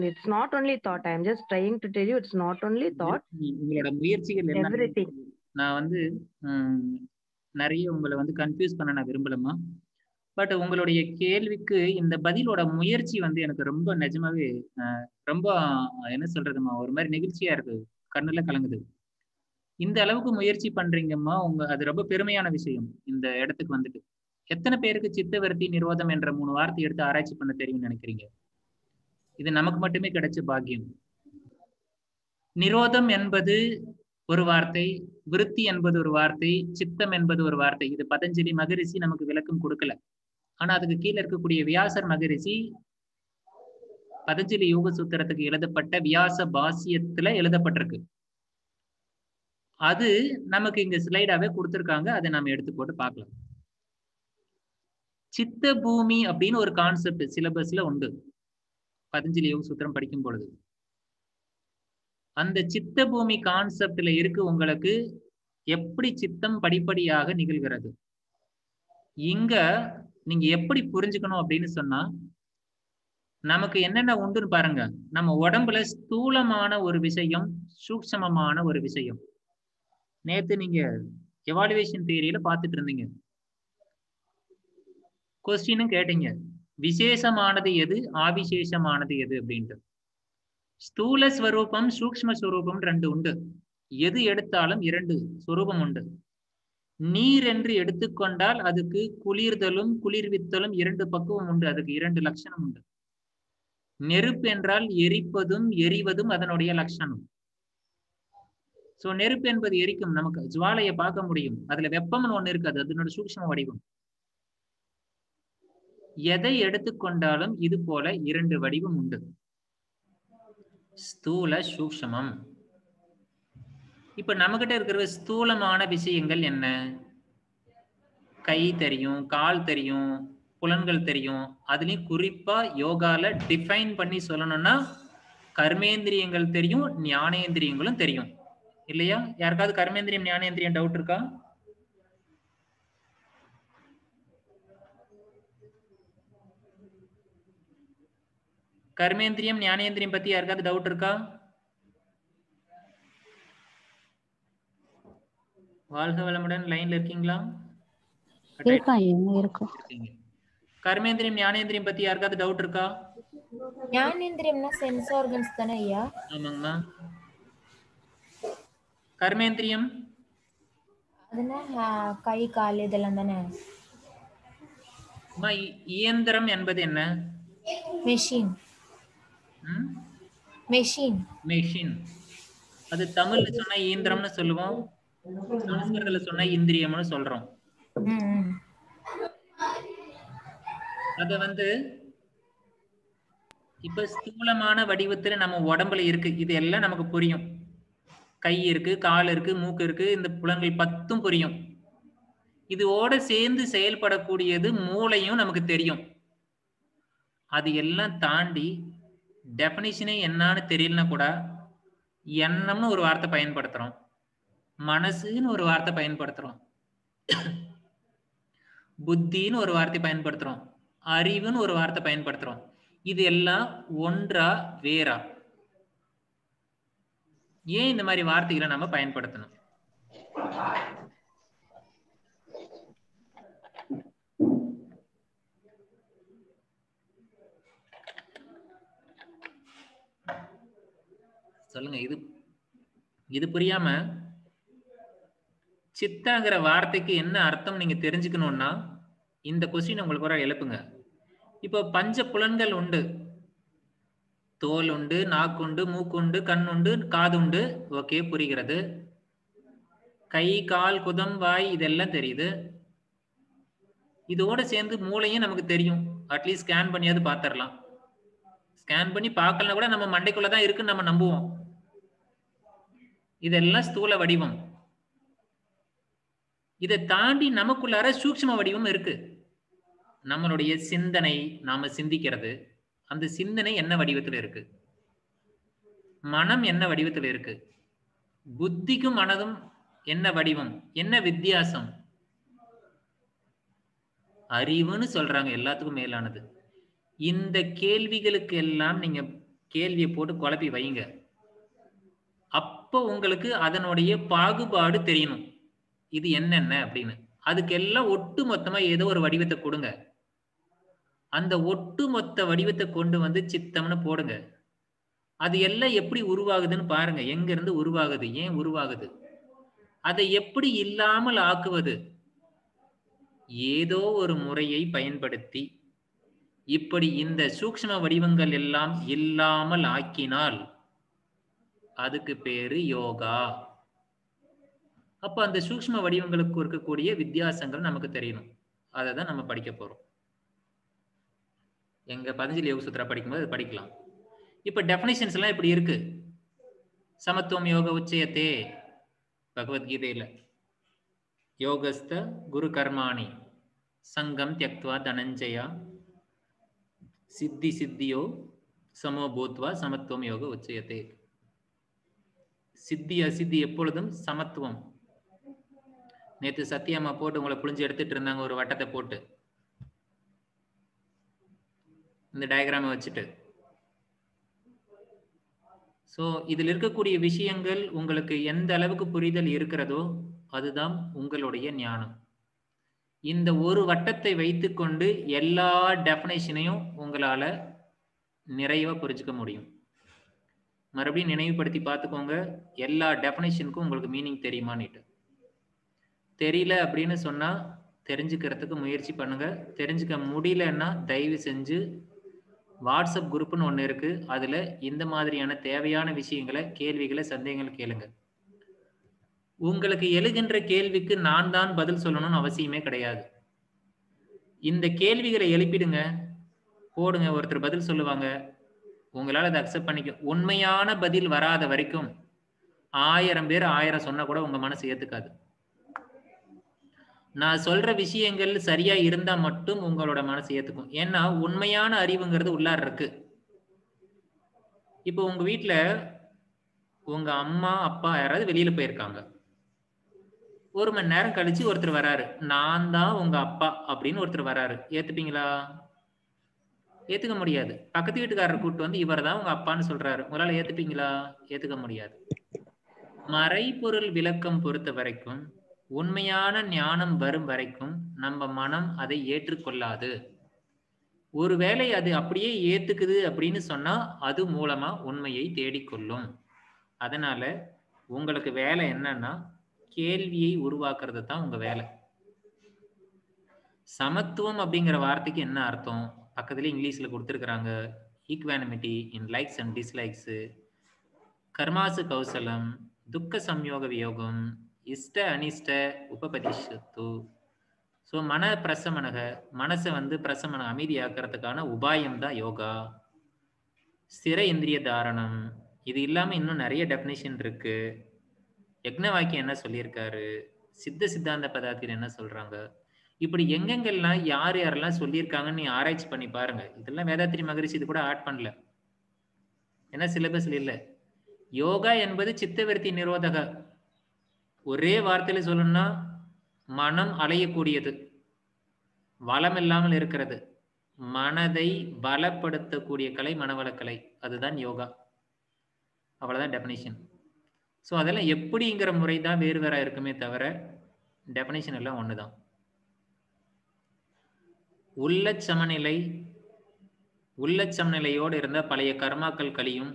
it's not only thought. I am just trying to tell you it's not only thought. உங்களோட முயற்சிகள் everything. நான் வந்து நிறைய உங்களை வந்து கன்ஃபியூஸ் பண்ண நான் விரும்பலமா. பட் உங்களுடைய கேள்விக்கு இந்த பதிலோட முயற்சி வந்து எனக்கு ரொம்ப நிஜமாவே ரொம்ப என்ன சொல்றதுமா ஒரு மாதிரி நெகிழ்ச்சியா இருக்கு. கண்ணுல கலங்குது. இந்த அளவுக்கு முயற்சி பண்றீங்கம்மா. அது ரொம்ப பெருமையான விஷயம். இந்த இடத்துக்கு வந்துட்டு எத்தனை பேருக்கு சித்தவருத்தி நிரோதம் என்ற 3 வார்த்தை எடுத்து ஆராய்ச்சி பண்ண தெரியும்னு நினைக்கிறீங்க? இது நமக்கு மட்டுமே கிடைச்ச பாக்கியம். நிரோதம் என்பது ஒரு வார்த்தை, விருத்தி என்பது ஒரு வார்த்தை, சித்தம் என்பது ஒரு வார்த்தை. இது பதஞ்சலி மகரிஷி நமக்கு விளக்கம் கொடுக்கல. ஆனா அதுக்கு கீழே இருக்கக்கூடிய வியாசர் மகரிஷி பதஞ்சலி யோக சூத்திரத்துக்கு எழுதப்பட்ட வியாச பாசியத்துல எழுதப்பட்டிருக்கு. அது நமக்கு இங்க ஸ்லைடாவே கொடுத்திருக்காங்க. அதை நம்ம எடுத்து போட்டு பார்க்கலாம். சித்த பூமி அப்படின்னு ஒரு கான்செப்ட் சிலபஸ்ல உண்டு. பதஞ்சலி யோக சூத்திரம் படிக்கும் பொழுது அந்த சித்த பூமி கான்செப்ட்ல இருக்கு உங்களுக்கு எப்படி சித்தம் படிப்படியாக நிகழ்கிறது. இங்க நீங்க எப்படி புரிஞ்சுக்கணும் அப்படின்னு சொன்னா, நமக்கு என்னென்ன உண்டுன்னு பாருங்க. நம்ம உடம்புல ஸ்தூலமான ஒரு விஷயம், சூக்ஷ்மமான ஒரு விஷயம். நேத்து நீங்க எவாலுவேஷன் தியரியில பார்த்துட்டு இருந்தீங்க. கொஸ்டினும் கேட்டீங்க, விசேஷமானது எது, ஆவிசேஷமானது எது அப்படின்ட்டு. ஸ்தூல ஸ்வரூபம், சூக்ஷ்ம ஸ்வரூபம் 2 உண்டு. எது எடுத்தாலும் 2 ஸ்வரூபம் உண்டு. நீர் என்று எடுத்துக்கொண்டால் அதுக்கு குளிர்தலும் குளிர்வித்தலும் 2 பக்குவம் உண்டு. அதுக்கு 2 லட்சணம் உண்டு. நெருப்பு என்றால் எரிப்பதும் எரிவதும் அதனுடைய லட்சணம். சோ நெருப்பு என்பது எரிக்கும், நமக்கு ஜுவாலையை பார்க்க முடியும். அதுல வெப்பம்னு ஒண்ணு இருக்காது, அதனோட சூக்ஷ்ம வடிவம். எதை எடுத்துக்கொண்டாலும் இது போல 2 வடிவம் உண்டு, ஸ்தூல சூக்ஷ்மம். இப்ப நம்மகிட்ட இருக்கிற ஸ்தூலமான விஷயங்கள் என்ன? கை தெரியும், கால் தெரியும், புலன்கள் தெரியும். அதுலயும் குறிப்பா யோகால டிஃபைன் பண்ணி சொல்லணும்னா கர்மேந்திரியங்கள் தெரியும், ஞானேந்திரியங்களும் தெரியும் இல்லையா? யாருக்காவது கர்மேந்திரியம் ஞானேந்திரியம் டவுட் இருக்கா? கர்மேந்திரியம் ஞானேந்திரியம் பத்தி யாருக்காவது டவுட் இருக்கா? வாழ்க வளமுடன். லைன்ல இருக்கீங்களா? கர்மேந்திரியம் ஞானேந்திரியம் பத்தி யாருக்காவது டவுட் இருக்கா? ஞானேந்திரியம்னா சென்ஸ் ஆர்கன்ஸ் தானே ஐயா? ஆமாங்கம்மா. கர்மேந்திரியம் அதுனா கை கால் இதெல்லாம் தானே. இயந்திரம் என்பது என்ன? மெஷின். மெஷின். மெஷின். அது தமிழ்ல சொன்னா இயந்திரம்னு சொல்லுவோம், சமஸ்கிருதத்துல சொன்னா இந்திரியம்னு சொல்றோம். அத வந்து இப்ப ஸ்தூலமான வடிவத்துல நம்ம உடம்புல இருக்கு, இது எல்லாம் நமக்கு புரியும். கை இருக்கு, கால் இருக்கு, மூக்கு இருக்கு, இந்த புலன்கள் 10ம் புரியும். இதோட சேர்ந்து செயல்படக்கூடியது மூளையும் நமக்கு தெரியும். அது எல்லாம் தாண்டி டெஃபினிஷனே என்னன்னு தெரியலனா கூட எண்ணம்னு ஒரு வார்த்தை பயன்படுத்துறோம், மனசுன்னு ஒரு வார்த்தை பயன்படுத்துறோம், புத்தின்னு ஒரு வார்த்தை பயன்படுத்துறோம், அறிவுன்னு ஒரு வார்த்தை பயன்படுத்துறோம். இது எல்லாம் ஒன்றா வேறா? ஏன் இந்த மாதிரி வார்த்தைகளை நம்ம பயன்படுத்தணும்? சொல்லுங்க. இது புரியாம சித்தாங்கிற வார்த்தைக்கு என்ன அர்த்தம் நீங்க தெரிஞ்சுக்கணும்னா இந்த கொஸ்டின் உங்களுக்கு ஒரு எழுப்புங்க. இப்போ பஞ்ச புலன்கள் உண்டு, தோல் உண்டு, நாக்கு உண்டு, மூக்கு உண்டு, கண் உண்டு, காது உண்டு. ஓகே, புரிகிறது. கை, கால், குதம், வாய் இதெல்லாம் தெரியுது. இதோட சேர்ந்து மூளையும் நமக்கு தெரியும். அட்லீஸ்ட் ஸ்கேன் பண்ணியாவது பார்த்துடலாம். ஸ்கேன் பண்ணி பார்க்கலாம் கூட நம்ம மண்டைக்குள்ளதான் இருக்குன்னு நம்ம நம்புவோம். இதெல்லாம் ஸ்தூல வடிவம். இதை தாண்டி நமக்குள்ளார சூக்ஷ்ம வடிவம் இருக்கு. நம்மளுடைய சிந்தனை, நாம சிந்திக்கிறது, அந்த சிந்தனை என்ன வடிவத்தில் இருக்கு, மனம் என்ன வடிவத்தில் இருக்கு, புத்திக்கும் மனதும் என்ன வடிவம், என்ன வித்தியாசம்? அறிவுன்னு சொல்றாங்க, எல்லாத்துக்கும் மேலானது. இந்த கேள்விகளுக்கு எல்லாம் நீங்க கேள்வியை போட்டு குழப்பி வைங்க. அப்போ உங்களுக்கு அதனுடைய பாகுபாடு தெரியணும், இது என்னென்ன அப்படின்னு. அதுக்கெல்லாம் ஒட்டு மொத்தமா ஏதோ ஒரு வடிவத்தை கொடுங்க. அந்த ஒட்டுமொத்த வடிவத்தை கொண்டு வந்து சித்தம்னு போடுங்க. அது எல்லாம் எப்படி உருவாகுதுன்னு பாருங்க. எங்க இருந்து உருவாகுது, ஏன் உருவாகுது, அதை எப்படி இல்லாமல் ஆக்குவது? ஏதோ ஒரு முறையை பயன்படுத்தி இப்படி இந்த சூக்ஷ்ம வடிவங்கள் எல்லாம் இல்லாமல் ஆக்கினால் அதுக்கு பேரு யோகா. அப்ப அந்த சூக்ஷ்ம வடிவங்களுக்கு இருக்கக்கூடிய வித்தியாசங்கள் நமக்கு தெரியணும். அதை தான் நம்ம படிக்க போறோம். எங்க பதஞ்சலி யோக சூத்ரா படிக்கும்போது அது படிக்கலாம். இப்ப டெஃபினிஷன்ஸ் எல்லாம் இப்படி இருக்கு. சமத்துவம் யோக உச்சயத்தே பகவத்கீதையில, யோகஸ்த குரு கர்மாணி சங்கம் தியக்த்வா தனஞ்சயா சித்தி சித்தியோ சமோ பூத்வா சமத்துவம் யோக உச்சயத்தே. சித்தி அசித்தி எப்பொழுதும் சமத்துவம். நேற்று சத்தியம்மா போட்டு உங்களை புளிஞ்சு எடுத்துட்டு இருந்தாங்க, ஒரு வட்டத்தை போட்டு இந்த டயக்ராமை வச்சுட்டு. ஸோ இதில் இருக்கக்கூடிய விஷயங்கள் உங்களுக்கு எந்த அளவுக்கு புரிதல் இருக்கிறதோ அதுதான் உங்களுடைய ஞானம். இந்த ஒரு வட்டத்தை வைத்துக்கொண்டு எல்லா டெஃபினேஷனையும் உங்களால நிறைவா புரிஞ்சுக்க முடியும். மறுபடியும் நினைவுபடுத்தி பார்த்துக்கோங்க, எல்லா டெஃபினேஷனுக்கும் உங்களுக்கு மீனிங் தெரியுமான்னுட்டு. தெரியல அப்படின்னு சொன்னா தெரிஞ்சுக்கிறதுக்கு முயற்சி பண்ணுங்க. தெரிஞ்சுக்க முடியலன்னா தயவு செஞ்சு வாட்ஸ்அப் குரூப்னு ஒன்று இருக்கு, அதுல இந்த மாதிரியான தேவையான விஷயங்களை, கேள்விகளை, சந்தேகங்களை கேளுங்க. உங்களுக்கு எழுகின்ற கேள்விக்கு நான் தான் பதில் சொல்லணும்னு அவசியமே கிடையாது. இந்த கேள்விகளை எழுப்பிடுங்க, போடுங்க, ஒருத்தர் பதில் சொல்லுவாங்க, உங்களால அதை அக்செப்ட் பண்ணிக்க. உண்மையான பதில் வராத வரைக்கும் 1000 பேர் 1000 சொன்னா கூட உங்க மனசு ஏத்துக்காது. நான் சொல்ற விஷயங்கள் சரியா இருந்தா மட்டும் உங்களோட மனசு ஏத்துக்கும். ஏன்னா உண்மையான அறிவுங்கிறது உள்ளார இருக்கு. இப்போ உங்க வீட்டுல உங்க அம்மா அப்பா யாராவது வெளியில போயிருக்காங்க, 1 மணி நேரம் கழிச்சு ஒருத்தர் வராரு, நான் தான் உங்க அப்பா அப்படின்னு ஒருத்தர் வராரு, ஏத்துப்பீங்களா? ஏத்துக்க முடியாது. பக்கத்து வீட்டுக்காரர் கூப்பிட்டு வந்து இவர் தான் உங்க அப்பான்னு சொல்றாரு, உங்களால ஏத்துப்பீங்களா? ஏத்துக்க முடியாது. மறைபொருள் விளக்கம் பொறுத்த வரைக்கும், உண்மையான ஞானம் வரும் வரைக்கும் நம்ம மனம் அதை ஏற்றுக்கொள்ளாது. ஒருவேளை அது அப்படியே ஏத்துக்குது அப்படின்னு சொன்னா அது மூலமா உண்மையை தேடிக்கொள்ளும். அதனால உங்களுக்கு வேலை என்னன்னா கேள்வியை உருவாக்குறது தான் உங்க வேலை. சமத்துவம் அப்படிங்கிற வார்த்தைக்கு என்ன அர்த்தம்? பக்கத்துல இங்கிலீஷ்ல கொடுத்துருக்குறாங்க. Equanimity in likes and dislikes, கர்மாசு கௌசலம், துக்க சம்யோக வியோகம், இஷ்ட அனிஷ்ட உபபதிஷத்து. ஸோ மன பிரசமனக, மனசை பிரசமன அமைதியாக்குறதுக்கான உபாயம் தான் யோகா. ஸ்திர இந்திரிய தாரணம். இது இல்லாம இன்னும் நிறைய டெஃபினேஷன் இருக்கு. யக்ன வாக்கியம் என்ன சொல்லியிருக்காரு, சித்த சித்தாந்த பதார்த்தத்தில் என்ன சொல்றாங்க, இப்படி எங்கெங்கெல்லாம் யார் யாரெல்லாம் சொல்லியிருக்காங்கன்னு நீ ஆராய்ச்சி பண்ணி பாருங்க. இதெல்லாம் வேதாத்ரி மகரிஷி இது கூட ஆட் பண்ணல, ஏன்னா சிலபஸ்ல இல்லை. யோகா என்பது சித்தவருத்தி நிரோதக. ஒரே வார்த்தையில சொல்லணும்னா மனம் அலையக்கூடியது, வளம் இல்லாமல் இருக்கிறது. மனதை பலப்படுத்தக்கூடிய கலை மனவளக்கலை, அதுதான் யோகா. அவ்வளவுதான் டெஃபினிஷன். ஸோ அதெல்லாம் எப்படிங்கிற முறை தான் வேறு வேற இருக்குமே தவிர டெஃபினிஷன் எல்லாம் ஒண்ணுதான். உள்ள சமநிலை, உள்ள சமநிலையோடு இருந்த பழைய கர்மாக்கள் கழியும்.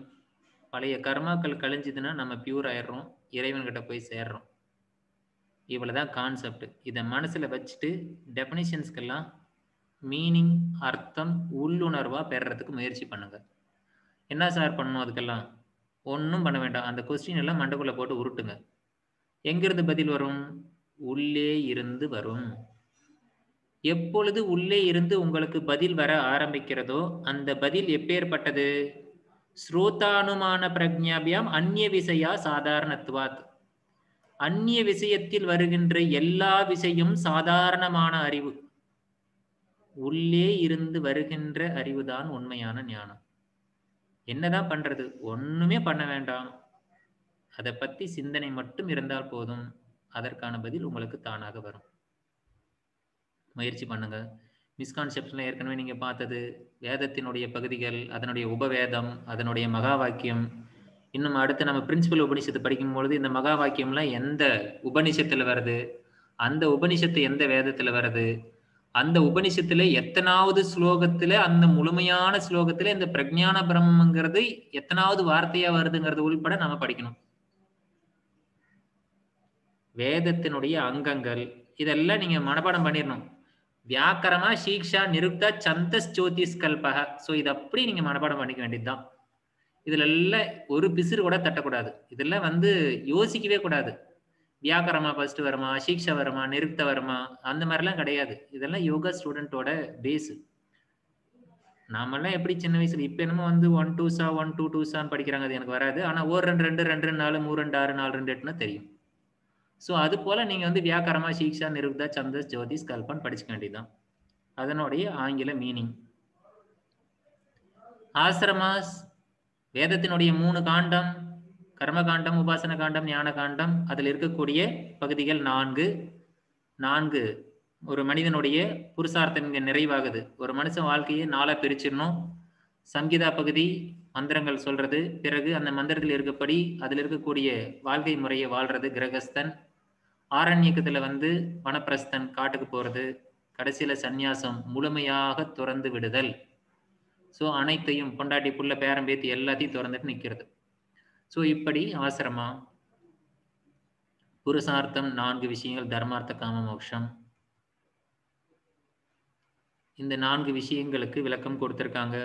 பழைய கர்மாக்கள் கழிஞ்சதுன்னா நம்ம பியூர் ஆயிடுறோம், இறைவன்கிட்ட போய் சேர்றோம். இவ்வளவுதான் கான்செப்ட். இதை மனசுல வச்சுட்டு டெஃபினிஷன்ஸ்க்கெல்லாம் மீனிங், அர்த்தம், உள்ளுணர்வா பெறறதுக்கு முயற்சி பண்ணுங்க. என்ன சார் பண்ணணும்? அதுக்கெல்லாம் ஒன்றும் பண்ண வேண்டாம். அந்த கொஸ்டின் எல்லாம் மண்டக்குள்ள போட்டு உருட்டுங்க. எங்கிருந்து பதில் வரும்? உள்ளே இருந்து வரும். எப்பொழுது உள்ளே இருந்து உங்களுக்கு பதில் வர ஆரம்பிக்கிறதோ அந்த பதில் எப்பேற்பட்டது? ஸ்ரோதானுமான பிரக்ஞாபியாம் அந்நிய விஷயா சாதாரணத்துவாத். அந்நிய விஷயத்தில் வருகின்ற எல்லா விஷயம் சாதாரணமான அறிவு. உள்ளே இருந்து வருகின்ற அறிவுதான் உண்மையான ஞானம். என்னதான் பண்றது? ஒண்ணுமே பண்ண வேண்டாம். அதை பத்தி சிந்தனை மட்டும் இருந்தால் போதும். அதற்கான பதில் உங்களுக்கு தானாக வரும். முயற்சி பண்ணுங்க. மிஸ்கான்செப்ஷன்ல ஏற்கனவே நீங்க பார்த்தது வேதத்தினுடைய பகுதிகள், அதனுடைய உபவேதம், அதனுடைய மகா வாக்கியம். இன்னும் அடுத்து நம்ம பிரின்சிபல் உபனிஷத்து படிக்கும்பொழுது இந்த மகா வாக்கியம்லாம் எந்த உபனிஷத்துல வருது, அந்த உபனிஷத்து எந்த வேதத்துல வருது, அந்த உபனிஷத்துல எத்தனாவது ஸ்லோகத்துல, அந்த முழுமையான ஸ்லோகத்துல இந்த பிரஜான பிரம்மங்கிறது எத்தனாவது வார்த்தையா வருதுங்கிறது உள்பட நம்ம படிக்கணும். வேதத்தினுடைய அங்கங்கள் இதெல்லாம் நீங்க மனப்பாடம் பண்ணிடணும். வியாக்கரமா சீக்ஷா நிருக்தா சந்தஸ் ஜோதிஸ் கல்பக. ஸோ இது அப்படி நீங்க மனப்பாடம் பண்ணிக்க வேண்டியதுதான். இதுல எல்லாம் ஒரு பிசிறு கூட தட்டக்கூடாது. இதெல்லாம் யோசிக்கவே கூடாது. வியாக்கரமா ஃபர்ஸ்ட் வருமா, சீக்ஷா வருமா, நிருக்த வருமா, அந்த மாதிரிலாம் கிடையாது. இதெல்லாம் யோகா ஸ்டூடெண்டோட பேஸ். நாமெல்லாம் எப்படி சின்ன வயசுல இப்ப என்னமோ 1 2 சா 1 2 2 சான்னு படிக்கிறாங்க. அது எனக்கு வராது. ஆனா 1 2 2 2 4 3 2 6 4 2 8ன்னு தெரியும். ஸோ அது போல நீங்க வியாக்கரமா சீக்ஷா நிருக்தா சந்தஸ் ஜோதிஸ் கல்பன் படிச்சுக்க வேண்டியதுதான். அதனுடைய ஆங்கில மீனிங். ஆசிரமாஸ் வேதத்தினுடைய 3 காண்டம், கர்மகாண்டம், உபாசன காண்டம், ஞான காண்டம். அதில் இருக்கக்கூடிய பகுதிகள் 4. ஒரு மனிதனுடைய புருஷார்த்தம் இங்க நிறைவாகுது. ஒரு மனுஷன் வாழ்க்கையை 4 பிரிச்சிடணும். சங்கீதா பகுதி மந்திரங்கள் சொல்றது, பிறகு அந்த மந்திரத்தில் இருக்கப்படி அதில் இருக்கக்கூடிய வாழ்க்கை முறையை வாழ்றது கிரகஸ்தன். ஆரண்யக்கத்துல வனப்பிரஸ்தன் காட்டுக்கு போறது. கடைசியில சந்நியாசம், முழுமையாக துறந்து விடுதல். ஸோ அனைத்தையும் பொண்டாட்டி புள்ள பேரம்பேத்தி எல்லாத்தையும் திறந்துட்டு நிற்கிறது. ஸோ இப்படி ஆசிரமா புருஷார்த்தம் 4 விஷயங்கள், தர்மார்த்த காம மோட்சம். இந்த 4 விஷயங்களுக்கு விளக்கம் கொடுத்துருக்காங்க.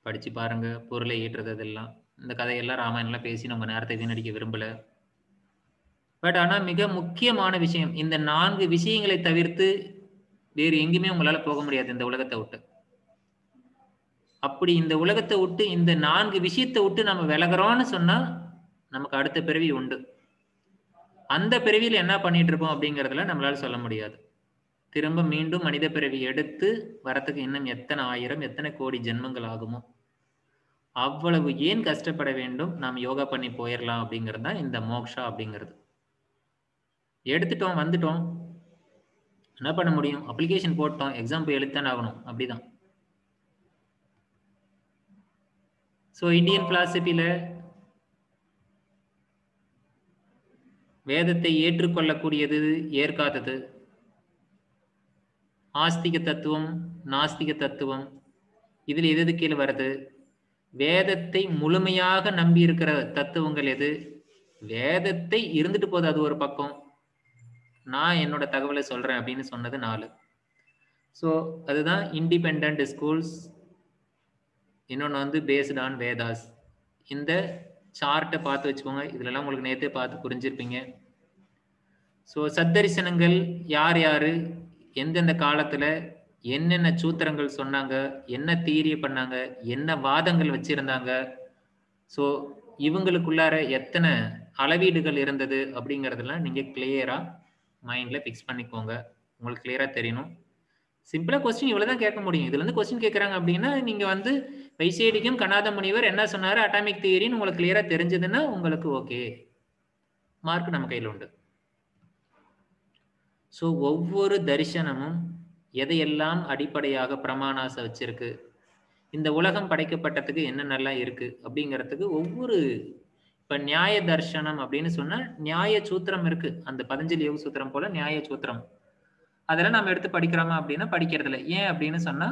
படிச்சு பாருங்க. பொருளை ஏற்றுறது இதெல்லாம். இந்த கதையெல்லாம் ராமாயணம்லாம் பேசி நம்ம நேரத்தை வீணடிக்க விரும்பல. பட் ஆனா மிக முக்கியமான விஷயம், இந்த 4 விஷயங்களை தவிர்த்து வேறு எங்கேயுமே உங்களால போக முடியாது இந்த உலகத்தை விட்டு. அப்படி இந்த உலகத்தை விட்டு, இந்த 4 விஷயத்தை விட்டு நம்ம விலகிறோம்னு சொன்னா நமக்கு அடுத்த பிறவி உண்டு. அந்த பிறவியில் என்ன பண்ணிட்டு இருப்போம் அப்படிங்கிறதுல நம்மளால சொல்ல முடியாது. திரும்ப மீண்டும் மனித பிறவி எடுத்து வரத்துக்கு இன்னும் எத்தனை ஆயிரம், எத்தனை கோடி ஜென்மங்கள் ஆகுமோ. அவ்வளவு ஏன் கஷ்டப்பட வேண்டும்? நாம் யோகா பண்ணி போயிடலாம் அப்படிங்கிறது தான் இந்த மோக்ஷா அப்படிங்கிறது. எடுத்துட்டோம், வந்துட்டோம், என்ன பண்ண முடியும்? அப்ளிகேஷன் போட்டோம், எக்ஸாம் போய் எழுத்தானே ஆகணும். அப்படிதான். ஸோ இந்தியன் பிலாசபியில வேதத்தை ஏற்றுக்கொள்ளக்கூடியது, ஏற்காதது, ஆஸ்திக தத்துவம், நாஸ்திக தத்துவம், இதில் எது கீழே வருது? வேதத்தை முழுமையாக நம்பி இருக்கிற தத்துவங்கள் எது? வேதத்தை இருந்துட்டு போது அது ஒரு பக்கம், நான் என்னோட தகவலை சொல்றேன் அப்படின்னு சொன்னது 4. ஸோ அதுதான் இண்டிபெண்ட் ஸ்கூல்ஸ். இன்னொன்று பேஸ்ட் ஆன் வேதாஸ். இந்த சார்ட்டை பார்த்து வச்சுக்கோங்க. இதுலலாம் உங்களுக்கு நேற்றே பார்த்து புரிஞ்சிருப்பீங்க. ஸோ சத்தரிசனங்கள் யார் யாரு எந்தெந்த காலத்துல என்னென்ன சூத்திரங்கள் சொன்னாங்க, என்ன தியரி பண்ணாங்க, என்ன வாதங்கள் வச்சிருந்தாங்க, ஸோ இவங்களுக்குள்ளார எத்தனை அளவீடுகள் இருந்தது அப்படிங்கிறதெல்லாம் நீங்க கிளியரா மைண்ட்ல ஃபிக்ஸ் பண்ணிக்கோங்க. உங்களுக்கு கிளியரா தெரியணும். சிம்பிளா கொஸ்டின் இவ்வளவுதான் கேட்க முடியும். இதுல இருந்து கொஸ்டின் கேட்கறாங்க அப்படின்னா நீங்க வந்து வைசேடிகம் கனாத முனிவர் என்ன சொன்னாரு, அட்டாமிக் தியரின்னு உங்களுக்கு கிளியரா தெரிஞ்சதுன்னா உங்களுக்கு ஓகே, மார்க் நம்ம கையில் உண்டு. ஸோ ஒவ்வொரு தரிசனமும் எதையெல்லாம் அடிப்படையாக பிரமாணாசை வச்சிருக்கு, இந்த உலகம் படைக்கப்பட்டதுக்கு என்னென்னலாம் இருக்கு அப்படிங்கிறதுக்கு ஒவ்வொரு இப்ப நியாய தர்சனம் அப்படின்னு சொன்னா நியாய சூத்திரம் இருக்கு. அந்த பதஞ்சலி யோக சூத்திரம் போல நியாய சூத்திரம் அதெல்லாம் நம்ம எடுத்து படிக்கிறோமா அப்படின்னா படிக்கிறது இல்லை. ஏன் அப்படின்னு சொன்னா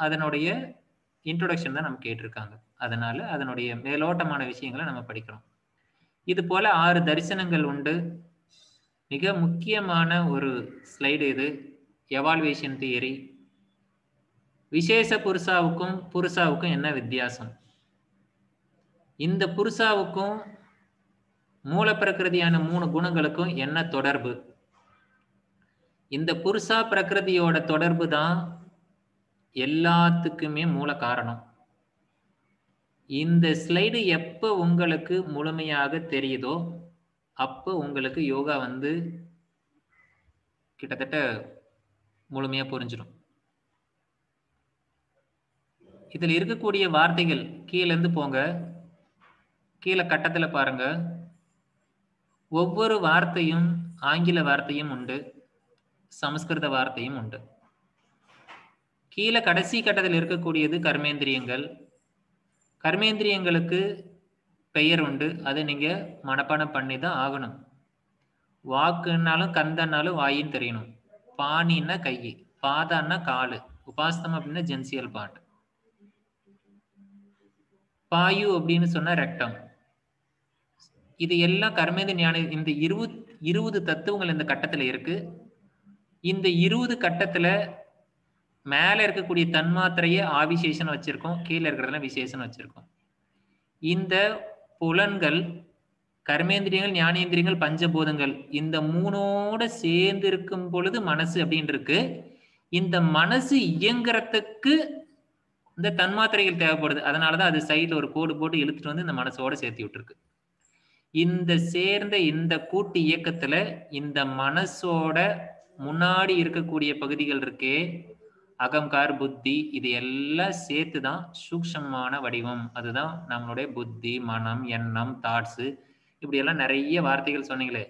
அதனுடைய இன்ட்ரோடக்ஷன் தான் நம்ம கேட்டிருக்காங்க. அதனால அதனுடைய மேலோட்டமான விஷயங்களை நம்ம படிக்கிறோம். இது போல 6 தரிசனங்கள் உண்டு. மிக முக்கியமான ஒரு ஸ்லைடு இது, எவால்வேஷன் தியரி. விசேஷ புருஷாவுக்கும் புருஷாவுக்கும் என்ன வித்தியாசம், இந்த புருஷாவுக்கும் மூல பிரகிருதியான 3 குணங்களுக்கும் என்ன தொடர்பு, இந்த புருஷா பிரகிருதியோட தொடர்பு தான் எல்லாத்துக்குமே மூல காரணம். இந்த ஸ்லைடு எப்ப உங்களுக்கு முழுமையாக தெரியுதோ அப்ப உங்களுக்கு யோகா வந்து கிட்டத்தட்ட முழுமையா புரிஞ்சிடும். இதுல இருக்கக்கூடிய வார்த்தைகள் கீழே இருந்து போங்க, கீழே கட்டத்துல பாருங்க. ஒவ்வொரு வார்த்தையும் ஆங்கில வார்த்தையும் உண்டு, சமஸ்கிருத வார்த்தையும் உண்டு. கீழே கடைசி கட்டத்தில் இருக்கக்கூடியது கர்மேந்திரியங்கள். கர்மேந்திரியங்களுக்கு பெயர் உண்டு, அதை நீங்க மனப்பாடம் பண்ணி தான் ஆகணும். வாக்குன்னாலும் கந்தன்னாலும் வாயின்னு தெரியணும். பாணின்னா கை, பாதான்னா காலு, உபாஸ்தம் அப்படின்னா ஜென்சியல் பார்ட், பாயு அப்படின்னு சொன்னா ரெக்டம். இது எல்லாம் கர்மேந்திர ஞான இந்த 20 தத்துவங்கள் இந்த கட்டத்துல இருக்கு. இந்த 20 கட்டத்துல மேல இருக்கக்கூடிய தன்மாத்திரைய ஆவிசேஷன் வச்சிருக்கோம், கீழே இருக்கிறதெல்லாம் விசேஷன் வச்சிருக்கோம். இந்த புலன்கள், கர்மேந்திரியங்கள், ஞானேந்திரியங்கள், பஞ்சபூதங்கள், இந்த 3ஓட சேர்ந்து இருக்கும் பொழுது மனசு அப்படின்னு இருக்கு. இந்த மனசு இயங்குறதுக்கு இந்த தன்மாத்திரைகள் தேவைப்படுது. அதனாலதான் அது சைட்ல ஒரு கோடு போட்டு இழுத்துட்டு வந்து இந்த மனசோட சேர்த்து விட்டுருக்கு. இந்த சேர்ந்த இந்த கூட்டு இயக்கத்துல இந்த மனசோட முன்னாடி இருக்கக்கூடிய பகுதிகள் இருக்கே, அகங்கார், புத்தி, இது எல்லாம் சேர்த்துதான் சூக்ஷமான வடிவம். அதுதான் நம்மளுடைய புத்தி, மனம், எண்ணம், தாட்ஸ், இப்படி எல்லாம் நிறைய வார்த்தைகள் சொன்னீங்களே,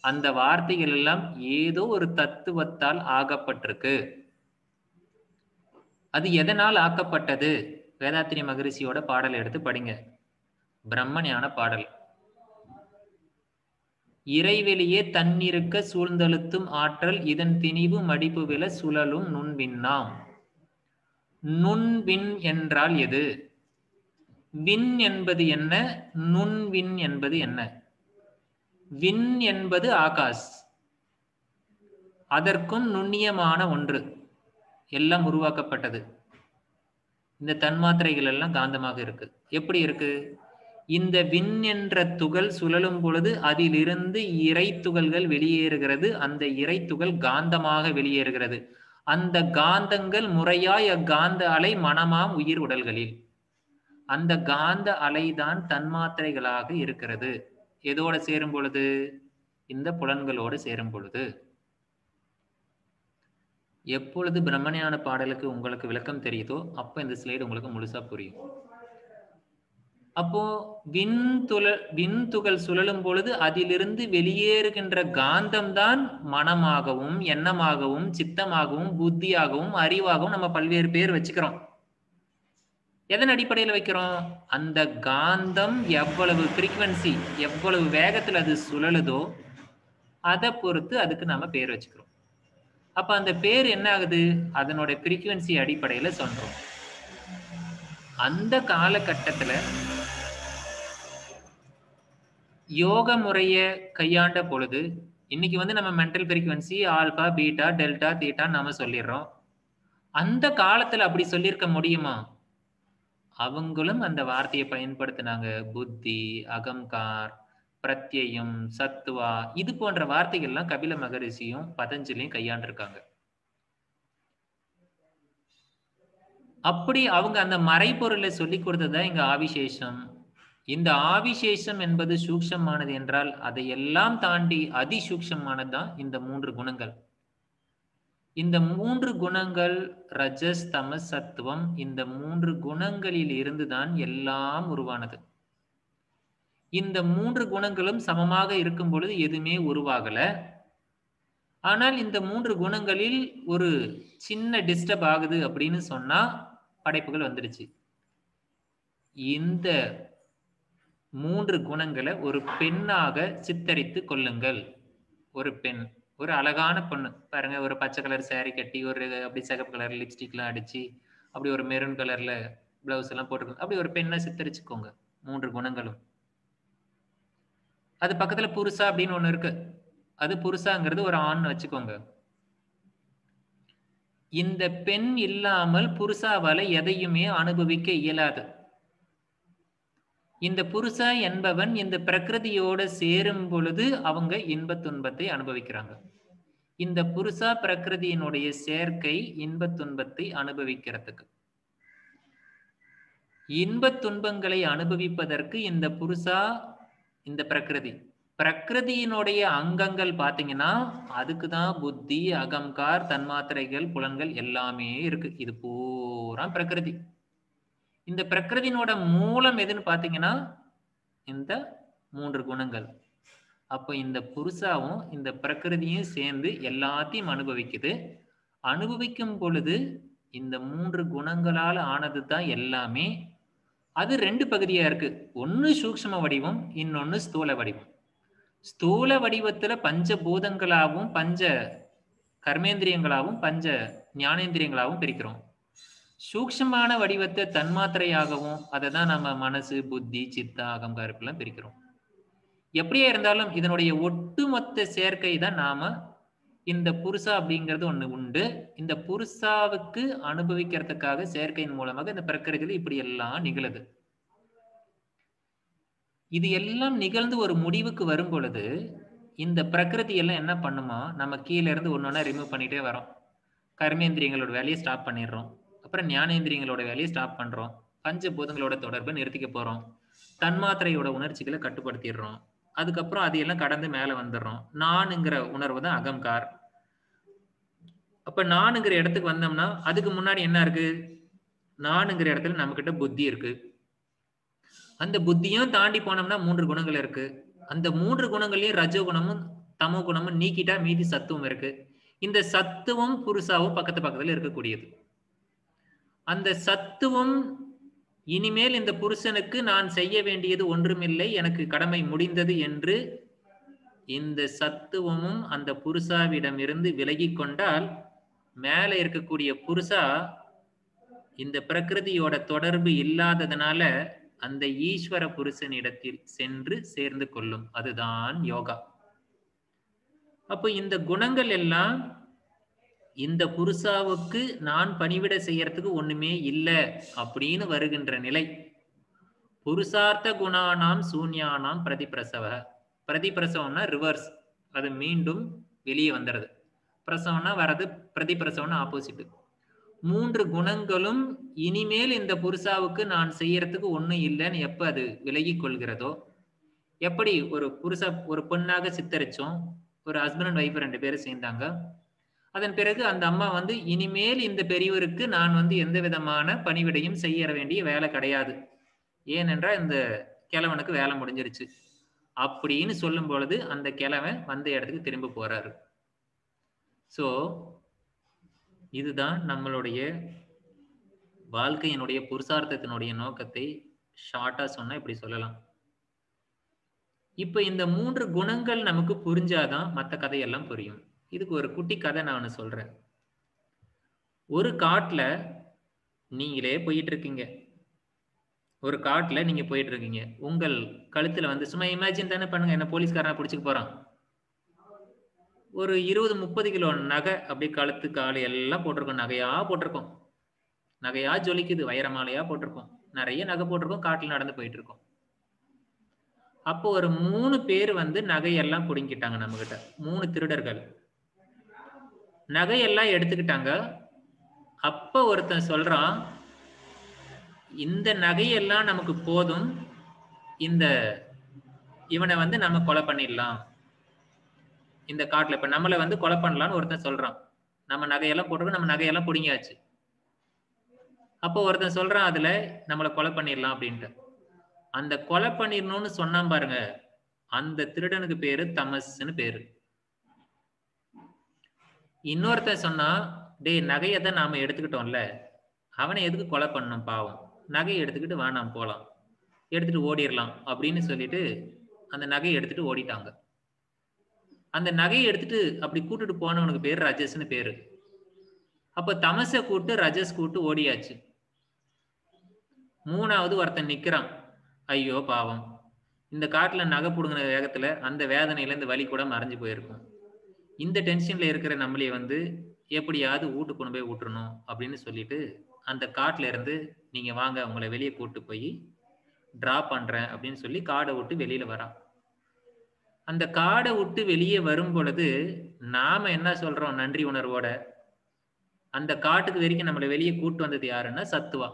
அந்த வார்த்தைகள் எல்லாம் ஏதோ ஒரு தத்துவத்தால் ஆகப்பட்டிருக்கு. அது எதனால் ஆக்கப்பட்டது? வேதாத்திரி மகரிஷியோட பாடல் எடுத்து படிங்க, பிரம்மஞான பாடல். இறைவெளியே தன்னிருக்க சூழ்ந்தழுத்தும் ஆற்றல், இதன் திணிவு மடிப்பு வில சுழலும் நுண்விண்ணாம். நுண்விண் என்றால் எது? விண் என்பது என்ன? நுண்விண் என்பது என்ன? விண் என்பது ஆகாஷ், அதற்கும் நுண்ணியமான ஒன்று எல்லாம் உருவாக்கப்பட்டது. இந்த தன்மாத்திரைகள் எல்லாம் காந்தமாக இருக்கு. எப்படி இருக்கு? இந்த விண் என்ற துகள் சுழலும் பொழுது அதிலிருந்து இறை துகள்கள் வெளியேறுகிறது. அந்த இறை துகள் காந்தமாக வெளியேறுகிறது. அந்த காந்தங்கள் முறையாய் அக்காந்த அலை மனமாம் உயிர் உடல்களில். அந்த காந்த அலைதான் தன்மாத்திரைகளாக இருக்கிறது. எதோட சேரும் பொழுது? இந்த புலன்களோடு சேரும் பொழுது. எப்பொழுது பிரம்மஞான பாடலுக்கு உங்களுக்கு விளக்கம் தெரியுதோ அப்ப இந்த ஸ்லைடு உங்களுக்கு முழுசா புரியும். அப்போ விண் துகள் சுழலும் பொழுது அதிலிருந்து வெளியேறுகின்ற காந்தம்தான் மனமாகவும் எண்ணமாகவும் சித்தமாகவும் புத்தியாகவும் அறிவாகவும் நம்ம பல்வேறு பேர் வச்சுக்கிறோம். எதன் அடிப்படையில் வைக்கிறோம்? அந்த காந்தம் எவ்வளவு ஃப்ரீக்வன்சி, எவ்வளவு வேகத்தில் அது சுழலுதோ அதை பொறுத்து அதுக்கு நம்ம பேர் வச்சுக்கிறோம். அப்ப அந்த பேர் என்ன ஆகுது? அதனுடைய ஃப்ரீக்வன்சி அடிப்படையில சொல்றோம். அந்த காலகட்டத்துல யோக முறைய கையாண்ட பொழுது, இன்னைக்கு வந்து நம்ம mental frequency alpha, beta, delta, theta நாம சொல்லிடுறோம். அந்த காலத்துல அப்படி சொல்லியிருக்க முடியுமா? அவங்களும் அந்த வார்த்தையை பயன்படுத்தினாங்க. புத்தி, அகங்கார், பிரத்யம், சத்துவா, இது போன்ற வார்த்தைகள்லாம் கபில மகரிஷியும் பதஞ்சலியும் கையாண்டிருக்காங்க. அப்படி அவங்க அந்த மறைபொருளை சொல்லி கொடுத்ததுதான் இங்க ஆவிசேஷம். இந்த ஆவிசேஷம் என்பது சூக்ஷமானது என்றால் அதையெல்லாம் தாண்டி அதிசூக்ஷமானதுதான் இந்த 3 குணங்கள். இந்த 3 குணங்கள் ரஜஸ், தமஸ், சத்துவம், இந்த 3 குணங்களில் இருந்துதான் எல்லாம் உருவானது. இந்த 3 குணங்களும் சமமாக இருக்கும் பொழுது எதுவுமே உருவாகல. ஆனால் இந்த 3 குணங்களில் ஒரு சின்ன டிஸ்டர்ப் ஆகுது அப்படின்னு சொன்னா படைப்புகள் வந்துடுச்சு. இந்த 3 குணங்களை ஒரு பெண்ணாக சித்தரித்து கொள்ளுங்கள். ஒரு பெண், ஒரு அழகான பொண்ணு பாருங்க, ஒரு பச்சை கலர் saree கட்டி, ஒரு அப்படி சிகப்பு கலர் லிப்ஸ்டிக்லாம் அடிச்சு, அப்படி ஒரு மெரூன் கலர்ல பிளவுஸ் எல்லாம் போட்டுக்கோங்க. அப்படி ஒரு பெண்ணை சித்தரிச்சுக்கோங்க. 3 குணங்களும். அது பக்கத்துல புருஷா அப்படின்னு ஒண்ணு இருக்கு. அது புருஷாங்கிறது ஒரு ஆண் வச்சுக்கோங்க. இந்த பெண் இல்லாமல் புருஷாவால எதையுமே அனுபவிக்க இயலாது. இந்த புருஷா என்பவன் இந்த பிரகிருதியோட சேரும் பொழுது அவங்க இன்ப துன்பத்தை அனுபவிக்கிறாங்க. இந்த புருஷா பிரகிருதியினுடைய சேர்க்கை இன்ப துன்பத்தை அனுபவிக்கிறதுக்கு. இன்ப துன்பங்களை அனுபவிப்பதற்கு இந்த புருஷா, இந்த பிரகிருதியினுடைய அங்கங்கள் பாத்தீங்கன்னா அதுக்குதான் புத்தி, அகங்கார், தன்மாத்திரைகள், புலன்கள் எல்லாமே இருக்கு. இது பூரா பிரகிருதி. இந்த பிரகிருதியினோட மூலம் எதுன்னு பாத்தீங்கன்னா இந்த 3 குணங்கள். அப்போ இந்த புருஷாவும் இந்த பிரகிருதியும் சேர்ந்து எல்லாத்தையும் அனுபவிக்குது. அனுபவிக்கும் பொழுது இந்த 3 குணங்களால் ஆனது தான் எல்லாமே. அது 2 பகுதியா இருக்கு. ஒன்னு சூக்ஷ்ம வடிவம், இன்னொன்னு ஸ்தூல வடிவம். ஸ்தூல வடிவத்துல பஞ்சபூதங்களாகவும் பஞ்ச கர்மேந்திரியங்களாகவும் பஞ்ச ஞானேந்திரியங்களாகவும் பிரிக்கிறோம். சூக்ஷ்மமான வடிவத்தை தன்மாத்திரையாகவும் அதை தான் நம்ம மனசு, புத்தி, சித்தா, அகங்காரப்பெல்லாம் பிரிக்கிறோம். எப்படியே இருந்தாலும் இதனுடைய ஒட்டுமொத்த சேர்க்கை தான் நாம இந்த புருஷா அப்படிங்கிறது ஒண்ணு உண்டு. இந்த புருஷாவுக்கு அனுபவிக்கிறதுக்காக சேர்க்கையின் மூலமாக இந்த பிரகிருதியில் இப்படி எல்லாம் நிகழுது. இது எல்லாம் நிகழ்ந்து ஒரு முடிவுக்கு வரும் பொழுது இந்த பிரகிருதி எல்லாம் என்ன பண்ணுமா, நம்ம கீழே இருந்து ஒன்னொன்னா ரிமூவ் பண்ணிட்டே வரோம். கர்மேந்திரியங்களோட வேலையை ஸ்டாப் பண்ணிடுறோம். அப்புறம் ஞானேந்திரியங்களோட வேலையை ஸ்டாப் பண்றோம். பஞ்சபூதங்களோட தொடர்பை நிறுத்திக்க போறோம். தன்மாத்திரையோட உணர்ச்சிகளை கட்டுப்படுத்திடுறோம். அதுக்கப்புறம் அதையெல்லாம் கடந்து மேல வந்துடுறோம். நானுங்கிற உணர்வு தான் அகங்கார். அப்ப நானுங்கிற இடத்துக்கு வந்தோம்னா அதுக்கு முன்னாடி என்ன இருக்கு? நானுங்கிற இடத்துல நம்ம கிட்ட புத்தி இருக்கு. அந்த புத்தியும் தாண்டி போனோம்னா 3 குணங்கள் இருக்கு. அந்த 3 குணங்களையும் ரஜோகுணமும் தமோ குணமும் நீக்கிட்டா மீதி சத்துவம் இருக்கு. இந்த சத்துவம் புருஷாவும் பக்கத்துல இருக்கக்கூடியது. அந்த சத்துவம் இனிமேல் இந்த புருஷனுக்கு நான் செய்ய வேண்டியது ஒன்றுமில்லை, எனக்கு கடமை முடிந்தது என்று இந்த சத்துவமும் அந்த புருஷாவிடம் இருந்து விலகி கொண்டால் மேல இருக்கக்கூடிய புருஷா இந்த பிரகிருதியோட தொடர்பு இல்லாததுனால அந்த ஈஸ்வர புருஷனிடத்தில் சென்று சேர்ந்து கொள்ளும். அதுதான் யோகா. அப்போ இந்த குணங்கள் எல்லாம் இந்த புருஷாவுக்கு நான் பணிவிட செய்யறதுக்கு ஒண்ணுமே இல்லை அப்படின்னு வருகின்ற நிலை. புருஷார்த்த குணானாம் சூன்யானாம் பிரதிபிரசவ. பிரதிபிரசவம்னா ரிவர்ஸ், அது மீண்டும் வெளியே வந்துடுது. பிரசவம்னா வர்றது, பிரதிபிரசவம்னா ஆப்போசிட். 3 குணங்களும் இனிமேல் இந்த புருஷாவுக்கு நான் செய்யறதுக்கு ஒண்ணும் இல்லைன்னு எப்ப அது விலகி கொள்கிறதோ, எப்படி ஒரு பொண்ணாக சித்தரிச்சோம், ஒரு ஹஸ்பண்ட் அண்ட் ஒய்ஃப் 2 பேரும் சேர்ந்தாங்க. அதன் பிறகு அந்த அம்மா இனிமேல் இந்த பெரியவருக்கு நான் எந்த விதமான பணிவிடையும் செய்ய வேண்டிய வேலை கிடையாது, ஏனென்றால் இந்த கிழவனுக்கு வேலை முடிஞ்சிருச்சு அப்படின்னு சொல்லும் பொழுது அந்த கிழவன் வந்த இடத்துக்கு திரும்ப போறாரு. ஸோ இதுதான் நம்மளுடைய வாழ்க்கையினுடைய புருஷார்த்தத்தினுடைய நோக்கத்தை ஷார்ட்டா சொன்னா இப்படி சொல்லலாம். இப்ப இந்த 3 குணங்கள் நமக்கு புரிஞ்சாதான் மற்ற கதையெல்லாம் புரியும். இதுக்கு ஒரு குட்டி கதை நான் சொல்றேன். ஒரு காட்டுல நீங்களே போயிட்டு இருக்கீங்க. ஒரு காட்டுல நீங்க போயிட்டு இருக்கீங்க. உங்கள் கழுத்துல சும்மா இமேஜின் தானே பண்ணுங்க, என்ன போலீஸ்காரனா பிடிச்சிக்க போறான். ஒரு 20-30 கிலோ நகை அப்படி கழுத்து காலு எல்லாம் போட்டிருக்கோம், நகையா போட்டிருக்கோம், நகையா ஜொலிக்குது, வைரமாலையா போட்டிருக்கோம், நிறைய நகை போட்டிருக்கோம், காட்டுல நடந்து போயிட்டு இருக்கோம். அப்போ ஒரு 3 பேர் நகையெல்லாம் பிடுங்கிட்டாங்க நம்ம கிட்ட. 3 திருடர்கள் நகையெல்லாம் எடுத்துக்கிட்டாங்க. அப்ப ஒருத்தன் சொல்றான், இந்த நகையெல்லாம் நமக்கு போதும், இந்த இவனை வந்து நம்ம கொலை பண்ணிடலாம் இந்த காட்டுல. இப்ப நம்மளை வந்து கொலை பண்ணலாம்னு ஒருத்தன் சொல்றான். நம்ம நகையெல்லாம் போட்டு நம்ம நகையெல்லாம் பிடிங்கியாச்சு. அப்போ ஒருத்தன் சொல்றான் அதுல நம்மளை கொலை பண்ணிடலாம் அப்படின்ட்டு. அந்த கொலை பண்ணிடணும்னு சொன்னான் பாருங்க, அந்த திருடனுக்கு பேரு தமஸ்ன்னு பேரு. இன்னொருத்தன் சொன்னா, டேய் நகையதான் நாம எடுத்துக்கிட்டோம்ல, அவனை எதுக்கு கொலை பண்ணணும் பாவம், நகையை எடுத்துக்கிட்டு வா நாம் போலாம், எடுத்துட்டு ஓடிடலாம் அப்படின்னு சொல்லிட்டு அந்த நகையை எடுத்துட்டு ஓடிட்டாங்க. அந்த நகையை எடுத்துட்டு அப்படி கூட்டிட்டு போனவனுக்கு பேரு ரஜஸ்ன்னு பேரு. அப்ப தமசை கூட்டு ரஜஸ் கூட்டு ஓடியாச்சு. மூணாவது ஒருத்தன் நிக்கிறான். ஐயோ பாவம், இந்த காட்டுல நகை புடுங்கின வேகத்துல அந்த வேதனையில இந்த வலி கூட மறைஞ்சு போயிருக்கும். இந்த டென்ஷன்ல இருக்கிற நம்மளே வந்து எப்படியாவது வீட்டுக்கு கொண்டு போய் விட்டுறணும் அப்படின்னு சொல்லிட்டு அந்த காட்டுல இருந்து நீங்க வாங்க உங்களை வெளியே கூட்டு போய் டிராப் பண்றேன் அப்படின்னு சொல்லி காடை விட்டு வெளியில வரான். அந்த காடை விட்டு வெளியே வரும் பொழுது நாம என்ன சொல்றோம் நன்றி உணர்வோட, அந்த காட்டுக்கு வரைக்கும் நம்மளை வெளியே கூட்டு வந்தது யாருன்னா சத்துவா.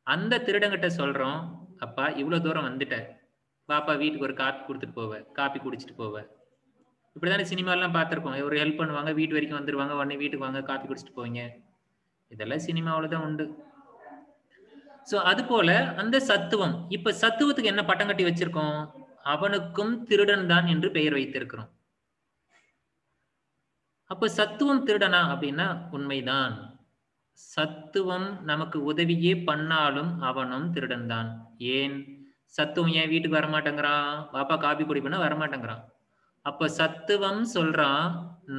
அந்த திருடங்கிட்ட சொல்றோம், அப்பா இவ்வளவு தூரம் வந்துட்ட, பாப்பா வீட்டுக்கு ஒரு காப்பி கொடுத்துட்டு போவ, காப்பி குடிச்சிட்டு போவ. இப்படிதானே சினிமாலாம் பார்த்திருக்கோம், ஒரு ஹெல்ப் பண்ணுவாங்க, வீட்டு வரைக்கும் வந்துருவாங்க, உடனே வீட்டுக்கு வாங்க காப்பி குடிச்சிட்டு போவீங்க. இதெல்லாம் சினிமாவில தான் உண்டு. சோ அது போல அந்த சத்துவம், இப்ப சத்துவத்துக்கு என்ன பட்டம் கட்டி வச்சிருக்கோம், அவனுக்கும் திருடன் தான் என்று பெயர் வைத்திருக்கிறோம். அப்ப சத்துவம் திருடனா அப்படின்னா உண்மைதான். சத்துவம் நமக்கு உதவியே பண்ணாலும் அவனும் திருடன் தான். ஏன் சத்துவம் ஏன் வீட்டுக்கு வரமாட்டேங்கிறான், பாப்பா காபி குடிப்பா வரமாட்டேங்கிறான். அப்ப சத்துவம் சொல்றான்,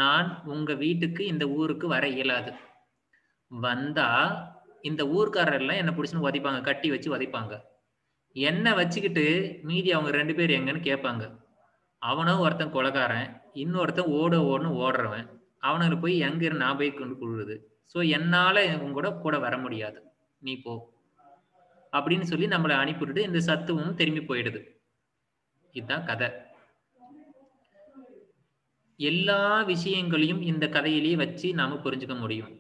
நான் உங்க வீட்டுக்கு இந்த ஊருக்கு வர இயலாது, வந்தா இந்த ஊர்க்காரர் எல்லாம் என்ன பிடிச்சுன்னு உதைப்பாங்க, கட்டி வச்சு உதைப்பாங்க. என்ன வச்சுக்கிட்டு மீதி அவங்க 2 பேர் எங்கன்னு கேட்பாங்க. அவனும் ஒருத்தன் கொலைகாரன், இன்னொருத்தன் ஓடுன்னு ஓடுறவன். அவனுக்கு போய் எங்க இருந்து நான் போய் கொண்டு கொடுக்குறது. ஸோ என்னால உங்க கூட வர முடியாது, நீ போ அப்படின்னு சொல்லி நம்மளை அனுப்பிவிட்டு இந்த சத்துவம் திரும்பி போயிடுது. இதுதான் கதை. எல்லா விஷயங்களையும் இந்த கதையிலேயே வச்சு நாம புரிஞ்சுக்க முடியும்.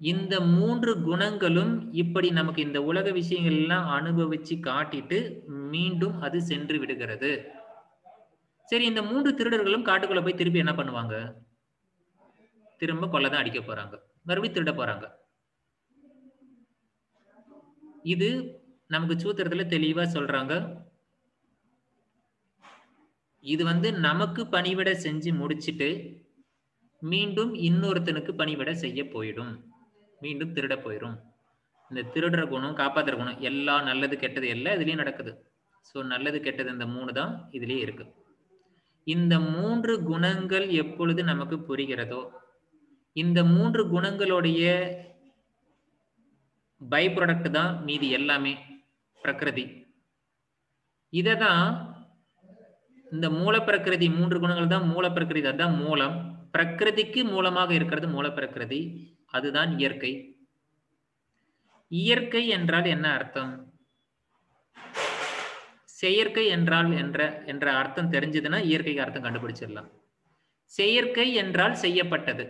இந்த 3 குணங்களும் இப்படி நமக்கு இந்த உலக விஷயங்கள் எல்லாம் அனுபவிச்சு காட்டிட்டு மீண்டும் அது சென்று விடுகிறது. சரி, இந்த 3 திருடர்களும் காட்டுக்குள்ள போய் திருப்பி என்ன பண்ணுவாங்க, திரும்ப கொள்ளைதான் அடிக்க போறாங்க, மறுபடியும் திருட போறாங்க. இது நமக்கு சூத்திரத்துல தெளிவா சொல்றாங்க. இது வந்து நமக்கு பணிவிட செஞ்சு முடிச்சுட்டு மீண்டும் இன்னொருத்தனுக்கு பணிவிட செய்ய போயிடும், மீண்டும் திருட போயிடும். இந்த திருடுற குணம் காப்பாத்துற குணம் எல்லாம் நல்லது கெட்டது எல்லாம் இதுலயும் நடக்குது. ஸோ நல்லது கெட்டது இந்த 3 தான் இதுலயே இருக்கு. இந்த 3 குணங்கள் எப்பொழுது நமக்கு புரிகிறதோ, இந்த 3 குணங்களுடைய பை ப்ராடக்ட் தான் மீதி எல்லாமே பிரகிருதி. இததான் இந்த மூல பிரகிருதி, 3 குணங்கள் தான் மூல பிரகிருதி, அதுதான் மூலம். பிரகிருதிக்கு மூலமாக இருக்கிறது மூல பிரகிருதி, அதுதான் இயற்கை. இயற்கை என்றால் என்ன அர்த்தம், செயற்கை என்றால் என்ற அர்த்தம் தெரிஞ்சதுன்னா இயற்கைக்கு அர்த்தம் கண்டுபிடிச்சிடலாம். செயற்கை என்றால் செய்யப்பட்டது,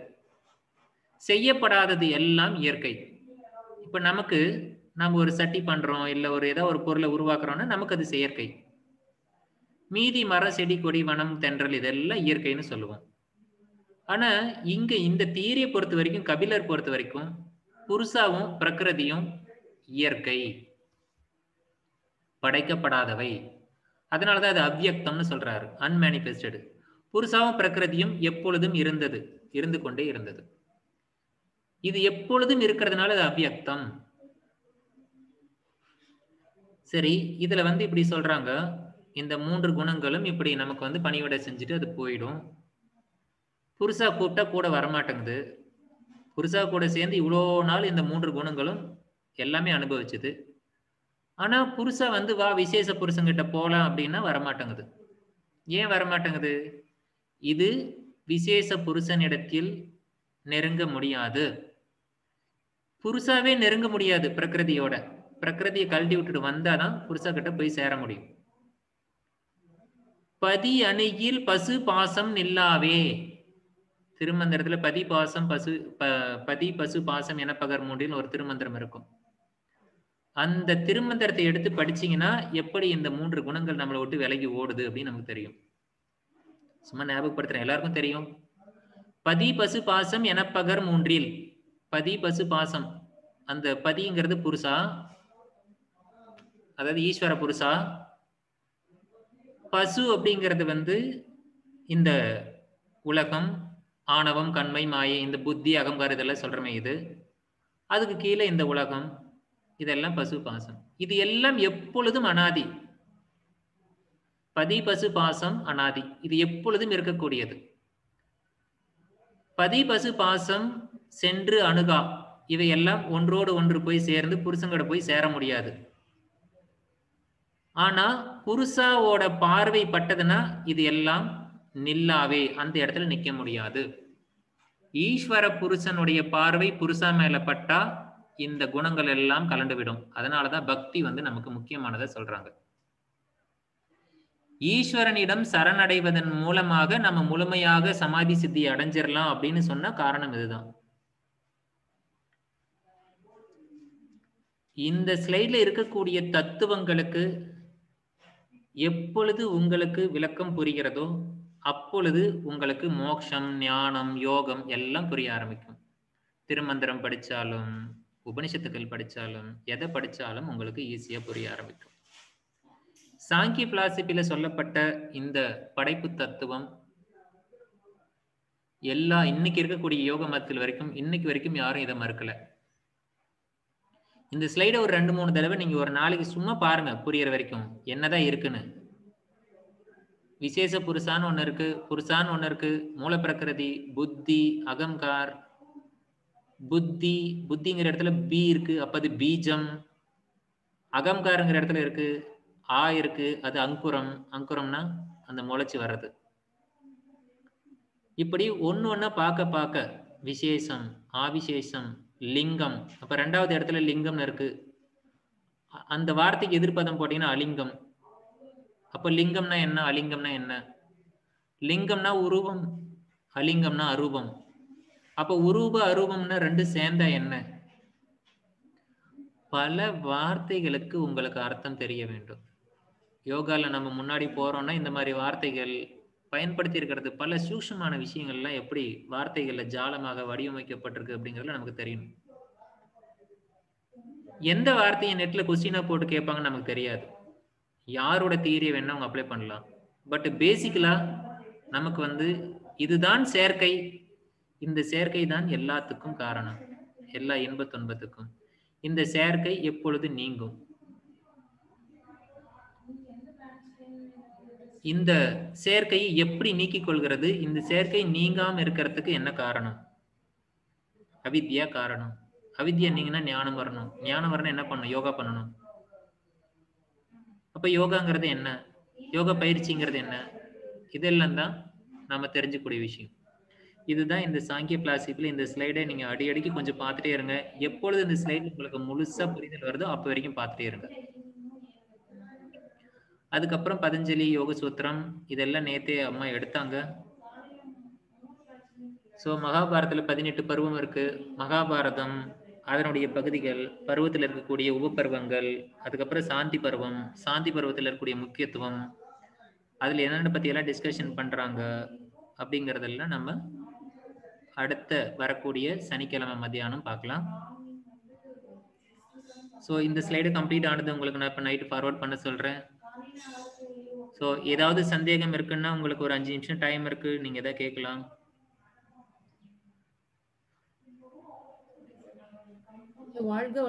செய்யப்படாதது எல்லாம் இயற்கை. இப்ப நமக்கு நம்ம ஒரு சட்டி பண்றோம், இல்ல ஒரு ஏதாவது ஒரு பொருளை உருவாக்குறோம்னா நமக்கு அது செயற்கை. மீதி மரம் செடி கொடி வனம் தென்றல் இதெல்லாம் இயற்கைன்னு சொல்லுவோம். ஆனா இங்க இந்த தியரியை பொறுத்த வரைக்கும், கபிலர் பொறுத்த வரைக்கும் புருஷாவும் பிரகிருதியும் இயற்கை, படைக்கப்படாதவை. அதனாலதான் அது அவ்வியக்தம்னு சொல்றாரு, அன்மேனிஃபெஸ்டட். புருஷாவும் பிரகிருதியும் எப்பொழுதும் இருந்தது, இருந்து கொண்டே இருந்தது. இது எப்பொழுதும் இருக்கிறதுனால அது அவ்வியக்தம். சரி, இதுல வந்து இப்படி சொல்றாங்க, இந்த 3 குணங்களும் இப்படி நமக்கு வந்து பணிவிட செஞ்சுட்டு அது போயிடும். புருஷா கூப்பிட்டா கூட வரமாட்டேங்குது. புருஷா கூட சேர்ந்து இவ்வளோ நாள் இந்த 3 குணங்களும் எல்லாமே அனுபவிச்சுது. ஆனா புருஷா வந்து வா விசேஷ புருஷங்கிட்ட போலாம் அப்படின்னா வரமாட்டேங்குது. ஏன் வரமாட்டேங்குது, இது விசேஷ புருஷனிடத்தில் நெருங்க முடியாது. புருஷாவே நெருங்க முடியாது பிரகிருதியோட. பிரகிருதியை கழட்டி விட்டுட்டு வந்தாதான் புருஷா கிட்ட போய் சேர முடியும். பதி அணுகில் பசு பாசம் நில்லாவே, திருமந்திரத்துல பதி பாசம் பசு பதி பசு பாசம் என பகர் மூன்றில் ஒரு திருமந்திரம் இருக்கும். அந்த திருமந்திரத்தை எடுத்து படிச்சீங்கன்னா எப்படி இந்த 3 குணங்கள் நம்மளை விட்டு விலகி ஓடுது அப்படின்னு நமக்கு தெரியும். சும்மா ஞாபகப்படுத்துறேன், எல்லாருக்கும் தெரியும். பதி பசு பாசம் என பகர் மூன்றில். பதி பசு பாசம், அந்த பதிங்கிறது புருஷா, அதாவது ஈஸ்வர புருஷா. பசு அப்படிங்கிறது இந்த உலகம், ஆணவம், கண்மை, மாயை, இந்த புத்தி, அகங்காரம் இதெல்லாம் சொல்றமே இது. அதுக்கு கீழே இந்த உலகம், இதெல்லாம் பசு பாசம். இது எல்லாம் எப்பொழுதும் அனாதி. பதி பசு பாசம் அனாதி, இது எப்பொழுதும் இருக்கக்கூடியது. பதி பசு பாசம் சென்று அணுகா, இவையெல்லாம் ஒன்றோடு ஒன்று போய் சேர்ந்து புருஷங்கட போய் சேர முடியாது. ஆனா புருஷாவோட பார்வை பட்டதுன்னா இது எல்லாம் நில்லாவே, அந்த இடத்துல நிக்க முடியாது. ஈஸ்வர புருஷனுடைய பார்வை புருஷா மேல பட்டா இந்த குணங்கள் எல்லாம் கலந்து விடும். அதனாலதான் பக்தி நமக்கு முக்கியமானதை சொல்றாங்க. ஈஸ்வரனிடம் சரணடைவதன் மூலமாக நம்ம முழுமையாக சமாதி சித்தி அடைஞ்சிடலாம் அப்படின்னு சொன்ன காரணம் இதுதான். இந்த ஸ்லைட்ல இருக்கக்கூடிய தத்துவங்களுக்கு எப்பொழுது உங்களுக்கு விளக்கம் புரிகிறதோ அப்பொழுது உங்களுக்கு மோட்சம், ஞானம், யோகம் எல்லாம் புரிய ஆரம்பிக்கும். திருமந்திரம் படிச்சாலும் உபனிஷத்துக்கள் படிச்சாலும் எதை படிச்சாலும் உங்களுக்கு ஈஸியா புரிய ஆரம்பிக்கும். சாங்கிய பிலாசபில சொல்லப்பட்ட இந்த படைப்பு தத்துவம் இன்னைக்கு இருக்கக்கூடிய யோக மதத்தில் வரைக்கும் இன்னைக்கு வரைக்கும் யாரும் இதை மறுக்கல. இந்த ஸ்லைடை ஒரு 2-3 தடவை நீங்க ஒரு நாளைக்கு சும்மா பாருங்க, புரியற வரைக்கும் என்னதான் இருக்குன்னு. விசேஷ புருஷான்னு ஒண்ணு இருக்கு, புருஷான்னு ஒண்ணு இருக்கு, மூல பிரகிருதி, புத்தி, அகங்கார். புத்திங்கிற இடத்துல பி இருக்கு, அப்ப அது பீஜம். அகங்காரங்கிற இடத்துல இருக்கு, ஆ இருக்கு, அது அங்குரம். அங்குரம்னா அந்த முளைச்சு வர்றது. இப்படி ஒண்ணு பார்க்க பார்க்க விசேஷம், ஆவிசேஷம், லிங்கம். அப்ப 2வது இடத்துல லிங்கம்னு இருக்கு. அந்த வார்த்தைக்கு எதிர்ப்பதம் போட்டீங்கன்னா அலிங்கம். அப்ப லிங்கம்னா என்ன, அலிங்கம்னா என்ன? லிங்கம்னா உருவம், அலிங்கம்னா அரூபம். அப்ப உருவ அரூபம்னா 2 சேர்ந்தா என்ன? பல வார்த்தைகளுக்கு உங்களுக்கு அர்த்தம் தெரிய வேண்டும். யோகால நம்ம முன்னாடி போறோம்னா இந்த மாதிரி வார்த்தைகள் பயன்படுத்தி இருக்கிறது, பல சூக்ஷ்மமான விஷயங்கள்லாம் எப்படி வார்த்தைகள்ல ஜாலமாக வடிவமைக்கப்பட்டிருக்கு அப்படிங்கிறதுல நமக்கு தெரியணும். எந்த வார்த்தையை நெட்ல கொஸ்டினா போட்டு கேட்பாங்க நமக்கு தெரியாது. யாரோட தியரியை வேணா அவங்க அப்ளை பண்ணலாம். பட் பேசிக்கலா நமக்கு இதுதான் சேர்க்கை, இந்த சேர்க்கை தான் எல்லாத்துக்கும் காரணம், எல்லா இன்ப துன்பத்துக்கும். இந்த சேர்க்கை எப்பொழுது நீங்கும்? இந்த சேர்க்கையை எப்படி நீக்கிக் கொள்கிறது? இந்த சேர்க்கை நீங்காம இருக்கிறதுக்கு என்ன காரணம்? அவித்யா காரணம். அவித்யா நீங்கன்னா ஞானம் வரணும். ஞானம் வரணும் என்ன பண்ணணும்? யோகா பண்ணணும். அப்ப யோகாங்கிறது என்ன, யோகா பயிற்சிங்கிறது என்ன? இதெல்லாம் தான் நாம தெரிஞ்சுக்கூடிய விஷயம். இதுதான் இந்த சாங்கிய பிலாசபில இந்த ஸ்லைடை நீங்க அடிக்கடிக்கு கொஞ்சம் பார்த்துட்டே இருங்க. எப்பொழுது இந்த ஸ்லைடு உங்களுக்கு முழுசா புரிதல் வருதோ அப்ப வரைக்கும் பார்த்துட்டே இருங்க. அதுக்கப்புறம் பதஞ்சலி யோக சூத்திரம் இதெல்லாம் நேத்தே அம்மா எடுத்தாங்க. ஸோ மகாபாரதத்துல 18 பருவம் இருக்கு. மகாபாரதம் அதனுடைய பகுதிகள், பருவத்தில் இருக்கக்கூடிய உபபருவங்கள், அதுக்கப்புறம் சாந்தி பருவம், சாந்தி பருவத்தில் இருக்கக்கூடிய முக்கியத்துவம், அதுல என்னென்ன பத்தி எல்லாம் டிஸ்கஷன் பண்றாங்க அப்படிங்கறதெல்லாம் நம்ம அடுத்த வரக்கூடிய சனிக்கிழமை மத்தியானம் பார்க்கலாம். ஸோ இந்த ஸ்லைடு கம்ப்ளீட் ஆனது உங்களுக்கு நான் இப்போ நைட்டு ஃபார்வர்ட் பண்ண சொல்றேன். ஸோ ஏதாவது சந்தேகம் இருக்குன்னா உங்களுக்கு ஒரு 5 நிமிஷம் டைம் இருக்கு, நீங்க எதாவது கேட்கலாம். வாழ்க